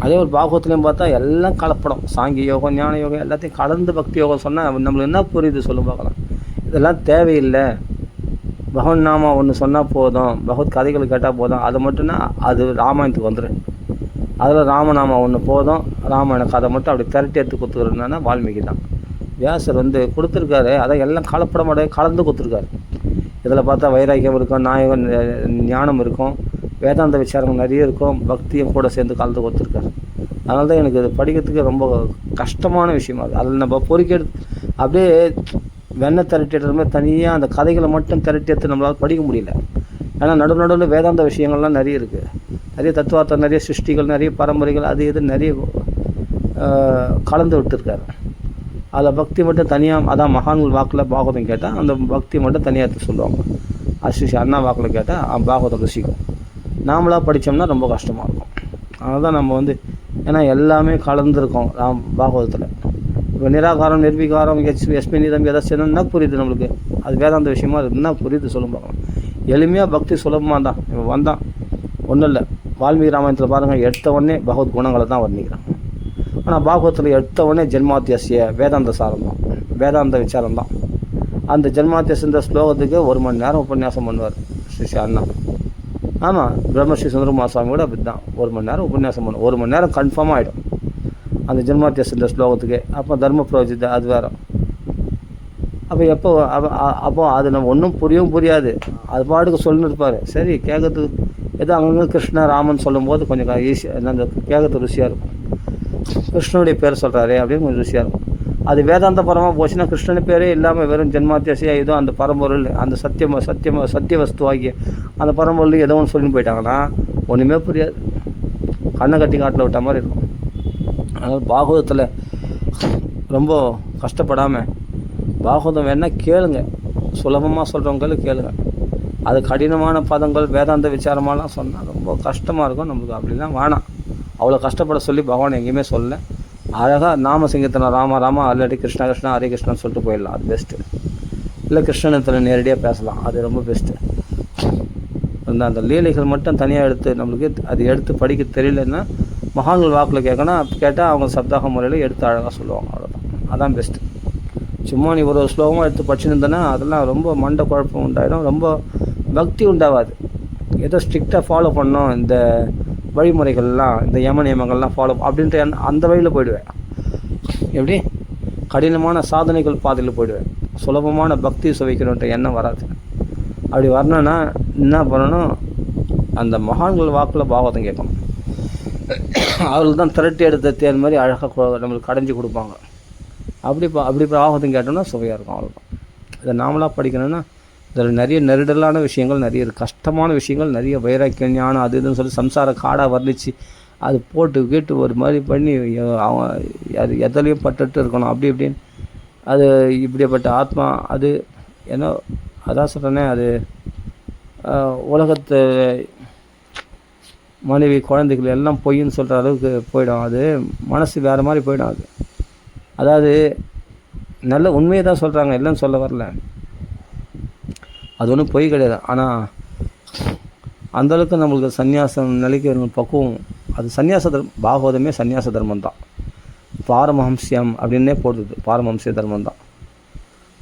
அதே ஒரு பாகவத்துலேயும் பார்த்தா எல்லாம் கலப்படம், சாங்கிய யோகம் ஞான யோகம் எல்லாத்தையும் கலந்து பக்தி யோகம் சொன்னால் நம்மளுக்கு என்ன புரியுது சொல்ல பார்க்கலாம். இதெல்லாம் தேவையில்லை. பகவன் நாம ஒன்று சொன்னால் போதும், பகவத் கதைகள் கேட்டால் போதும், அது மட்டும்னா அது ராமாயணத்துக்கு வந்துடும். அதில் ராமநாமம் ஒன்று போதும், ராமாயண கதை மட்டும் அப்படி திரட்டி எடுத்து கொடுத்துக்கிறதுனா வால்மீகி தான். வியாசர் வந்து கொடுத்துருக்காரு, அதை எல்லாம் கலப்படமாட கலந்து கொடுத்துருக்காரு. இதில் பார்த்தா வைராக்கியம் இருக்கும், நாயகம் ஞானம் இருக்கும், வேதாந்த விசாரங்கள் நிறைய இருக்கும், பக்தியும் கூட சேர்ந்து கலந்து கொடுத்துருக்காரு. அதனால தான் எனக்கு இது படிக்கிறதுக்கு ரொம்ப கஷ்டமான விஷயமா இருக்குது. அதில் நம்ம பொறுக்கி அப்படியே வெண்ணெய் திரட்டி எடுத்த மாதிரி தனியாக அந்த கதைகளை மட்டும் திரட்டி எடுத்து நம்மளால் படிக்க முடியல. ஏன்னா நடுவில் வேதாந்த விஷயங்கள்லாம் நிறைய இருக்குது, நிறைய தத்துவார்த்தம், நிறைய சிருஷ்டிகள், நிறைய பரம்பரைகள், அது இது நிறைய கலந்து விட்டுருக்காரு. அதில் பக்தி மட்டும் தனியாக, அதான் மகான்கள் வாக்கில் பாகவதம் கேட்டால் அந்த பக்தி மட்டும் தனியாக எடுத்து சொல்லுவாங்க. அஸ்ரீ அண்ணா வாக்கில் கேட்டால் பாகவதம் ருசிக்கும். நாமளாக படித்தோம்னா ரொம்ப கஷ்டமாக இருக்கும். அதனால தான் நம்ம வந்து, ஏன்னா எல்லாமே கலந்துருக்கோம் பாகவதத்தில். இப்போ நிராகாரம் நிர்வீகாரம் எஸ்மி நிதம் எதை செய்யணும் என்ன புரியுது நம்மளுக்கு? அது வேதாந்த விஷயமா அது என்ன புரியுது சொல்லும் பார்க்கலாம். எளிமையாக பக்தி சுலபமாக தான் இப்போ வந்தான். ஒன்றும் இல்லை, வால்மீகி ராமாயணத்தில் பாருங்கள், எடுத்த உடனே பகவத் குணங்களை தான் வர்ணிக்கிறான். ஆனால் பாகவத்தில் எடுத்த உடனே ஜென்மாத்தியசிய வேதாந்த சாரம் தான், வேதாந்த விசாரம் தான். அந்த ஜென்மாத்தியசின்ற ஸ்லோகத்துக்கு 1 மணி நேரம் உபன்யாசம் பண்ணுவார் ஸ்ரீ அண்ணா. ஆமாம், பிரம்மஸ்ரீ சுந்தரகுமார் சுவாமி கூட அப்படி தான் 1 மணி நேரம் உபன்யாசம் பண்ணும். 1 மணி நேரம் கன்ஃபார்மாக ஆகிடும் அந்த ஜென்மாத்தியசின்ற ஸ்லோகத்துக்கு. அப்போ தர்ம புரோஜித அது வேறு. அப்போ அது நம்ம ஒன்றும் புரியாது, அது பாட்டுக்கு சொல்லின்னு இருப்பார். சரி, கேட்கறதுக்கு ஏதோ அங்கங்கே கிருஷ்ண ராமன் சொல்லும்போது கொஞ்சம் ஈஸியாக அந்த கேட்கறதுக்கு ருசியாக இருக்கும். கிருஷ்ணனுடைய பேர் சொல்கிறாரு அப்படின்னு கொஞ்சம் ருசியாக இருக்கும். அது வேதாந்த பரமாக போச்சுன்னா கிருஷ்ணன் பேரே இல்லாமல் வெறும் ஜென்மாத்தியாசியாக ஏதோ அந்த பரம்பொருள், அந்த சத்திய வஸ்துவாகிய அந்த பரம்பொருள் ஏதோ ஒன்று சொல்லி போயிட்டாங்கன்னா ஒன்றுமே புரியாது, கண்ணை கட்டி காட்டில் விட்ட மாதிரி இருக்கும். அதனால் பாகவதத்தில் ரொம்ப கஷ்டப்படாமல் பாகவதம் வேணால் கேளுங்க, சுலபமாக சொல்கிறவங்களும் கேளுங்க. அது கடினமான பதங்கள் வேதாந்த விசாரமாலாம் சொன்னால் ரொம்ப கஷ்டமாக இருக்கும் நம்மளுக்கு. அப்படிலாம் வேணாம், அவ்வளோ கஷ்டப்பட சொல்லி பகவான் எங்கேயுமே சொல்லலை. அழகாக நாம சங்கீர்த்தனம் ராம ராமா இல்லாட்டி கிருஷ்ணா கிருஷ்ணா ஹரே கிருஷ்ணான்னு சொல்லிட்டு போயிடலாம், அது பெஸ்ட்டு. இல்லை கிருஷ்ணனத்தில் நேரடியாக பேசலாம், அது ரொம்ப பெஸ்ட்டு. அந்த லீலைகள் மட்டும் தனியாக எடுத்து நம்மளுக்கு அது எடுத்து படிக்க தெரியலன்னா மகான்கள் வாக்கில் கேட்டால் அவங்க சப்தாக முறையில் எடுத்து அழகாக சொல்லுவாங்க, அவ்வளோதான். அதான் பெஸ்ட்டு. சும்மா நீ ஒரு ஸ்லோகமாக எடுத்து படிச்சுருந்தேன்னா அதெல்லாம் ரொம்ப மண்டை குழப்பம் உண்டாயிடும், ரொம்ப பக்தி உண்டாகாது. ஏதோ ஸ்ட்ரிக்டாக ஃபாலோ பண்ணோம் இந்த வழிமுறைகள்லாம், இந்த யம நியமங்கள்லாம் ஃபாலோ அப்படின்ட்டு அந்த வழியில் போயிடுவேன். எப்படி கடினமான சாதனைகள் பாதையில் போயிடுவேன், சுலபமான பக்தி சுவைக்கணுன்ற எண்ணம் வராது. அப்படி வரணுன்னா என்ன பண்ணணும், அந்த மகான்கள் வாக்கில் பாகவதம் கேட்கணும். அவர்கள் தான் திரட்டி எடுத்த தேர் மாதிரி அழகாக நம்மளுக்கு கடைஞ்சி கொடுப்பாங்க. அப்படி பாகவதம் கேட்டோம்னா சுவையாக இருக்கும், அவ்வளோதான். இதை நாமளாக படிக்கணும்னா இதில் நிறைய நெருடலான விஷயங்கள் நிறைய இருக்குது, கஷ்டமான விஷயங்கள் நிறைய, வைராக்கியம் ஞானம் அது இதுன்னு சொல்லி சம்சார காடாக வர்ணித்து அது போட்டு ஒரு மாதிரி பண்ணி அவன் அது எதுலேயும் பட்டுட்டு இருக்கணும் அப்படி இப்படின்னு. அது இப்படிப்பட்ட ஆத்மா அது ஏன்னா அதான் சொல்கிறேனே, அது உலகத்து மனைவி குழந்தைகள் எல்லாம் பொய்ன்னு சொல்கிற அளவுக்கு போயிடும். அது மனசு வேறு மாதிரி போயிடும். அதாவது நல்ல உண்மையை தான் சொல்கிறாங்க, இல்லைன்னு சொல்ல வரல, அது ஒன்றும் பொய் கிடையாது. ஆனால் அந்தளவுக்கு நம்மளுக்கு சன்னியாசம் நிலைக்கு பக்குவம், அது சன்னியாச தர்மம். பாகவதமே சன்னியாச தர்மம் தான், பாரமஹம்சியம் அப்படின்னே போடுது, பாரமஹம்சிய தர்மம் தான்.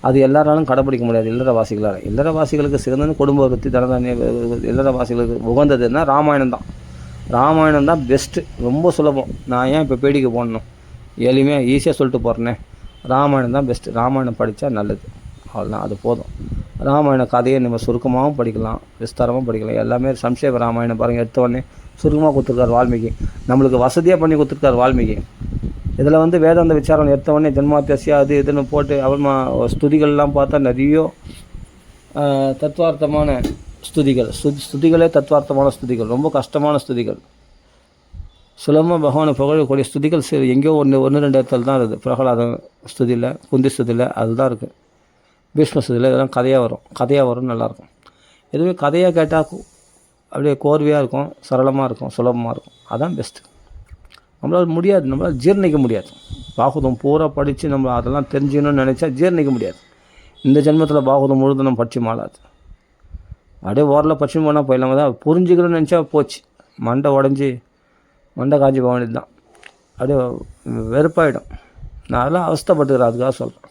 அது எல்லாராலும் கடைப்பிடிக்க முடியாது இல்லறவாசிகளால். இல்லறவாசிகளுக்கு சிறந்தது குடும்ப விருத்தி தனதானிய, இல்லறவாசிகளுக்கு உகந்ததுன்னா ராமாயணம் தான். ராமாயணம் தான் பெஸ்ட்டு, ரொம்ப சுலபம். நான் ஏன் இப்போ பேடிக்கை போடணும், எளிமையாக ஈஸியாக சொல்லிட்டு போகிறேனே, ராமாயணம் தான் பெஸ்ட்டு. ராமாயணம் படித்தா நல்லது, அவ்வளோதான், அது போதும். ராமாயண கதையை நம்ம சுருக்கமாகவும் படிக்கலாம், விஸ்தாரமாக படிக்கலாம். எல்லாமே சம்ஷேப ராமாயணம் பாருங்கள், எடுத்தோடனே சுருக்கமாக கொடுத்துருக்கார் வால்மீகி, நம்மளுக்கு வசதியாக பண்ணி கொடுத்துருக்கார் வால்மீகி. இதில் வந்து வேதாந்த விசாரம் எடுத்தவொடனே ஜென்மாத்தியசியா அது இதுன்னு போட்டு அப்புறமா ஸ்துதிகள்லாம் பார்த்தா நிறைய தத்துவார்த்தமான ஸ்துதிகளே தத்துவார்த்தமான ஸ்துதிகள், ரொம்ப கஷ்டமான ஸ்துதிகள். சுலபமாக பகவானை புகழக்கூடிய ஸ்துதிகள் எங்கேயோ ஒன்று ரெண்டு இடத்துல தான் இருக்குது. பிரகலாதம் ஸ்துதியில், குந்தி ஸ்துதியில் அதுதான் இருக்குது. பீஷ்ம ஸ்துதியில் இதெல்லாம் கதையாக வரும் நல்லாயிருக்கும். எதுவுமே கதையாக கேட்டால் அப்படியே கோர்வையாக இருக்கும், சரளமாக இருக்கும், சுலபமாக இருக்கும். அதான் பெஸ்ட்டு. நம்மளால் முடியாது, நம்மளால் ஜீர்ணிக்க முடியாது. பாகவதம் பூரா படித்து நம்ம அதெல்லாம் தெரிஞ்சுக்கணும்னு நினச்சா ஜீர்ணிக்க முடியாது. இந்த ஜென்மத்தில் பாகவதம் முழுதும் நம்ம படிச்சு மாளாது. அப்படியே ஓரில் படிச்சு போனால் போயிடலாம தான் புரிஞ்சுக்கிறோன்னு நினச்சா போச்சு, மண்டை உடஞ்சி மண்டை காஞ்சி போக வேண்டியது தான். அப்படியே வெறுப்பாயிடும். நான் அதெல்லாம் அவஸ்தைப்பட்டுக்கிறேன், அதுக்காக சொல்கிறேன்.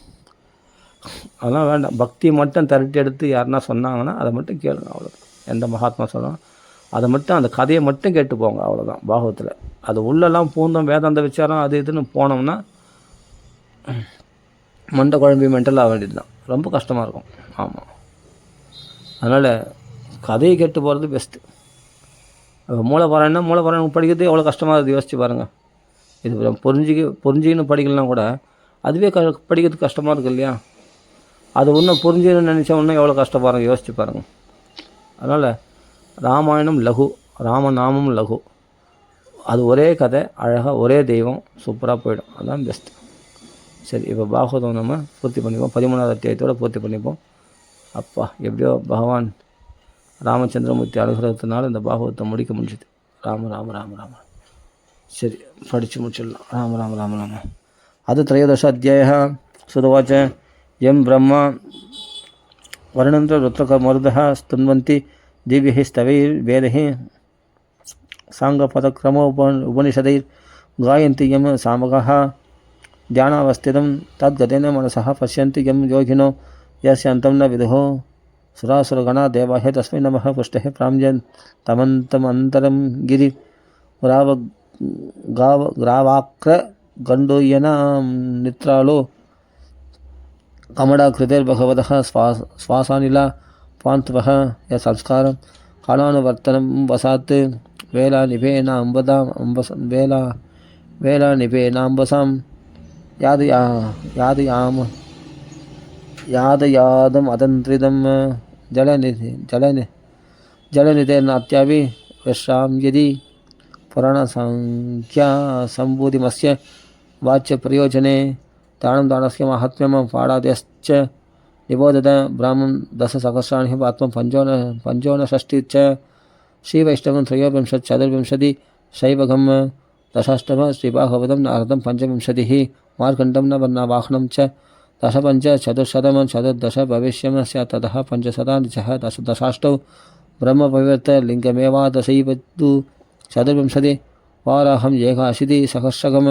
அதெல்லாம் வேண்டாம். பக்தி மட்டும் திரட்டி எடுத்து யாருன்னா சொன்னாங்கன்னா அதை மட்டும் கேளுங்க, அவ்வளோதான். எந்த மகாத்மா சொல்கிறோம் அதை மட்டும், அந்த கதையை மட்டும் கேட்டு போங்க, அவ்வளோதான். பாகவத்தில் அது உள்ளெல்லாம் பூந்தோம் வேதாந்த விசாரம் அது இதுன்னு போனோம்னா மண்டை குழம்பி மென்டல் ஆக வேண்டியது தான், ரொம்ப கஷ்டமாக இருக்கும். ஆமாம், அதனால் கதையை கேட்டு போகிறது பெஸ்ட்டு. மூலப்பாராயணம் படிக்கிறது எவ்வளோ கஷ்டமாக இருக்குது யோசிச்சு பாருங்கள். இது புரிஞ்சிக்கின்னு படிக்கலாம் கூட அதுவே படிக்கிறதுக்கு கஷ்டமாக இருக்குது இல்லையா? அது இன்னும் புரிஞ்சுன்னு நினச்சா இன்னும் எவ்வளோ கஷ்டப்படுறாங்க யோசிச்சு பாருங்கள். அதனால் ராமாயணம் லகு, ராமநாமம் லகு, அது ஒரே கதை, அழகாக ஒரே தெய்வம், சூப்பராக போயிடும். அதுதான் பெஸ்ட்டு. சரி, இப்போ பாகவதம் நம்ம பூர்த்தி பண்ணிப்போம். 13வது அத்தியாயத்தோடு பூர்த்தி பண்ணிப்போம். அப்பா, எப்படியோ பகவான் ராமச்சந்திரமூர்த்தி அனுகிரகத்தினால இந்த பாகவத்தை முடிக்க முடிஞ்சுது. ராம ராம ராம ராம. சரி, படித்து முடிச்சிடலாம். ராம ராம ராம ராம. அது 13 அத்தியாய. சுதவாச்ச எம் பிரம்மா வருணந்திர ருத்ரக மருதः स्तुन्वन्ति दिव्यैः स्तवैर्वेदैः साङ्गपदक्रमोपनिषदैः गायन्ति यं सामगाः ध्यानावस्थितं तद्गतेन मनसः पश्यन्ति यं योगिनो यस्य अन्तं न विदुः सुरासुरगणा देवाः तस्मै नमः पुष्टः प्राञ्जन् तमन्तमन्तरं गिरि ग्रावाक्र गण्डोयना नित्रालो कमडाकृतिर्भगवतः श्वासानिला पान्त्वः य संस्कारं कालानुवर्तनं वसात् वेलानिभेनाम्बसां यादयादम् अतन्त्रितं जलनिधेर्नात्यापि विश्रां यदि पुराणसङ्ख्या सम्बोधिमस्य वाच्यप्रयोजने दानस्य माहात्म्यं पाडाद्यश्च निबोधत ब्राह्मं 10 सहस्राणि आत्मं 55 च श्रीवैष्णवं 23 चतुर्विंशति शैवघं 10 श्रीभागवतं नारदं 25 मार्कण्डं न वाहनं च 15 चतुर्शतं 14 भविष्यं स्यात् ततः 500 10 ब्रह्मपवित्र लिङ्गमेवादशैवतु 24 वाराहं 81 सहस्रकं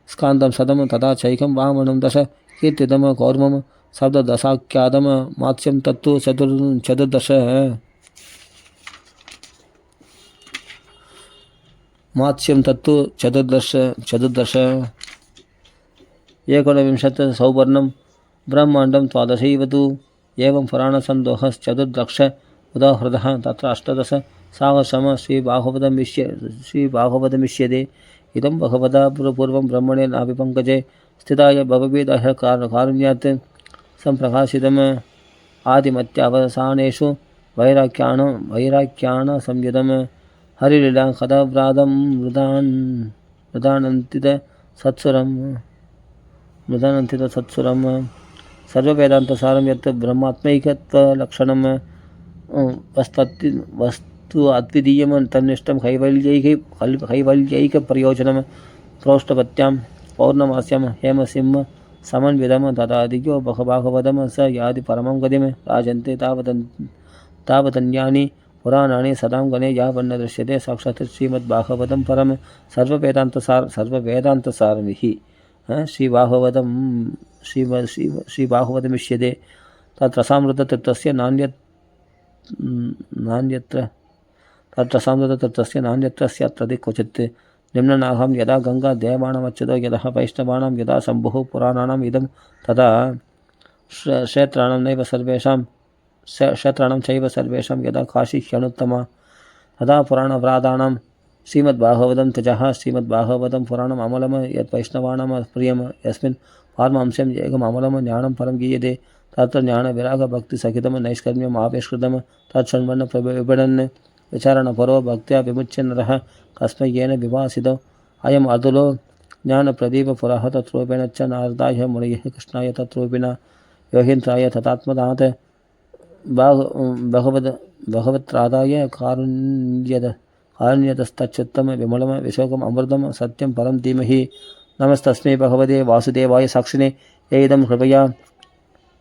स्कान्दं 100 तथा चैकं वामनं 10 कीर्तिदं कौर्मं सप्तदशाख्यातं मात्स्यं तत्तु 14 मात्स्यं तत्तु 14 एकोनविंशत् सौवर्णं ब्रह्माण्डं द्वादशैवतु एवं पुराणसन्दोहश्चतुर्दश उदाहृतः तत्र 18 साहसम श्रीभागवतमिष्यते इदं भगवता पूर्वं ब्रह्मणे नाभिपङ्कजे स्थिताय भवभेदाय कारुण्यात् सम्प्रकाशितम् आदिमत्यावसानेषु वैराग्याण संयुतं हरिलीला कथाव्रातं मृदानन्तितसत्सुरं सर्ववेदान्तसारं यत् ब्रह्मात्मैकत्वलक्षणं वस्तु अद्वितीयं तन्निष्ठं कैवल्यैकप्रयोजनं प्रोष्ठपत्यां पौर्णमास्यां हेमसिंह समन्वितं तदादिको भागवतं स यादि परमं गतिं राजन्ते तावतन्यानि पुराणानि सदां गणे यावन्न दृश्यते साक्षात् श्रीमद्भागवतं परं सर्ववेदान्तसारमिः श्रीभागवतमिष्यते तत्रसामृततीर्थस्य नान्यत्र स्यात् क्वचित् निम्ननाहं यदा गंगा देवानामच्युतो यदा वैष्णवानां यदा शम्भुः पुराणानाम् इदं तदा क्षेत्राणां चैव सर्वेषां यदा काशी ह्यनुत्तमा तदा पुराणव्रातानां श्रीमद्भागवतं त्यजः श्रीमद्भागवतं पुराणम् अमलं यत् वैष्णवानां प्रियं यस्मिन् पारमांस्यम् एकम् अमलं ज्ञानं परं गीयते तत्र ज्ञानविरागभक्तिसहितं नैष्कर्म्यम् आविष्कृतं तत्शृण्वन् विपणन् विचारणपरो भक्त्या विमुच्य नरः कस्मै येन विभासितो अयम् अतुलो ज्ञानप्रदीपपुरः तत्रूपेण च नारदाय मुनयः कृष्णाय तत्रूपिणा योगीन्द्राय तथात्मदात् भगवत्रादाय कारुण्यतस्तच्युत्तम विमलं विशोकम् अमृतं सत्यं परं धीमहि नमस्तस्मै भगवते वासुदेवाय साक्षिणे ये इदं कृपया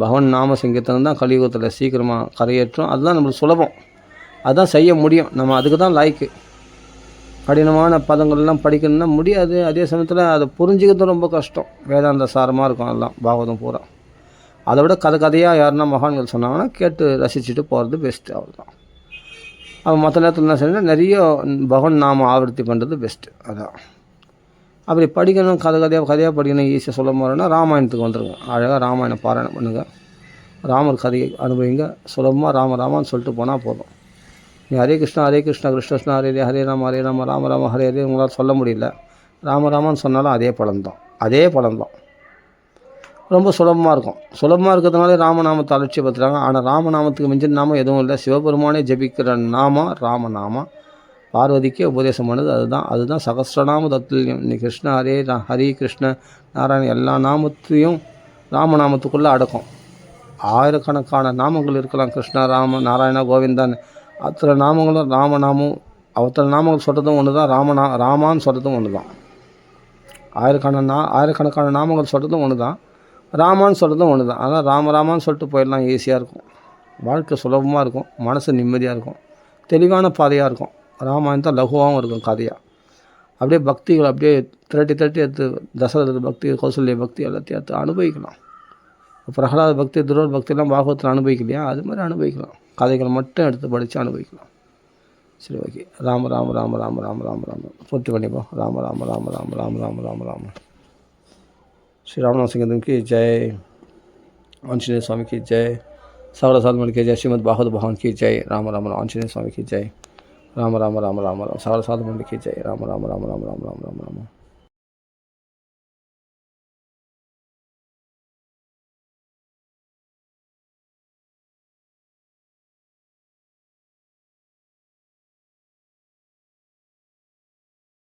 பகவான் நாம சங்கீர்த்தனம் தான் கலியுகத்தில் சீக்கிரமாக கரையேற்றும். அதுதான் நம்மளுக்கு சுலபம், அதுதான் செய்ய முடியும். நம்ம அதுக்கு தான் லாய்க்கு. கடினமான பதங்கள்லாம் படிக்கணும்னா முடியாது. அதே சமயத்தில் அதை புரிஞ்சுக்கிறது ரொம்ப கஷ்டம். வேதாந்த சாரமாக இருக்கும் அதெல்லாம் பாகவதம் பூரா. அதை விட கதையாக யாருன்னா மகான்கள் சொன்னாங்கன்னா கேட்டு ரசிச்சுட்டு போகிறது பெஸ்ட்டு. அவ்வளோதான். அவன் மற்ற நேரத்தில் என்ன செய்யணும், நிறைய பகவான் நாம ஆவர்த்தி பண்ணுறது பெஸ்ட்டு. அதான் அப்படி படிக்கணும், கதையாக படிக்கணும், ஈஸியாக சொல்ல போகிறோன்னா ராமாயணத்துக்கு வந்துடுங்க. அழகாக ராமாயணம் பாராயணம் பண்ணுங்கள், ராமர் கதையை அனுபவிங்க. சுலபமாக ராமான்னு சொல்லிட்டு போனால் போதும். நீ ஹரே கிருஷ்ணா கிருஷ்ண கிருஷ்ண ஹரே ஹரே ராம ராம ராம ஹரே ஹரே உங்களால் சொல்ல முடியல, ராமராமான்னு சொன்னாலும் அதே பலன்தான். ரொம்ப சுலபமாக இருக்கும். சுலபமாக இருக்கிறதுனாலே ராமநாமத்தை அலட்சியப்படுத்துகிறாங்க. ஆனால் ராமநாமத்துக்கு மிஞ்சின நாமம் எதுவும் இல்லை. சிவபெருமானே ஜபிக்கிற நாமம் ராமநாமா. பார்வதிக்கே உபதேசம் பண்ணது அதுதான் சகஸ்ரநாம தத்துல்யம். நீ கிருஷ்ண ஹரி கிருஷ்ண நாராயண எல்லா நாமத்தையும் ராமநாமத்துக்குள்ளே அடக்கும். ஆயிரக்கணக்கான நாமங்கள் இருக்கலாம். கிருஷ்ணா, ராம, நாராயணா, கோவிந்தான், அத்தனை நாமங்களும் ராமநாமம். அத்தனை நாமங்கள் சொல்கிறதும் ஒன்று தான், ராமான்னு சொல்கிறதும் ஒன்று தான். ஆயிரக்கணக்கான நாமங்கள் சொல்கிறதும் ஒன்று தான், ராமான்னு சொல்கிறதும் ஒன்று தான். அதான் ராமான்னு சொல்லிட்டு போயிடலாம், ஈஸியாக இருக்கும். வாழ்க்கை சுலபமாக இருக்கும், மனசு நிம்மதியாக இருக்கும், தெளிவான பாதையாக இருக்கும். ராமாயணம் தான் லகுவாகவும் இருக்கும் கதையாக. அப்படியே பக்திகள் அப்படியே திரட்டி எடுத்து தசரத பக்தி, கௌசல்ய பக்தி எல்லாத்தையும் எடுத்து அனுபவிக்கலாம். பிரகலாத பக்தி, துரோர் பக்தியெல்லாம் பாகவத்தில் அனுபவிக்கலையா, அது மாதிரி அனுபவிக்கலாம். கதைகள் மட்டும் எடுத்து படித்து அனுபவிக்கலாம். சரி, ஓகே. ராம ராம ராம ராம ராம ராம ராம பூர்த்தி பண்ணிப்போம். ராம ராம ராம ராம ராம ராம ராம ராம श्री रामनाथ सिंह की जय, आंजनेय स्वामी की जय, सावरा साधमन की जय, श्रीमद् भागवत भगवान की जय, राम राम आंजनेय स्वामी की जय, राम राम राम राम राम, सावरा साधमन की जय, राम राम राम राम राम राम राम राम।